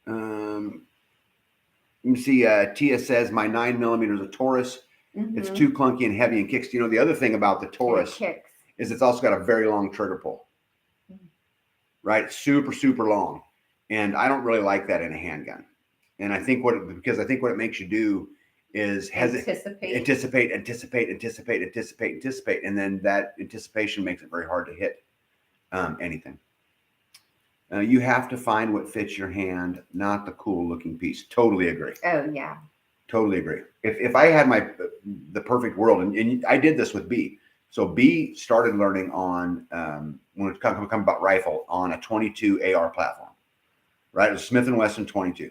Let me see. Tia says my 9mm is a Taurus. It's too clunky and heavy and kicks. You know, the other thing about the Taurus is it's also got a very long trigger pull, right? Super, super long. And I don't really like that in a handgun. And I think what it makes you do is anticipate. And then that anticipation makes it very hard to hit anything. You have to find what fits your hand, not the cool looking piece. Totally agree. Oh yeah. Totally agree. If I had the perfect world, and I did this with B. So B started learning on when it comes about rifle on a 22 AR platform, right? It was Smith & Wesson 22.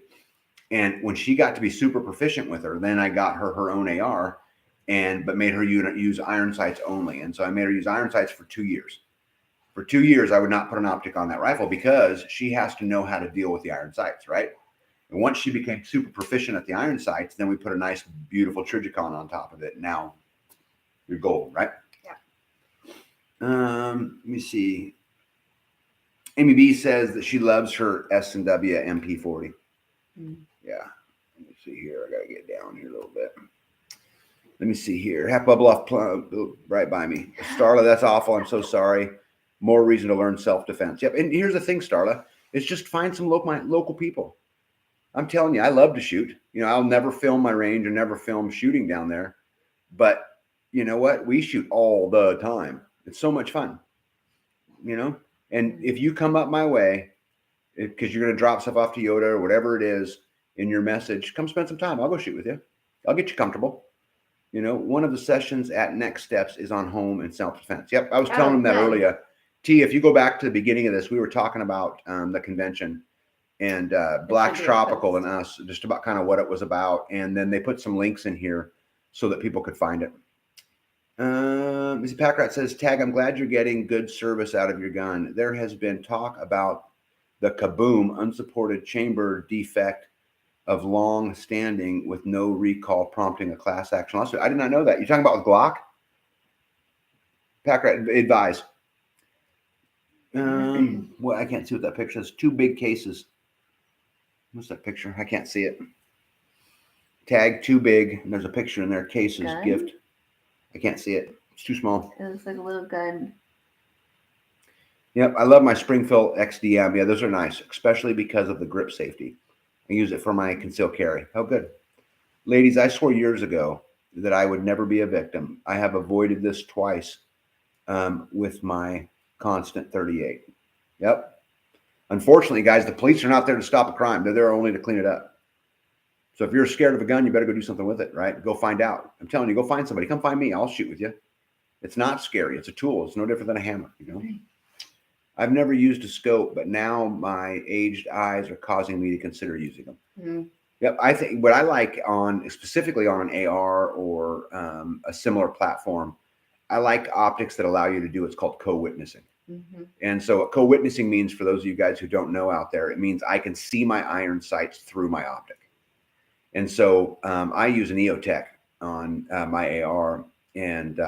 And when she got to be super proficient with her, then I got her own AR, but made her use iron sights only. And so I made her use iron sights for 2 years. For 2 years, I would not put an optic on that rifle because she has to know how to deal with the iron sights, right? And once she became super proficient at the iron sights, then we put a nice, beautiful Trijicon on top of it. Now you're golden, right? Yeah. Let me see. Amy B says that she loves her S&W MP40. Yeah. Let me see here. I got to get down here a little bit. Let me see here. Half bubble off right by me. Starla, that's awful. I'm so sorry. More reason to learn self-defense. Yep. And here's the thing, Starla, is just find some local people. I'm telling you, I love to shoot. You know, I'll never film my range or never film shooting down there. But you know what? We shoot all the time. It's so much fun. You know? And if you come up my way, because you're going to drop stuff off to Yoda or whatever it is in your message, come spend some time. I'll go shoot with you. I'll get you comfortable. You know, one of the sessions at Next Steps is on home and self-defense. Yep, I was telling them that earlier. T, if you go back to the beginning of this, we were talking about the convention and Black's Tropical and us, just about kind of what it was about. And then they put some links in here so that people could find it. Missy Packrat says, Tag, I'm glad you're getting good service out of your gun. There has been talk about the kaboom unsupported chamber defect of long standing with no recall prompting a class action lawsuit. I did not know that. You're talking about with Glock? Packrat, advise. Well, I can't see what that picture is. 2 big cases. What's that picture? I can't see it. Tag, too big. And there's a picture in there. Cases, gun? Gift. I can't see it. It's too small. It looks like a little gun. Yep, I love my Springfield XDM. Yeah, those are nice, especially because of the grip safety. I use it for my concealed carry. Oh, good. Ladies, I swore years ago that I would never be a victim. I have avoided this twice with my constant 38. Yep. Unfortunately, guys, the police are not there to stop a crime. They're there only to clean it up. So if you're scared of a gun, you better go do something with it, right? Go find out. I'm telling you, go find somebody. Come find me. I'll shoot with you. It's not scary. It's a tool. It's no different than a hammer, you know? I've never used a scope, but now my aged eyes are causing me to consider using them. Mm-hmm. Yep. I think what I like specifically on an AR or a similar platform, I like optics that allow you to do what's called co-witnessing. Mm-hmm. And so what co-witnessing means, for those of you guys who don't know out there, it means I can see my iron sights through my optic. And so I use an EOTech on my AR. And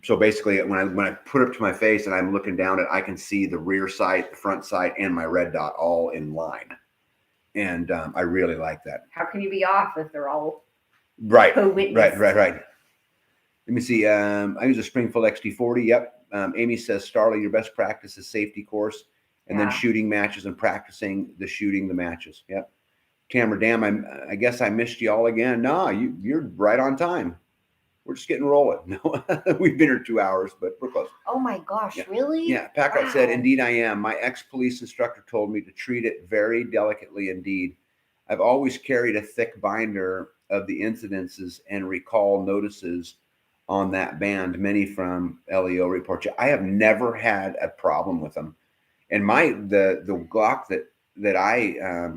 so basically when I put it to my face and I'm looking down it, I can see the rear sight, the front sight, and my red dot all in line. And I really like that. How can you be off if they're all right? Co-witnessed? Right. Let me see. I use a Springfield XT40. Yep. Amy says, Starla, your best practice is safety course and then shooting matches and practicing the matches. Yep. Tamara, damn, I guess I missed you all again. No, you're right on time. We're just getting rolling. No, we've been here 2 hours, but we're close. Oh my gosh, really? Yeah. Packard said, indeed I am. My ex-police instructor told me to treat it very delicately indeed. I've always carried a thick binder of the incidences and recall notices on that band, many from LEO reports. I have never had a problem with them. And the Glock that I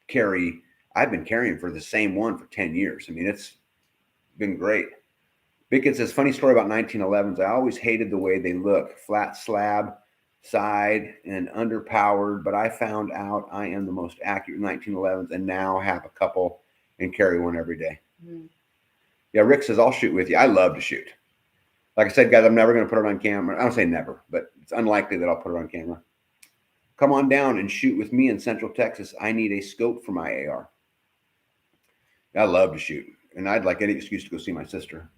carry, I've been carrying for the same one for 10 years. I mean, it's been great. Bickett says, funny story about 1911s. I always hated the way they look, flat slab, side, and underpowered, but I found out I am the most accurate 1911s and now have a couple and carry one every day. Mm-hmm. Yeah, Rick says, I'll shoot with you. I love to shoot. Like I said, guys, I'm never going to put it on camera. I don't say never, but it's unlikely that I'll put it on camera. Come on down and shoot with me in Central Texas. I need a scope for my AR. I love to shoot. and I'd like any excuse to go see my sister.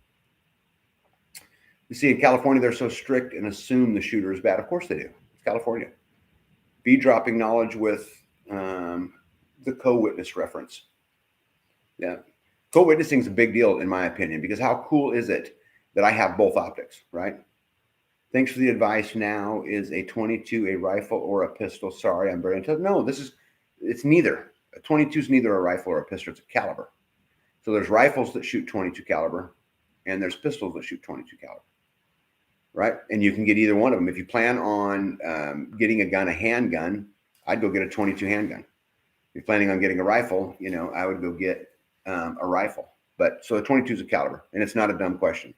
You see, in California, they're so strict and assume the shooter is bad. Of course they do. It's California. Be dropping knowledge with the co-witness reference. Yeah. Co-witnessing is a big deal, in my opinion, because how cool is it that I have both optics, right? Thanks for the advice. Now, is a 22 a rifle or a pistol? Sorry, I'm very intelligent. No, it's neither. A 22 is neither a rifle or a pistol. It's a caliber. So there's rifles that shoot 22 caliber, and there's pistols that shoot 22 caliber, right? And you can get either one of them. If you plan on getting a handgun, I'd go get a 22 handgun. If you're planning on getting a rifle, I would go get a rifle. But so a 22 is a caliber, and it's not a dumb question.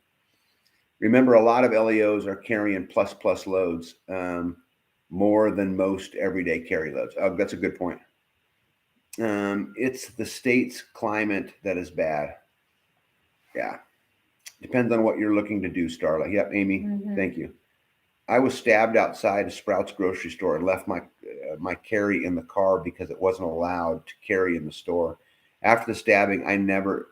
Remember, a lot of LEOs are carrying plus loads, more than most everyday carry loads. Oh, that's a good point. It's the state's climate that is bad. Yeah. Depends on what you're looking to do, Starla. Yep, Amy, Thank you. I was stabbed outside a Sprouts grocery store and left my carry in the car because it wasn't allowed to carry in the store. After the stabbing, I never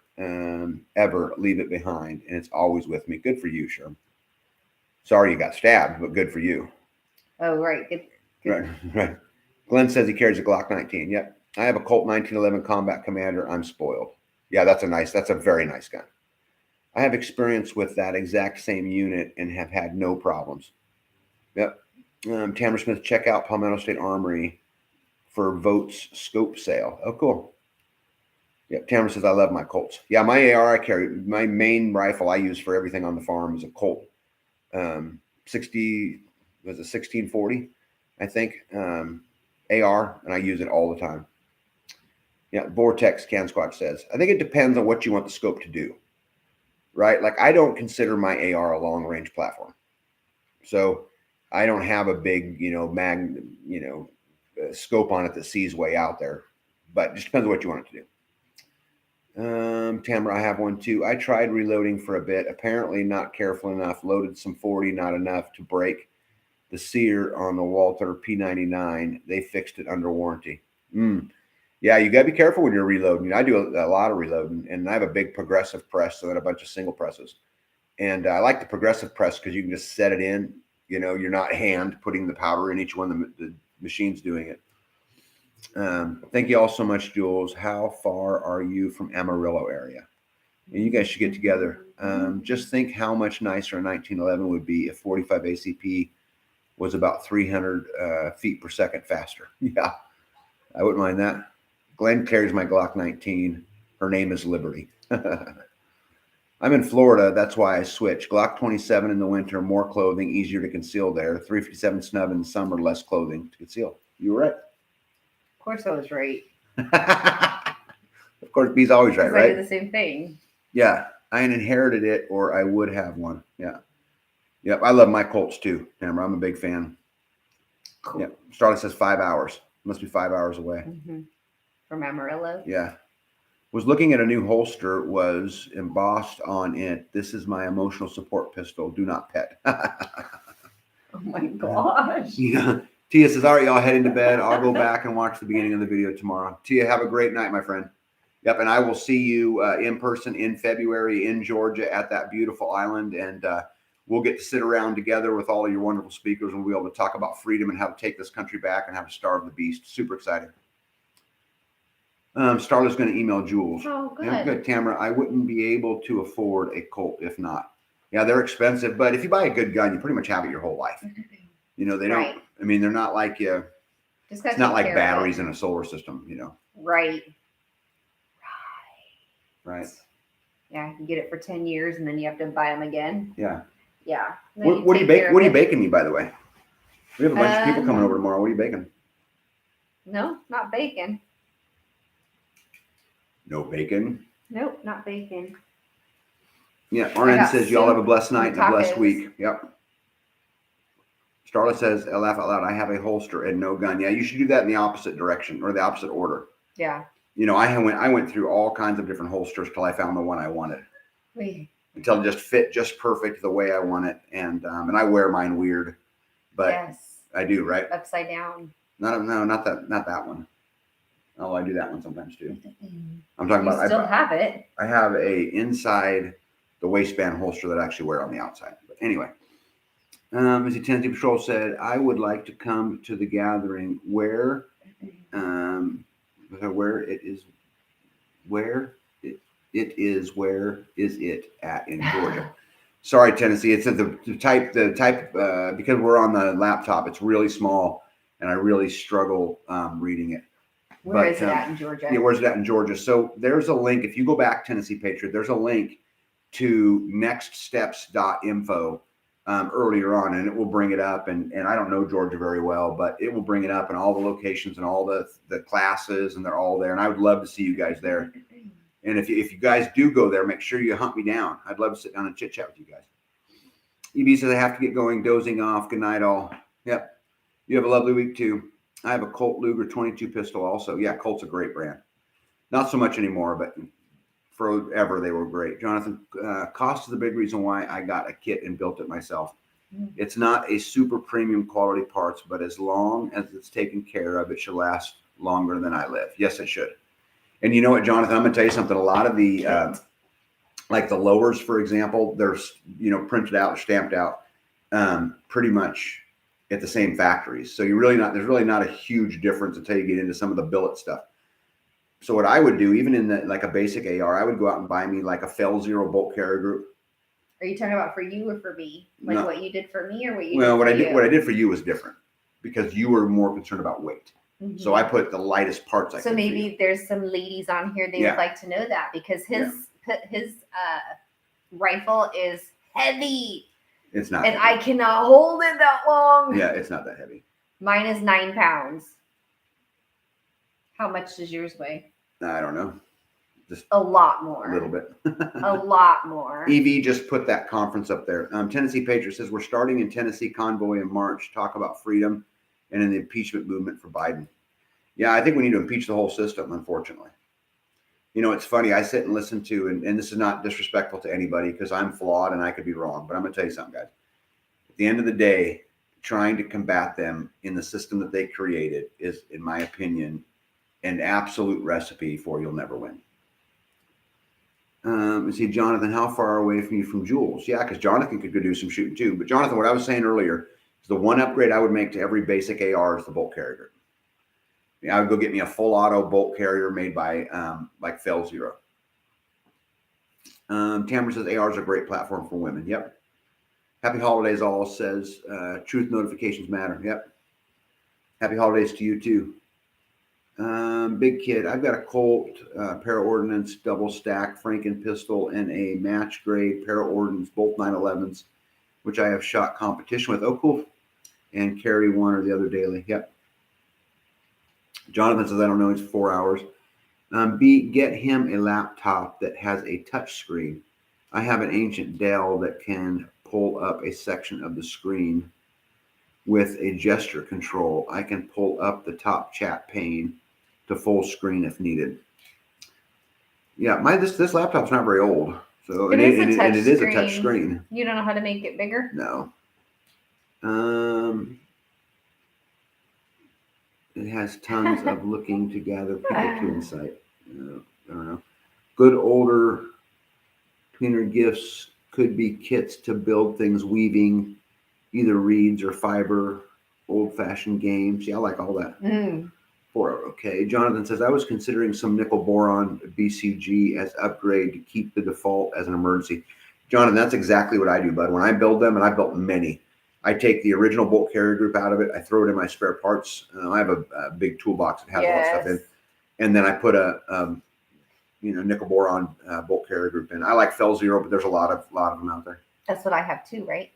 ever leave it behind, and it's always with me. Good for you, Sherm. Sorry you got stabbed, but good for you. Oh, right. Good. Right. Glenn says he carries a Glock 19. Yep. I have a Colt 1911 Combat Commander. I'm spoiled. Yeah, that's a very nice gun. I have experience with that exact same unit and have had no problems. Yep. Tamara Smith, check out Palmetto State Armory for Votes scope sale. Oh, cool. Yeah, Tamara says, I love my Colts. Yeah, my AR I carry, my main rifle I use for everything on the farm is a Colt. 1640, I think, AR, and I use it all the time. Yeah, Vortex Can Squatch says, I think it depends on what you want the scope to do, right? Like, I don't consider my AR a long range platform. So I don't have a big, scope on it that sees way out there, but it just depends on what you want it to do. Tamara, I have one too. I tried reloading for a bit, apparently not careful enough, loaded some 40, not enough to break the sear on the Walther P99. They fixed it under warranty. Yeah, you got to be careful when you're reloading. I do a lot of reloading, and I have a big progressive press and a bunch of single presses. And I like the progressive press because you can just set it in. You're not hand putting the powder in each one. The machine's doing it. Thank you all so much, Jules. How far are you from Amarillo area? And you guys should get together. Just think how much nicer a 1911 would be if 45 ACP was about 300 feet per second faster. Yeah, I wouldn't mind that. Glenn carries my Glock 19. Her name is Liberty. I'm in Florida. That's why I switched. Glock 27 in the winter, more clothing, easier to conceal there. 357 snub in the summer, less clothing to conceal. You were right. Of course I was right. Of course, B's always right, right? I did the same thing. Yeah, I inherited it, or I would have one. Yeah. Yep, I love my Colts too, Tamara. I'm a big fan. Cool. Yep. Starlet says 5 hours. Must be 5 hours away. From Amarillo? Yeah. Was looking at a new holster, was embossed on it. This is my emotional support pistol. Do not pet. Oh my gosh. Yeah. Tia says, all right, y'all heading to bed. I'll go back and watch the beginning of the video tomorrow. Tia, have a great night, my friend. Yep, and I will see you in person in February in Georgia at that beautiful island, and we'll get to sit around together with all of your wonderful speakers, and we'll be able to talk about freedom and how to take this country back and how to starve the beast. Super exciting. Starla's going to email Jules. Oh, good. Yeah, good, Tamara. I wouldn't be able to afford a Colt if not. Yeah, they're expensive, but if you buy a good gun, you pretty much have it your whole life. They don't. I mean, they're not like you. It's not like batteries in a solar system. Right. Right. Yeah, you can get it for 10 years, and then you have to buy them again. Yeah. Yeah. What are you baking me, by the way? We have a bunch of people coming over tomorrow. What are you baking? No, not bacon. No bacon? Nope, not bacon. Yeah, RN says y'all have a blessed night and a blessed week. Yep. Starla says, I laugh out loud, I have a holster and no gun. Yeah, you should do that in the opposite direction or the opposite order. Yeah. I went through all kinds of different holsters till I found the one I wanted. Until it just fit just perfect the way I want it. And I wear mine weird. But yes. I do, right? Upside down. Not that one. Oh, I do that one sometimes too. I'm talking You about. still have it. I have a inside the waistband holster that I actually wear on the outside. But anyway, as the Tennessee Patrol said, I would like to come to the gathering where it is at in Georgia. Sorry, Tennessee. It's the type because we're on the laptop. It's really small, and I really struggle reading it. Where is it at in Georgia? Yeah, where's it at in Georgia? So there's a link. If you go back, Tennessee Patriot, there's a link to nextsteps.info earlier on, and it will bring it up. And I don't know Georgia very well, but it will bring it up and all the locations and all the classes, and they're all there. And I would love to see you guys there. And if you guys do go there, make sure you hunt me down. I'd love to sit down and chit chat with you guys. EB says I have to get going, dozing off. Good night, all. Yep. You have a lovely week too. I have a Colt Luger 22 pistol also. Yeah, Colt's a great brand. Not so much anymore, but forever they were great. Jonathan, cost is the big reason why I got a kit and built it myself. It's not a super premium quality parts, but as long as it's taken care of, it should last longer than I live. Yes, it should. And you know what, Jonathan, I'm going to tell you something. A lot of the, like the lowers, for example, they're, printed out, stamped out pretty much at the same factories. So there's really not a huge difference until you get into some of the billet stuff. So what I would do, even in like a basic AR, I would go out and buy me like a Fel Zero bolt carrier group. Are you talking about for you or for me? Like No. What you did for me or what you Well, did for you? what I did for you was different because you were more concerned about weight. Mm-hmm. So I put the lightest parts I could. So maybe there's some ladies on here they would like to know that because his rifle is heavy. It's not. And heavy. I cannot hold it that long. Yeah, it's not that heavy. Mine is 9 pounds. How much does yours weigh? I don't know. Just a lot more. A little bit. A lot more. EV just put that conference up there. Tennessee Patriot says we're starting in Tennessee convoy in March. Talk about freedom and in the impeachment movement for Biden. Yeah, I think we need to impeach the whole system, unfortunately. It's funny. I sit and listen to, and this is not disrespectful to anybody because I'm flawed and I could be wrong, but I'm going to tell you something, guys. At the end of the day, trying to combat them in the system that they created is, in my opinion, an absolute recipe for you'll never win. Let's see, Jonathan, how far away from you from Jules? Yeah, because Jonathan could go do some shooting too. But Jonathan, what I was saying earlier is the one upgrade I would make to every basic AR is the bolt carrier. I would go get me a full auto bolt carrier made by like Fel Zero. Tamara says AR is a great platform for women. Yep. Happy holidays, all says truth notifications matter. Yep. Happy holidays to you too. Big Kid, I've got a Colt Para-Ordnance double stack Franken pistol and a match grade Para-Ordnance both 911s, which I have shot competition with. Oh, cool. And carry one or the other daily. Yep. Jonathan says, I don't know, it's 4 hours. Get him a laptop that has a touch screen. I have an ancient Dell that can pull up a section of the screen with a gesture control. I can pull up the top chat pane to full screen if needed. Yeah, this laptop's not very old. So it is a touch screen. You don't know how to make it bigger? No. It has tons of looking to gather people to insight. I don't know. Good older cleaner gifts could be kits to build things, weaving either reeds or fiber, old-fashioned games. Yeah, I like all that. Okay. Jonathan says, I was considering some nickel boron BCG as upgrade to keep the default as an emergency. Jonathan, that's exactly what I do, bud. When I build them, and I've built many, I take the original bolt carrier group out of it. I throw it in my spare parts. I have a big toolbox that has all that stuff in. And then I put a nickel boron bolt carrier group in. I like Fel Zero, but there's a lot of them out there. That's what I have too, right?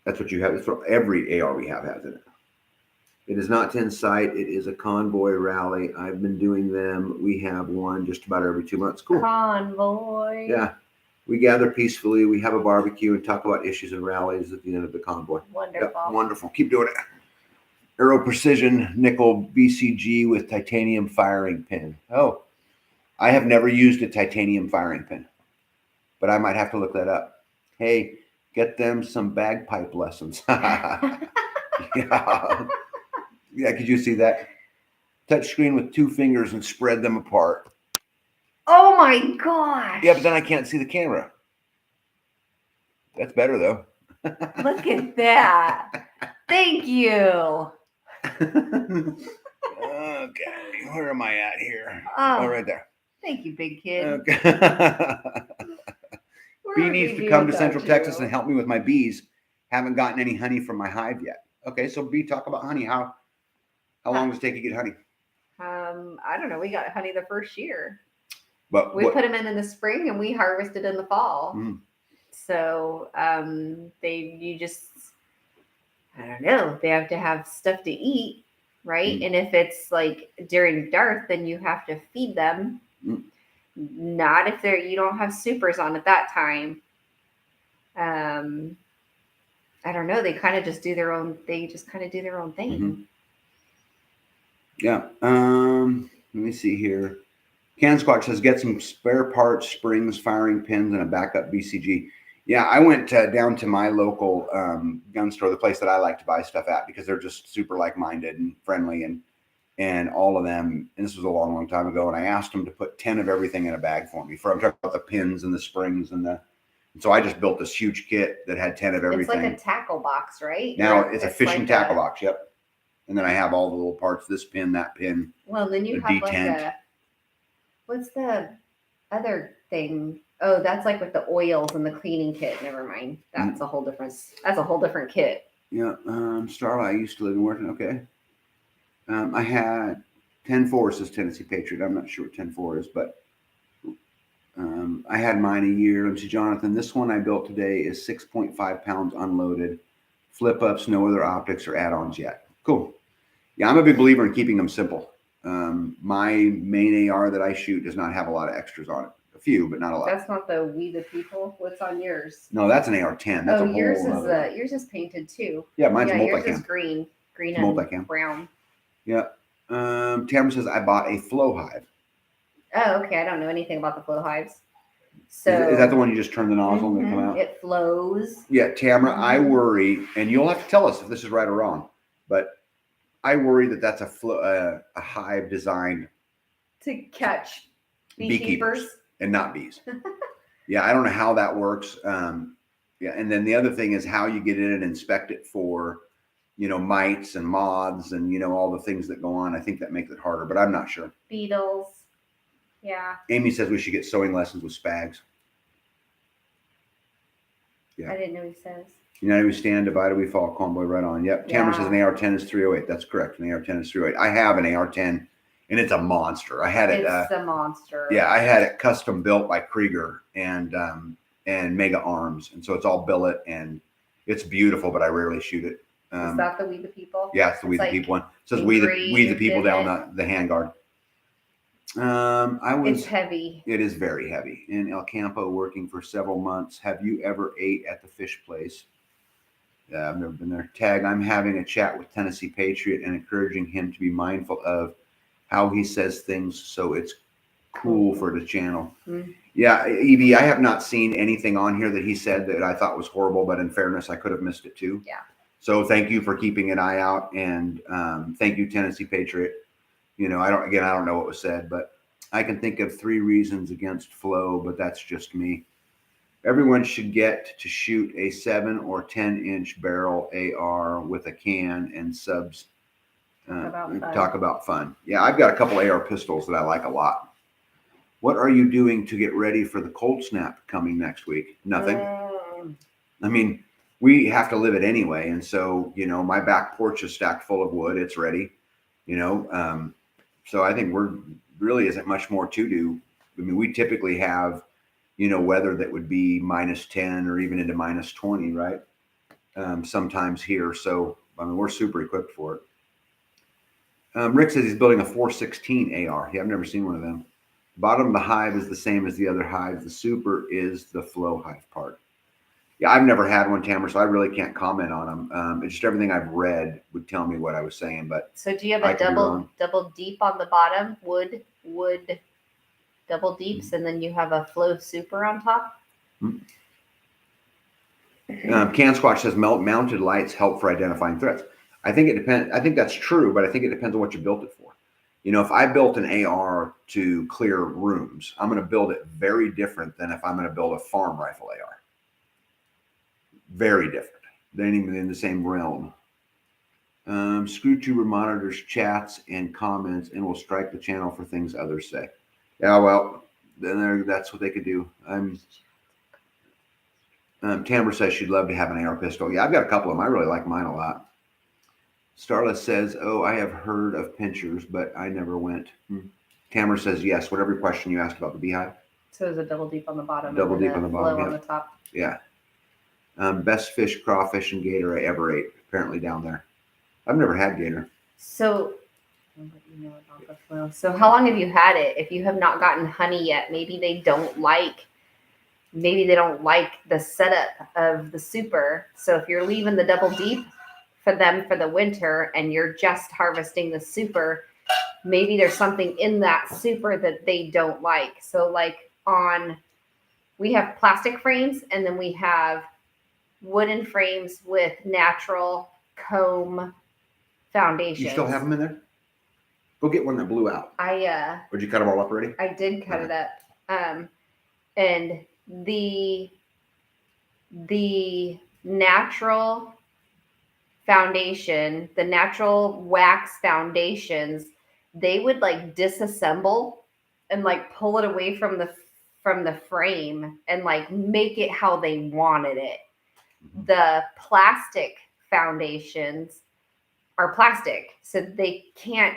That's what you have. That's what every AR we have has in it. It is not 10 site. It is a convoy rally. I've been doing them. We have one just about every 2 months. Cool. Convoy. Yeah. We gather peacefully. We have a barbecue and talk about issues and rallies at the end of the convoy. Wonderful. Yep, wonderful. Keep doing it. Aero Precision nickel BCG with titanium firing pin. Oh, I have never used a titanium firing pin, but I might have to look that up. Hey, get them some bagpipe lessons. Yeah. Yeah, could you see that? touch screen with 2 fingers and spread them apart. Oh my gosh. Yeah, but then I can't see the camera. That's better though. Look at that. Thank you. Okay, where am I at here? Oh, right there. Thank you, big kid. Okay. Bee needs to come to Central Texas and help me with my bees. Haven't gotten any honey from my hive yet. Okay, so Bee, talk about honey. How long does it take to get honey? I don't know. We got honey the first year. But we put them in the spring and we harvested in the fall. Mm. So I don't know. They have to have stuff to eat, right? Mm. And if it's like during dark, then you have to feed them. Mm. Not if you don't have supers on at that time. I don't know. They kind of just do their own. They just kind of do their own thing. Mm-hmm. Yeah. Let me see here. Can Squatch says, get some spare parts, springs, firing pins, and a backup BCG. Yeah, I went down to my local gun store, the place that I like to buy stuff at, because they're just super like-minded and friendly, and all of them. And this was a long, long time ago. And I asked them to put 10 of everything in a bag for me. I'm talking about the pins and the springs and so I just built this huge kit that had 10 of everything. It's like a tackle box, right? Now it's a fishing like tackle box. Yep. And then I have all the little parts, this pin, that pin. Well, then you have detent. Like what's the other thing? Oh, that's like with the oils and the cleaning kit. Never mind. That's a whole different kit. Yeah. Starlight, I used to live in Wharton. Okay. I had 10-4 says Tennessee Patriot. I'm not sure what 10-4 is, but I had mine a year. And to Jonathan, this one I built today is 6.5 pounds unloaded, flip ups, no other optics or add-ons yet. Cool. Yeah, I'm a big believer in keeping them simple. My main AR that I shoot does not have a lot of extras on it. A few, but not a lot. That's not the We the People. What's on yours? No, that's an AR-10. That's yours is painted too. Yeah, mine's multicam. Yours is green and multicam. Brown. Yeah. Tamara says I bought a flow hive. Oh, okay. I don't know anything about the flow hives. So is that the one you just turn the nozzle and they come out? It flows. Yeah, Tamara, I worry, and you'll have to tell us if this is right or wrong, but I worry that that's a hive designed to catch beekeepers and not bees. Yeah, I don't know how that works. Yeah, and then the other thing is how you get in and inspect it for, mites and moths and all the things that go on. I think that makes it harder, but I'm not sure. Beetles. Yeah. Amy says we should get sewing lessons with Spags. Yeah. I didn't know he says. United we stand, divided we fall, Convoy right on. Yep. Tamara says an AR-10 is 308. That's correct. An AR-10 is 308. I have an AR-10 and it's a monster. I had it. It's a monster. Yeah, I had it custom built by Krieger and Mega Arms. And so it's all billet and it's beautiful, but I rarely shoot it. Is that the We the People? Yeah, it's the We the People one. It says we the People down the handguard. It's heavy. It is very heavy. In El Campo, working for several months. Have you ever ate at the fish place? Yeah, I've never been there. Tag, I'm having a chat with Tennessee Patriot and encouraging him to be mindful of how he says things so it's cool for the channel. Mm-hmm. Yeah, Evie, I have not seen anything on here that he said that I thought was horrible, but in fairness, I could have missed it too. Yeah. So thank you for keeping an eye out, and thank you, Tennessee Patriot. I don't know what was said, but I can think of 3 reasons against flow, but that's just me. Everyone should get to shoot a 7 or 10-inch barrel AR with a can and subs. Talk about fun. Yeah, I've got a couple AR pistols that I like a lot. What are you doing to get ready for the cold snap coming next week? Nothing. I mean, we have to live it anyway. And so, my back porch is stacked full of wood. It's ready, so I think we're really isn't much more to do. I mean, we typically have, weather that would be -10 or even into -20, right? Sometimes here. So, I mean, we're super equipped for it. Rick says he's building a 416 AR. Yeah, I've never seen one of them. Bottom of the hive is the same as the other hive. The super is the flow hive part. Yeah, I've never had one, Tamara, so I really can't comment on them. It's just everything I've read would tell me what I was saying. But so do you have a double deep on the bottom, wood double deeps, and then you have a flow super on top? Can Squatch says mounted lights help for identifying threats. I think it depends. I think that's true, but I think it depends on what you built it for. if I built an AR to clear rooms, I'm going to build it very different than if I'm going to build a farm rifle AR. Very different. They ain't even in the same realm. Screwtuber monitors chats and comments and will strike the channel for things others say. Yeah, well, then that's what they could do. Tamara says she'd love to have an AR pistol. Yeah, I've got a couple of them. I really like mine a lot. Starla says, oh, I have heard of pinchers, but I never went. Tamara says, yes, whatever question you asked about the beehive. So there's a double deep on the bottom. Double deep on the bottom, on the top. Yeah. Best fish, crawfish, and gator I ever ate, apparently down there. I've never had gator. So, so how long have you had it? If you have not gotten honey yet, maybe they don't like the setup of the super. So if you're leaving the double deep for them for the winter and you're just harvesting the super, maybe there's something in that super that they don't like. So like we have plastic frames and then we have wooden frames with natural comb foundations. You still have them in there? Go get one that blew out. Would you cut them all up already? I did cut it up. And the natural foundation, the natural wax foundations, they would like disassemble and like pull it away from the frame and like make it how they wanted it. The plastic foundations are plastic, so they can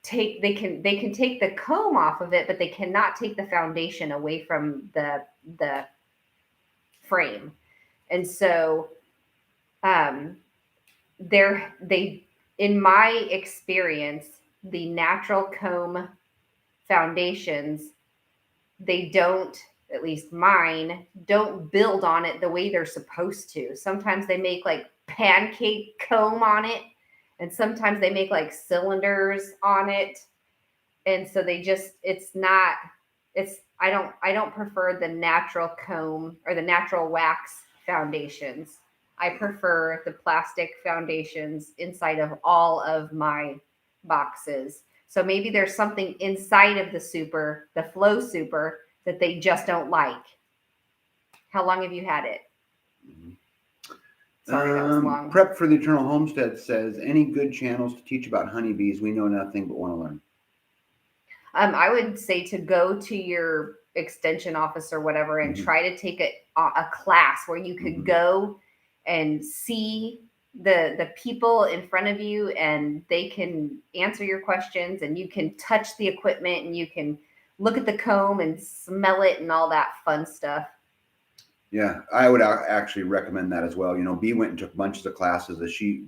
take the comb off of it, but they cannot take the foundation away from the frame. And so in my experience, the natural comb foundations, they don't, at least mine, don't build on it the way they're supposed to. Sometimes they make like pancake comb on it, and sometimes they make like cylinders on it. And so I don't prefer the natural comb or the natural wax foundations. I prefer the plastic foundations inside of all of my boxes. So maybe there's something inside of the super, the flow super, that they just don't like. How long have you had it? Sorry, that was long. Prep for the Eternal Homestead says, any good channels to teach about honeybees? We know nothing but want to learn. I would say to go to your extension office or whatever and try to take a class where you could go and see the people in front of you, and they can answer your questions, and you can touch the equipment, and you can look at the comb and smell it and all that fun stuff. Yeah, I would actually recommend that as well. Bee went and took bunches of classes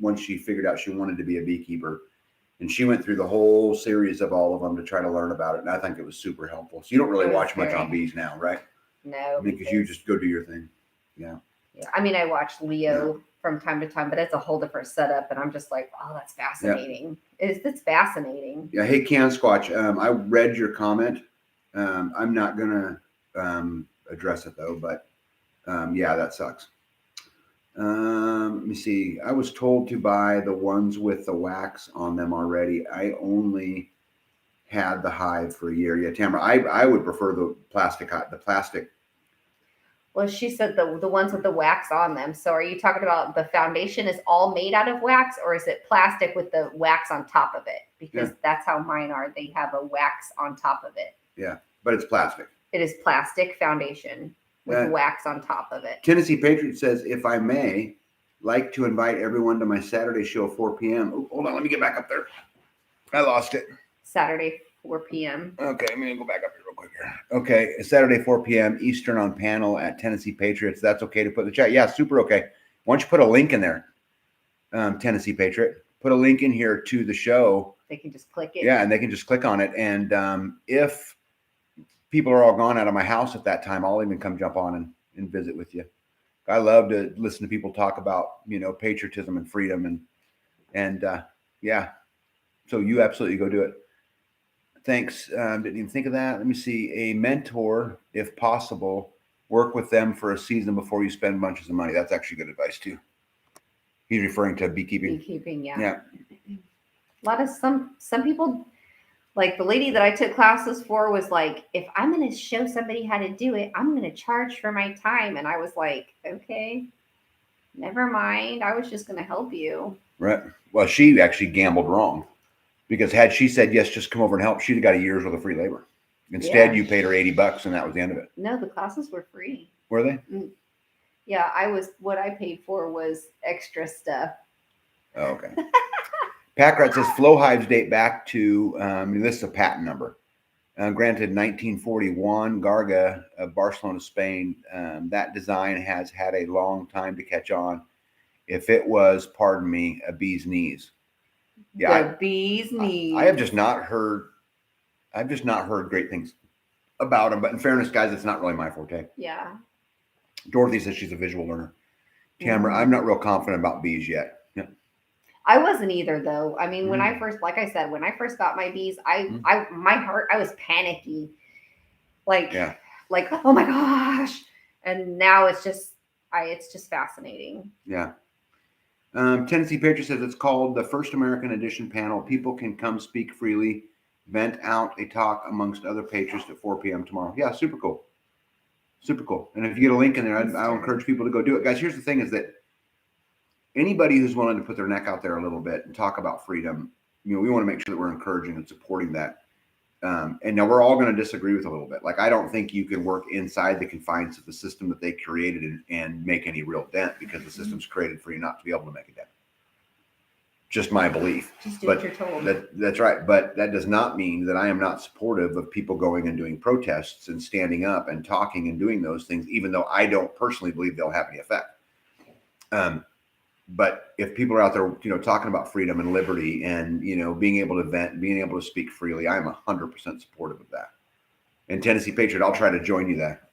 once she figured out she wanted to be a beekeeper, and she went through the whole series of all of them to try to learn about it. And I think it was super helpful. So you don't really watch much on bees now, right? No, because you just go do your thing. Yeah. Yeah. I mean, I watch Leo from time to time, but it's a whole different setup, and I'm just like, oh, that's fascinating. Yeah. It's fascinating. Yeah. Hey, Can Squatch, I read your comment. I'm not gonna address it though, but yeah, that sucks. Let me see. I was told to buy the ones with the wax on them already. I only had the hive for a year. Yeah, Tamara, I would prefer the plastic. Well, she said the ones with the wax on them. So are you talking about the foundation is all made out of wax, or is it plastic with the wax on top of it? Because that's how mine are. They have a wax on top of it. Yeah, but it's plastic. It is plastic foundation with wax on top of it. Tennessee Patriot says, if I may, like to invite everyone to my Saturday show, 4 p.m. Oh, hold on, let me get back up there. I lost it. Saturday, 4 p.m. Okay, I'm going to go back up here real quick here. Okay, Saturday, 4 p.m. Eastern on panel at Tennessee Patriots. That's okay to put in the chat. Yeah, super okay. Why don't you put a link in there, Tennessee Patriot? Put a link in here to the show. They can just click it. Yeah, and they can just click on it. And if people are all gone out of my house at that time, I'll even come jump on and visit with you. I love to listen to people talk about, patriotism and freedom and yeah. So you absolutely go do it. Thanks. Didn't even think of that. Let me see. A mentor, if possible, work with them for a season before you spend bunches of money. That's actually good advice too. He's referring to beekeeping. Beekeeping, yeah. Yeah. A lot of some people, Like the lady that I took classes for was like, if I'm going to show somebody how to do it, I'm going to charge for my time. And I was like, okay, never mind. I was just going to help you. Right. Well, she actually gambled wrong, because had she said, yes, just come over and help, she'd have got a year's worth of free labor. Instead, you paid her $80 and that was the end of it. No, the classes were free. Were they? Yeah, what I paid for was extra stuff. Oh, okay. Packrat says flow hives date back to, this is a patent number. Granted, 1941, Garga of Barcelona, Spain. That design has had a long time to catch on. If it was, pardon me, a bee's knees. Yeah, the bee's knees. I have just not heard. I've just not heard great things about them. But in fairness, guys, it's not really my forte. Yeah. Dorothy says she's a visual learner. Tamara, I'm not real confident about bees yet. Yeah. I wasn't either, though. I mean, when I first, like I said, when I first got my bees, my heart, I was panicky, like, oh my gosh. And now it's just fascinating. Yeah. Tennessee Patriot says it's called the First American Edition panel. People can come speak freely, vent out a talk amongst other patriots at 4 p.m. tomorrow. Yeah, super cool. Super cool. And if you get a link in there, I'll encourage people to go do it. Guys, here's the thing is that anybody who's willing to put their neck out there a little bit and talk about freedom, we want to make sure that we're encouraging and supporting that. And now we're all going to disagree with a little bit. Like, I don't think you can work inside the confines of the system that they created and make any real dent, because the system's created for you not to be able to make a dent. Just my belief. Just do what you're told. That's right. But that does not mean that I am not supportive of people going and doing protests and standing up and talking and doing those things, even though I don't personally believe they'll have any effect. But if people are out there, talking about freedom and liberty and, being able to vent, being able to speak freely, I'm 100% supportive of that. And Tennessee Patriot, I'll try to join you there.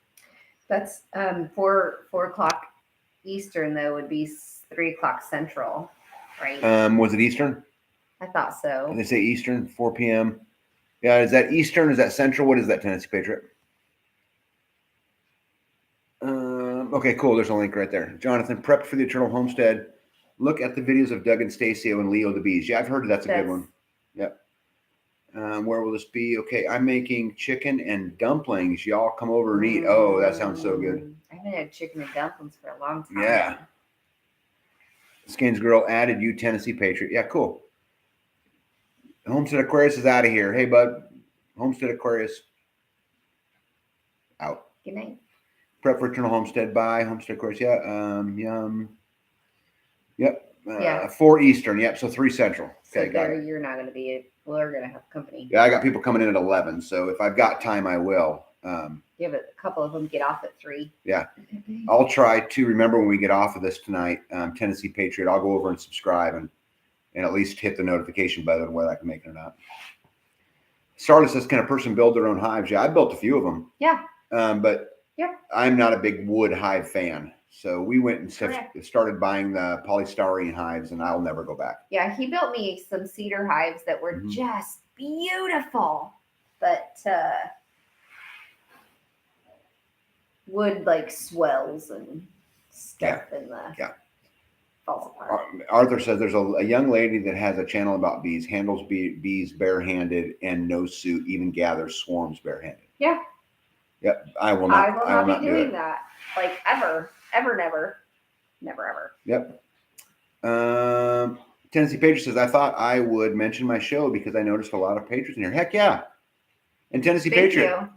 That's 4:00 Eastern, though, would be 3:00 Central, right? Was it Eastern? I thought so. Did they say Eastern, 4 p.m.? Yeah, is that Eastern? Is that Central? What is that, Tennessee Patriot? Okay, cool. There's a link right there. Jonathan, prep for the Eternal Homestead. Look at the videos of Doug and Stacio and Leo the Bees. Yeah, I've heard that's a good one. Yep. Where will this be? Okay, I'm making chicken and dumplings. Y'all come over and eat. Oh, that sounds so good. I haven't had chicken and dumplings for a long time. Yeah. Skins Girl added you, Tennessee Patriot. Yeah, cool. Homestead Aquarius is out of here. Hey, bud. Homestead Aquarius out. Good night. Prep for Eternal Homestead. Bye. Homestead Aquarius. Yeah. Yum. Yep. 4 Eastern. Yep. So 3 Central. Okay. So there, you're not going to be. We're going to have company. Yeah, I got people coming in at 11. So if I've got time, I will. Yeah, but a couple of them get off at 3. Yeah. I'll try to remember when we get off of this tonight. Tennessee Patriot. I'll go over and subscribe and at least hit the notification button, whether I can make it or not. Starless says, can a person build their own hives? Yeah, I built a few of them. Yeah. But I'm not a big wood hive fan. So we went and started buying the polystyrene hives, and I'll never go back. Yeah, he built me some cedar hives that were just beautiful, but wood like swells and stuff in the falls apart. Arthur says there's a young lady that has a channel about bees, handles bees barehanded and no suit, even gathers swarms barehanded. Yeah. Yep. I will not be doing that. Like ever, never. Yep. Tennessee Patriot says, I thought I would mention my show because I noticed a lot of patriots in here. Heck yeah. And Tennessee Patriot,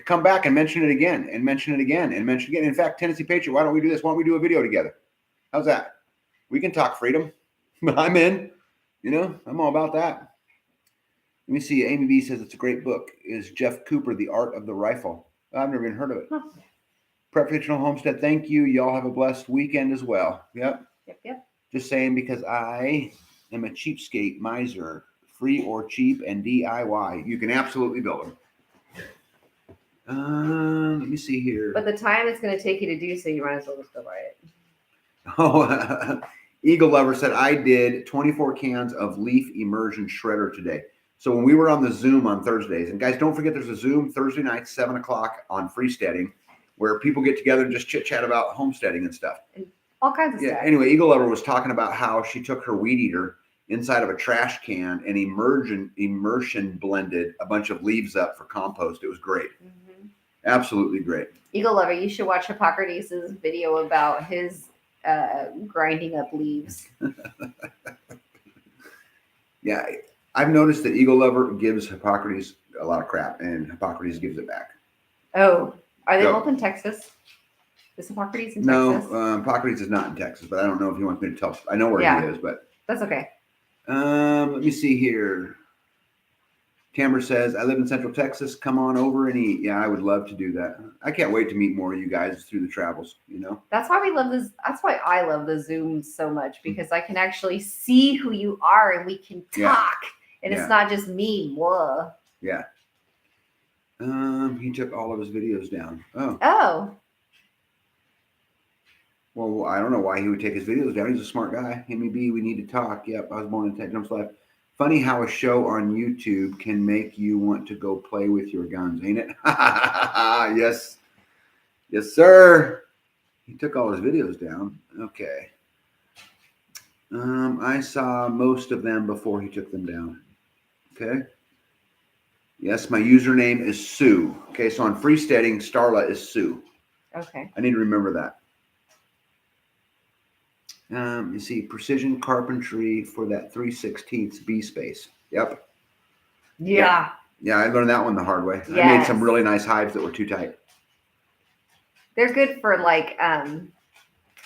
come back and mention it again and mention it again and mention it again. In fact, Tennessee Patriot, why don't we do this? Why don't we do a video together? How's that? We can talk freedom. I'm in. I'm all about that. Let me see. Amy B says it's a great book. Is Jeff Cooper, The Art of the Rifle? I've never even heard of it. Huh. Prep Fictional Homestead, thank you. Y'all have a blessed weekend as well. Yep. Just saying, because I am a cheapskate miser, free or cheap and DIY. You can absolutely build them. Let me see here. But the time it's going to take you to do so, you might as well just go buy it. Oh, Eagle Lover said, I did 24 cans of leaf immersion shredder today. So when we were on the Zoom on Thursdays, and guys, don't forget there's a Zoom Thursday night, 7 o'clock on freesteading, where people get together and just chit chat about homesteading and stuff. And all kinds of stuff. Anyway, Eagle Lover was talking about how she took her weed eater inside of a trash can and immersion blended a bunch of leaves up for compost. It was great. Mm-hmm. Absolutely great. Eagle Lover, you should watch Hippocrates' video about his grinding up leaves. Yeah, I've noticed that Eagle Lover gives Hippocrates a lot of crap, and Hippocrates gives it back. Oh, are they both in Texas? Is Hippocrates in Texas? No, Hippocrates is not in Texas, but I don't know if he wants me to tell. I know where he is, but that's okay. Let me see here. Tamara says, I live in Central Texas. Come on over and eat. Yeah, I would love to do that. I can't wait to meet more of you guys through the travels, you know? That's why we love this. That's why I love the Zoom so much, because I can actually see who you are and we can talk. And it's not just me. Whoa. Yeah. He took all of his videos down. Oh. Well, I don't know why he would take his videos down. He's a smart guy. Amy B, we need to talk. Yep, I was born in Ted Jumps Life. Funny how a show on YouTube can make you want to go play with your guns, ain't it? Yes. Yes, sir. He took all his videos down. Okay. I saw most of them before he took them down. Okay. Yes, my username is Sue. Okay, so on Freesteading, Starla is Sue. Okay. I need to remember that. You see, precision carpentry for that 3/16 B space. Yep. Yeah. Yeah, I learned that one the hard way. Yes. I made some really nice hives that were too tight. They're good for like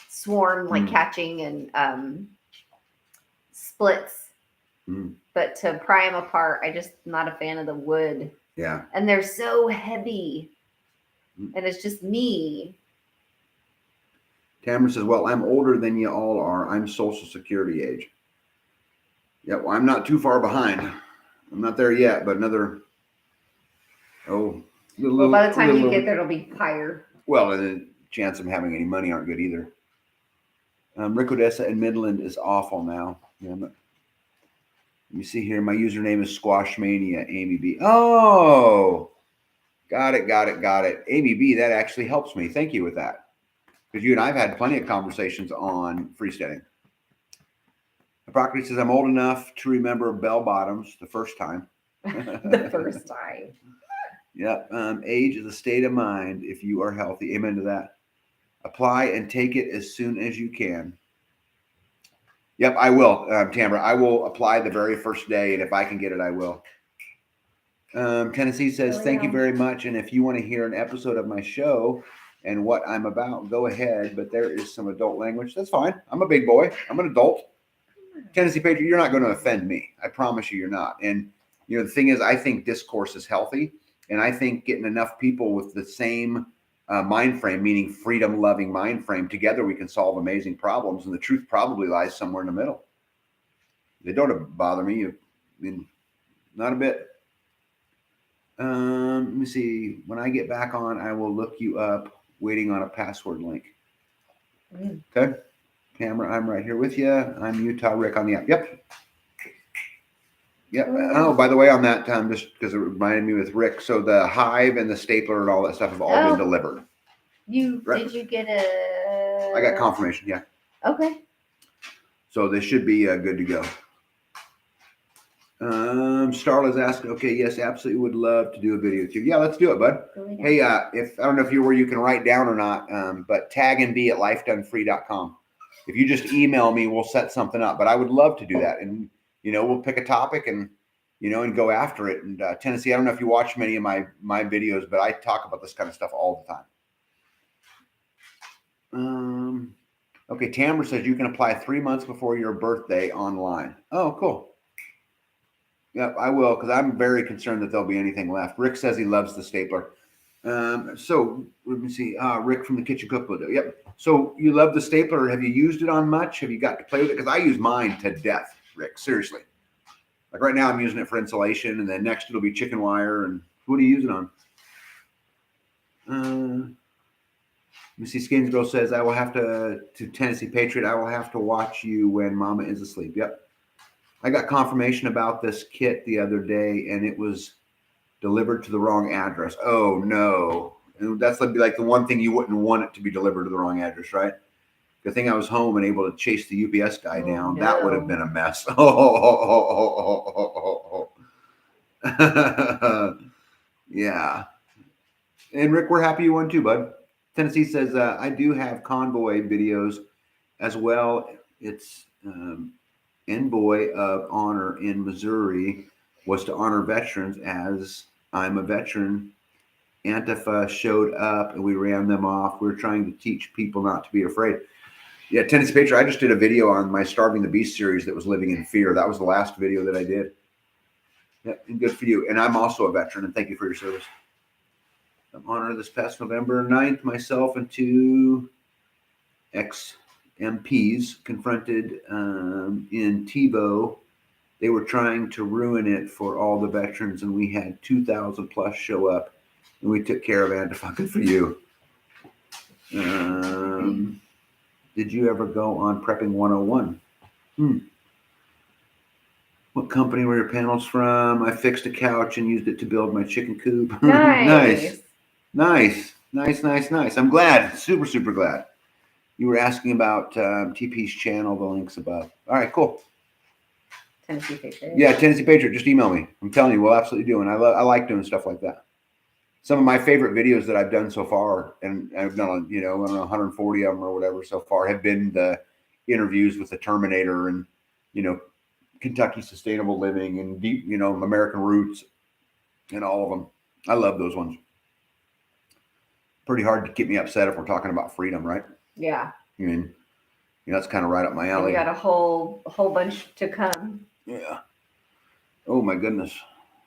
swarm catching and splits. But to pry them apart, I just not a fan of the wood. Yeah. And they're so heavy. And it's just me. Tamara says, well, I'm older than you all are. I'm Social Security age. Yeah, well, I'm not too far behind. I'm not there yet, but another, by the time you get there, it'll be higher. Well, and the chance of having any money aren't good either. Rick Odessa in Midland is awful now. Yeah, let me see here. My username is Squashmania, Amy B. Oh, got it. Amy B, that actually helps me. Thank you with that. Because you and I have had plenty of conversations on freesteading. Hippocrates says, I'm old enough to remember bell bottoms the first time. The first time. Yep. Age is a state of mind if you are healthy. Amen to that. Apply and take it as soon as you can. Yep, I will, Tamara. I will apply the very first day, and if I can get it, I will. Tennessee says, thank you very much. And if you want to hear an episode of my show and what I'm about, go ahead. But there is some adult language. That's fine. I'm a big boy. I'm an adult. Tennessee Patriot, you're not going to offend me. I promise you, you're not. And, you know, the thing is, I think discourse is healthy. And I think getting enough people with the same mind frame, meaning freedom-loving mind frame, together we can solve amazing problems. And the truth probably lies somewhere in the middle. They don't bother me. I mean, not a bit. Let me see. When I get back on, I will look you up. Waiting on a password link. Okay. Camera, I'm right here with you. I'm Utah Rick on the app. Yep. Oh, by the way, on that time, just because it reminded me with Rick. So the hive and the stapler and all that stuff have all been delivered. Did you get a? I got confirmation. Yeah. Okay. So they should be good to go. Starla's asking, okay, yes, absolutely would love to do a video with you. Yeah, let's do it, bud. Hey, if I don't know if you're where you can write down or not, but tag and be at lifedonefree.com. If you just email me, we'll set something up. But I would love to do that. And, you know, we'll pick a topic and, you know, and go after it. And Tennessee, I don't know if you watch many of my videos, but I talk about this kind of stuff all the time. Okay, Tamara says you can apply 3 months before your birthday online. Oh, cool. Yep, I will, because I'm very concerned that there'll be anything left. Rick says he loves the stapler. So let me see. Rick from the Kitchen Cookbook. Yep. So you love the stapler. Have you used it on much? Have you got to play with it? Because I use mine to death, Rick. Seriously. Like right now, I'm using it for insulation, and then next it'll be chicken wire. And what do you use it on? Let me see. Skins Girl says, I will have to Tennessee Patriot, I will have to watch you when Mama is asleep. Yep. I got confirmation about this kit the other day, and it was delivered to the wrong address. Oh, no. And that's like the one thing you wouldn't want it to be delivered to the wrong address, right? Good thing I was home and able to chase the UPS guy down. No. That would have been a mess. Oh. Yeah. And Rick, we're happy you won too, bud. Tennessee says, I do have convoy videos as well. It's Envoy of Honor in Missouri was to honor veterans. As I'm a veteran, Antifa showed up and we ran them off. We're trying to teach people not to be afraid. Yeah, Tennessee Patriot, I just did a video on my Starving the Beast series that was living in fear. That was the last video that I did. Yeah, and good for you. And I'm also a veteran, and thank you for your service. I'm honored this past November 9th, myself and two ex-MPs confronted in Tebow. They were trying to ruin it for all the veterans, and we had 2,000 plus show up, and we took care of Antifa. Good for you. Did you ever go on Prepping 101? What company were your panels from? I fixed a couch and used it to build my chicken coop. Nice. Nice. I'm glad. Super glad. You were asking about TP's channel. The link's above. All right, cool. Tennessee Patriot. Yeah, Tennessee Patriot. Just email me. I'm telling you, we'll absolutely do. And I like doing stuff like that. Some of my favorite videos that I've done so far, and I've done, I don't know, 140 of them or whatever so far, have been the interviews with the Terminator and, Kentucky Sustainable Living and deep, American Roots and all of them. I love those ones. Pretty hard to get me upset if we're talking about freedom, right? Yeah. I mean, that's kind of right up my alley. We got a whole bunch to come. Yeah. Oh my goodness.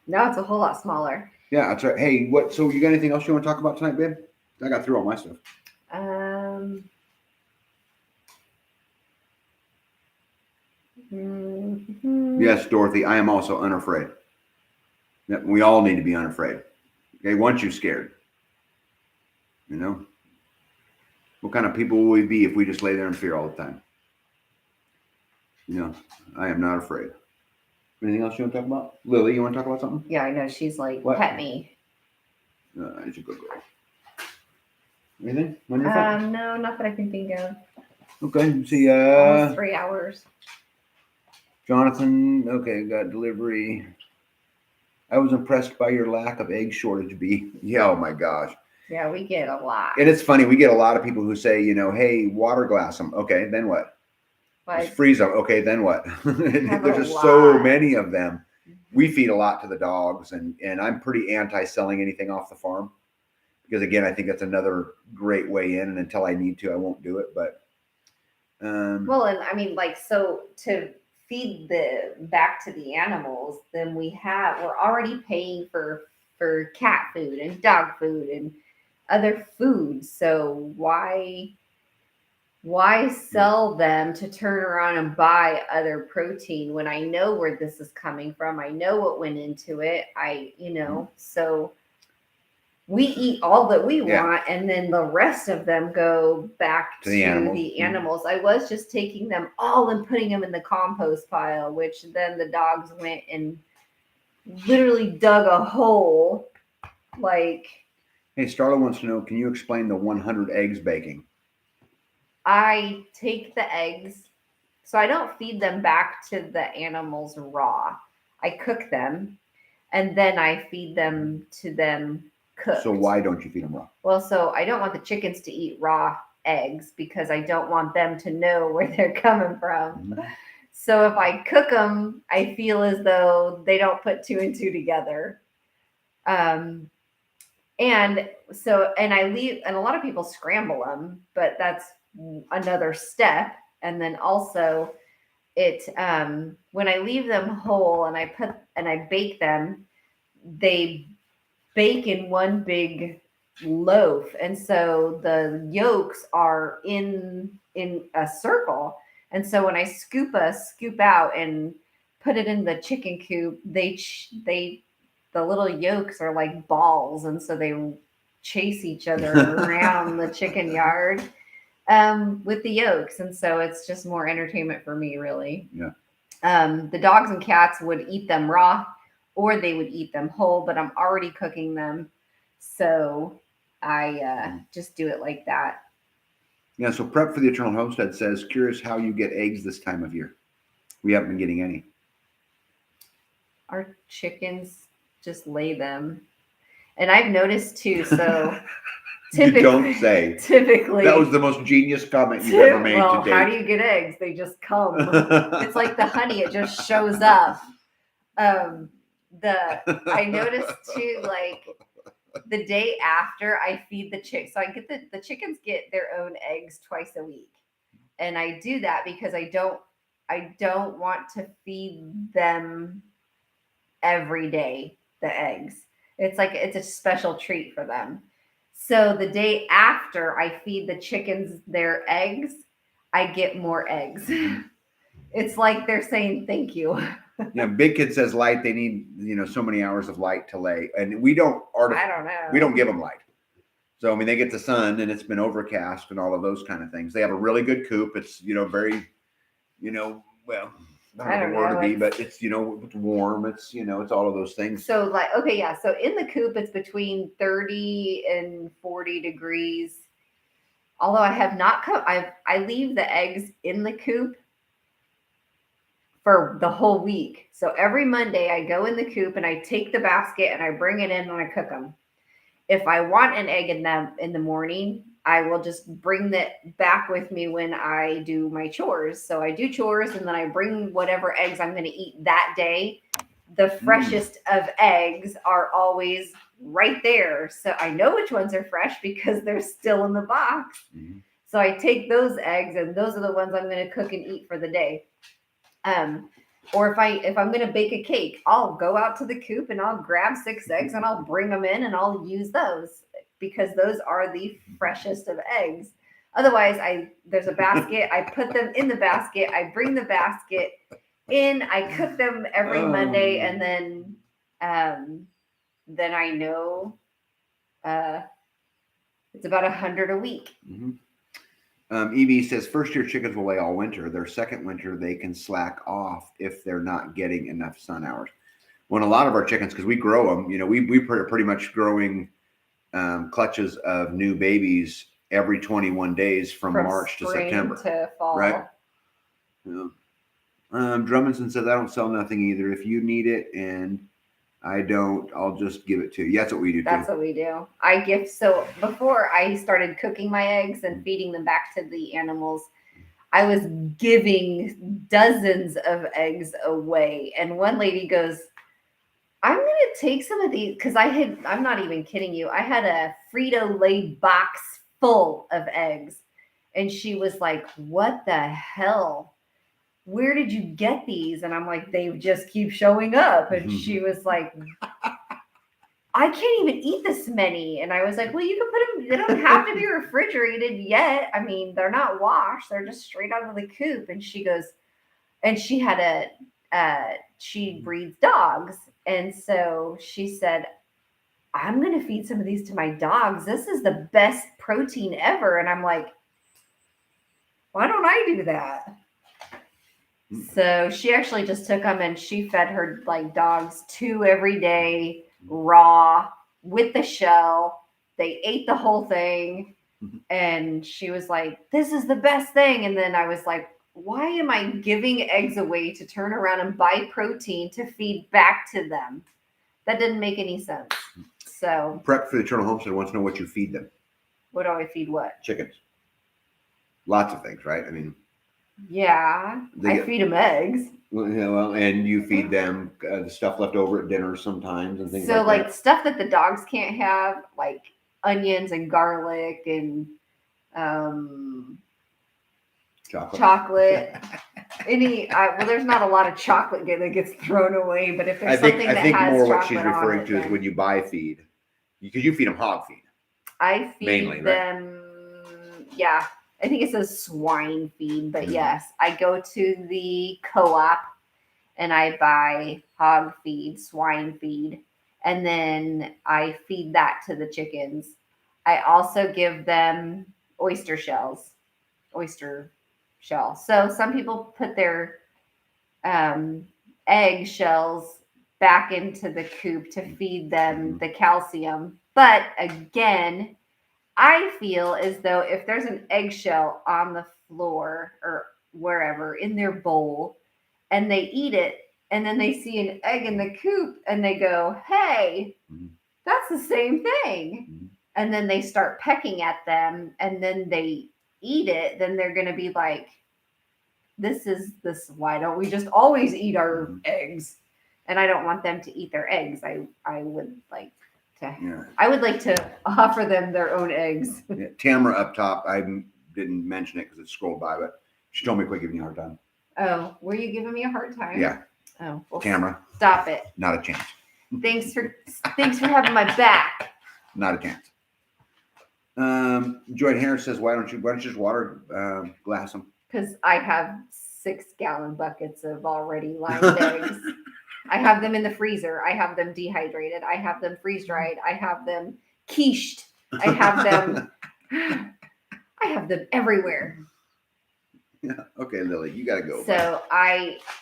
Now it's a whole lot smaller. Yeah, that's right. Hey, so you got anything else you want to talk about tonight, babe? I got through all my stuff. Yes, Dorothy, I am also unafraid. Yeah, we all need to be unafraid. Okay, once you're scared. What kind of people will we be if we just lay there in fear all the time? I am not afraid. Anything else you want to talk about? Lily, you want to talk about something? Yeah, I know. She's like, what? Pet me. She's a good girl. Anything on your phone? No, not that I can think of. Okay, see, almost 3 hours. Jonathan, okay, got delivery. I was impressed by your lack of egg shortage, B. Yeah, oh my gosh. Yeah, we get a lot. And it's funny, we get a lot of people who say, hey, water glass them. Okay, then what? Just freeze them. Okay, then what? There's just so many of them. We feed a lot to the dogs, and I'm pretty anti selling anything off the farm because, again, I think that's another great way in. And until I need to, I won't do it. But well, and I mean, so to feed back to the animals, then we're already paying for cat food and dog food and other foods. So why sell them to turn around and buy other protein when I know where this is coming from? I know what went into it. So we eat all that we want, and then the rest of them go back to the animals. I was just taking them all and putting them in the compost pile, which then the dogs went and literally dug a hole. Hey, Starla wants to know, can you explain the 100 eggs baking? I take the eggs, so I don't feed them back to the animals raw. I cook them, and then I feed them to them cooked. So why don't you feed them raw? Well, so I don't want the chickens to eat raw eggs because I don't want them to know where they're coming from. Mm-hmm. So if I cook them, I feel as though they don't put 2 and 2 together. And a lot of people scramble them, but that's another step. And then also when I leave them whole and I bake them, they bake in one big loaf. And so the yolks are in a circle. And so when I scoop out and put it in the chicken coop, the little yolks are like balls. And so they chase each other around the chicken yard with the yolks. And so it's just more entertainment for me, really. Yeah. The dogs and cats would eat them raw or they would eat them whole, but I'm already cooking them. So I just do it like that. Yeah, so Prep for the Eternal Homestead says, curious how you get eggs this time of year. We haven't been getting any. Our chickens just lay them. And I've noticed too, so You don't say. Typically. That was the most genius comment you've ever made to date. How do you get eggs? They just come. It's like the honey, it just shows up. I noticed too, like the day after I feed the chicks, so I get the chickens get their own eggs twice a week. And I do that because I don't want to feed them every day the eggs. It's like it's a special treat for them. So the day after I feed the chickens their eggs, I get more eggs. It's like they're saying thank you. Yeah, Big Kid says light. They need so many hours of light to lay, and we don't. I don't know. We don't give them light. So I mean, they get the sun, and it's been overcast, and all of those kind of things. They have a really good coop. It's very, well. I don't know where to be, but it's it's warm. It's it's all of those things. So like okay, yeah. So in the coop, it's between 30 and 40 degrees. Although I have not I leave the eggs in the coop for the whole week. So every Monday I go in the coop and I take the basket and I bring it in and I cook them. If I want an egg in the morning, I will just bring that back with me when I do my chores. So I do chores and then I bring whatever eggs I'm going to eat that day. The freshest of eggs are always right there. So I know which ones are fresh because they're still in the box. Mm-hmm. So I take those eggs and those are the ones I'm going to cook and eat for the day. Or if I'm going to bake a cake, I'll go out to the coop and I'll grab 6 eggs and I'll bring them in and I'll use those because those are the freshest of eggs. Otherwise, there's a basket. I put them in the basket. I bring the basket in. I cook them every Monday, and then I know it's about 100 a week. Mm-hmm. Evie says, first year chickens will lay all winter. Their second winter, they can slack off if they're not getting enough sun hours. When a lot of our chickens, because we grow them, we pretty much growing clutches of new babies every 21 days from March to September. To fall. Right? Yeah. Drummondson says, I don't sell nothing either. If you need it and I don't, I'll just give it to you. Yeah, that's what we do. That's what we do. I gift. So before I started cooking my eggs and feeding them back to the animals, I was giving dozens of eggs away. And one lady goes, I'm going to take some of these because I'm not even kidding you. I had a Frito-Lay box full of eggs. And she was like, what the hell? Where did you get these? And I'm like, they just keep showing up. And she was like, I can't even eat this many. And I was like, well, you can put them, they don't have to be refrigerated yet. I mean, they're not washed. They're just straight out of the coop. And she goes, and she had she breeds dogs. And so she said, I'm going to feed some of these to my dogs. This is the best protein ever. And I'm like, why don't I do that? So she actually just took them and she fed her dogs 2 every day, raw with the shell. They ate the whole thing. And she was like, this is the best thing. And then I was like, why am I giving eggs away to turn around and buy protein to feed back to them? That didn't make any sense. So Prep for the Eternal Homestead wants to know what you feed them. What do I feed what? Chickens. Lots of things, right? I mean, yeah, I feed them eggs. Well, and you feed them the stuff left over at dinner sometimes and things like that. So, like stuff that the dogs can't have, like onions and garlic and chocolate. There's not a lot of chocolate that gets thrown away, but if there's something that has chocolate on it. I think more what she's referring to is when you buy feed, because you feed them hog feed. I feed mainly, them, right? Yeah. I think it says swine feed, but yes, I go to the co-op and I buy hog feed, swine feed, and then I feed that to the chickens. I also give them oyster shell. So some people put their egg shells back into the coop to feed them the calcium. But again, I feel as though if there's an eggshell on the floor or wherever in their bowl and they eat it and then they see an egg in the coop and they go, hey, that's the same thing. And then they start pecking at them and then they eat it, then they're going to be like, why don't we just always eat our eggs? And I don't want them to eat their eggs. I would like to offer them their own eggs. Yeah. Tamara up top, I didn't mention it because it scrolled by, but she told me to quit giving you a hard time. Oh, were you giving me a hard time? Yeah. Oh, well, Tamara. Stop it. Not a chance. Thanks for having my back. Not a chance. Joy Harris says, why don't you just water glass them? Because I have 6-gallon buckets of already lined eggs. I have them in the freezer. I have them dehydrated. I have them freeze dried. I have them quiche. I have them everywhere. Yeah. Okay, Lily, you gotta go. So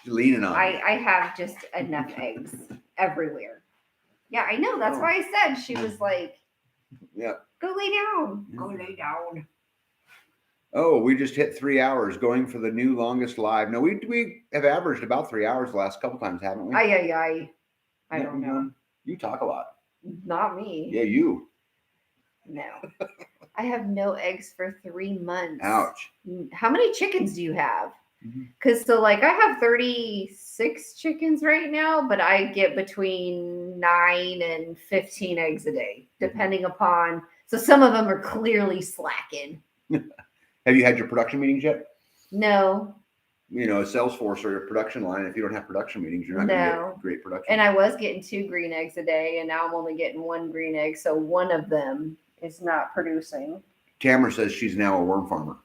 You're leaning on. I have just enough eggs everywhere. Yeah, I know. That's why I said she was like, yeah. Go lay down. Go lay down. Oh, we just hit 3 hours going for the new longest live. No, we have averaged about 3 hours the last couple times, haven't we? I don't know. You talk a lot. Not me. Yeah, you. No. I have no eggs for 3 months. Ouch. How many chickens do you have? Because I have 36 chickens right now, but I get between 9 and 15 eggs a day, depending upon. So some of them are clearly slacking. Have you had your production meetings yet? No. A Salesforce or a production line, if you don't have production meetings, you're not going to get great production. And I was getting 2 green eggs a day, and now I'm only getting 1 green egg. So one of them is not producing. Tamara says she's now a worm farmer.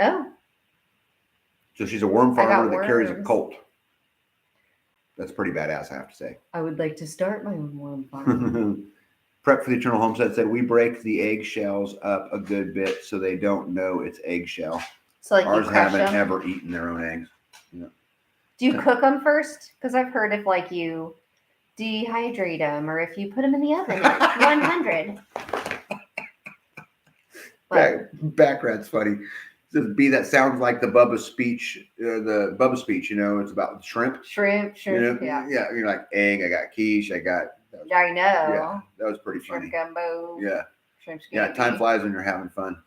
Oh. So she's a worm farmer that carries a colt. That's pretty badass, I have to say. I would like to start my own worm farm. Prep for the Eternal Homestead said, we break the eggshells up a good bit so they don't know it's eggshell. So ours haven't ever eaten their own eggs. Do you cook them first? Because I've heard if you dehydrate them or if you put them in the oven at 100. Backrat's funny. This B that sounds like the Bubba speech. It's about shrimp. Yeah. Yeah, you're like egg. I got quiche. I know. Yeah, that was pretty funny. Shrimp gumbo. Yeah. Shrimp yeah. Time flies when you're having fun.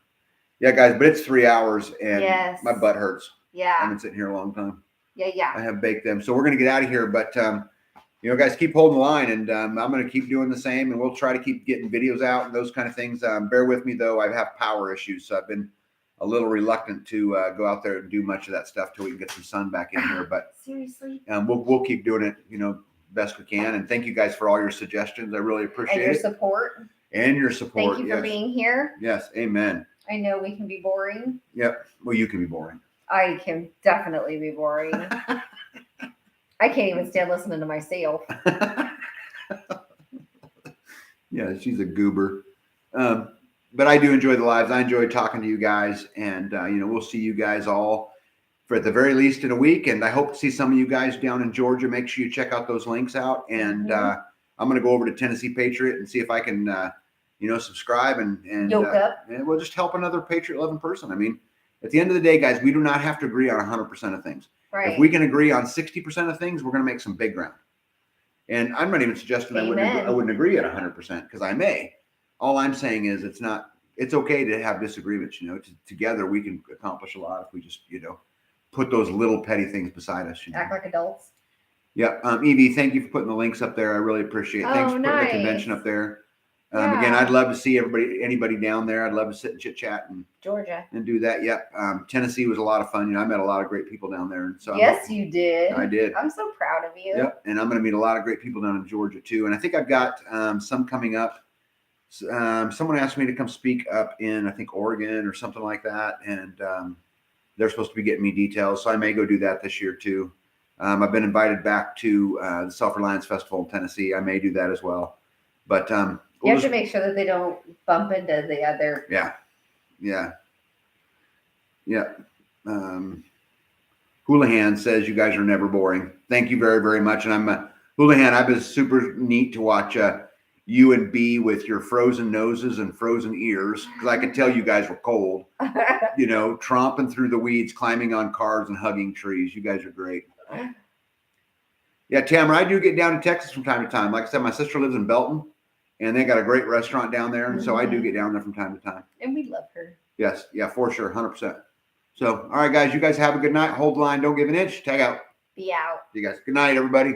Yeah, guys, but it's 3 hours and my butt hurts. Yeah. I've been sitting here a long time. Yeah. I have baked them, so we're gonna get out of here. But guys, keep holding the line, and I'm gonna keep doing the same, and we'll try to keep getting videos out and those kind of things. Bear with me though; I have power issues, so I've been a little reluctant to go out there and do much of that stuff till we can get some sun back in here. But seriously, we'll keep doing it, best we can. And thank you guys for all your suggestions. I really appreciate it. And your support. Thank you for being here. Yes, amen. I know we can be boring. Yep. Well, you can be boring. I can definitely be boring. I can't even stand listening to myself. Yeah, she's a goober. But I do enjoy the lives. I enjoy talking to you guys, and we'll see you guys all for at the very least in a week. And I hope to see some of you guys down in Georgia. Make sure you check out those links out. And I'm going to go over to Tennessee Patriot and see if I can, subscribe and we'll just help another Patriot loving person. I mean, at the end of the day, guys, we do not have to agree on 100% of things. Right. If we can agree on 60% of things, we're going to make some big ground. And I'm not even suggesting I wouldn't agree at 100% because I may. All I'm saying is it's okay to have disagreements, together we can accomplish a lot if we just, put those little petty things beside us. Act like adults. Yeah. Evie, thank you for putting the links up there. I really appreciate it. Thanks for putting the convention up there. Again, I'd love to see anybody down there. I'd love to sit and chit chat and Georgia and do that. Yep. Tennessee was a lot of fun. I met a lot of great people down there. And so yes, you did. I did. I'm so proud of you. Yep. And I'm going to meet a lot of great people down in Georgia too. And I think I've got some coming up. Someone asked me to come speak up in, I think, Oregon or something like that. And they're supposed to be getting me details. So I may go do that this year too. I've been invited back to the Self-Reliance Festival in Tennessee. I may do that as well. But you have to make sure that they don't bump into the other. Yeah. Houlihan says you guys are never boring. Thank you very, very much. And Houlihan, I've been super neat to watch you and B with your frozen noses and frozen ears, because I could tell you guys were cold, you know, tromping through the weeds, climbing on cars and hugging trees. You guys are great. Yeah, Tamara, I do get down to Texas from time to time. Like I said, my sister lives in Belton, and they got a great restaurant down there. And so I do get down there from time to time. And we love her. Yes. Yeah, for sure. 100%. So, all right, guys, you guys have a good night. Hold the line. Don't give an inch. Tag out. Be out. See you guys. Good night, everybody.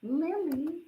Lily.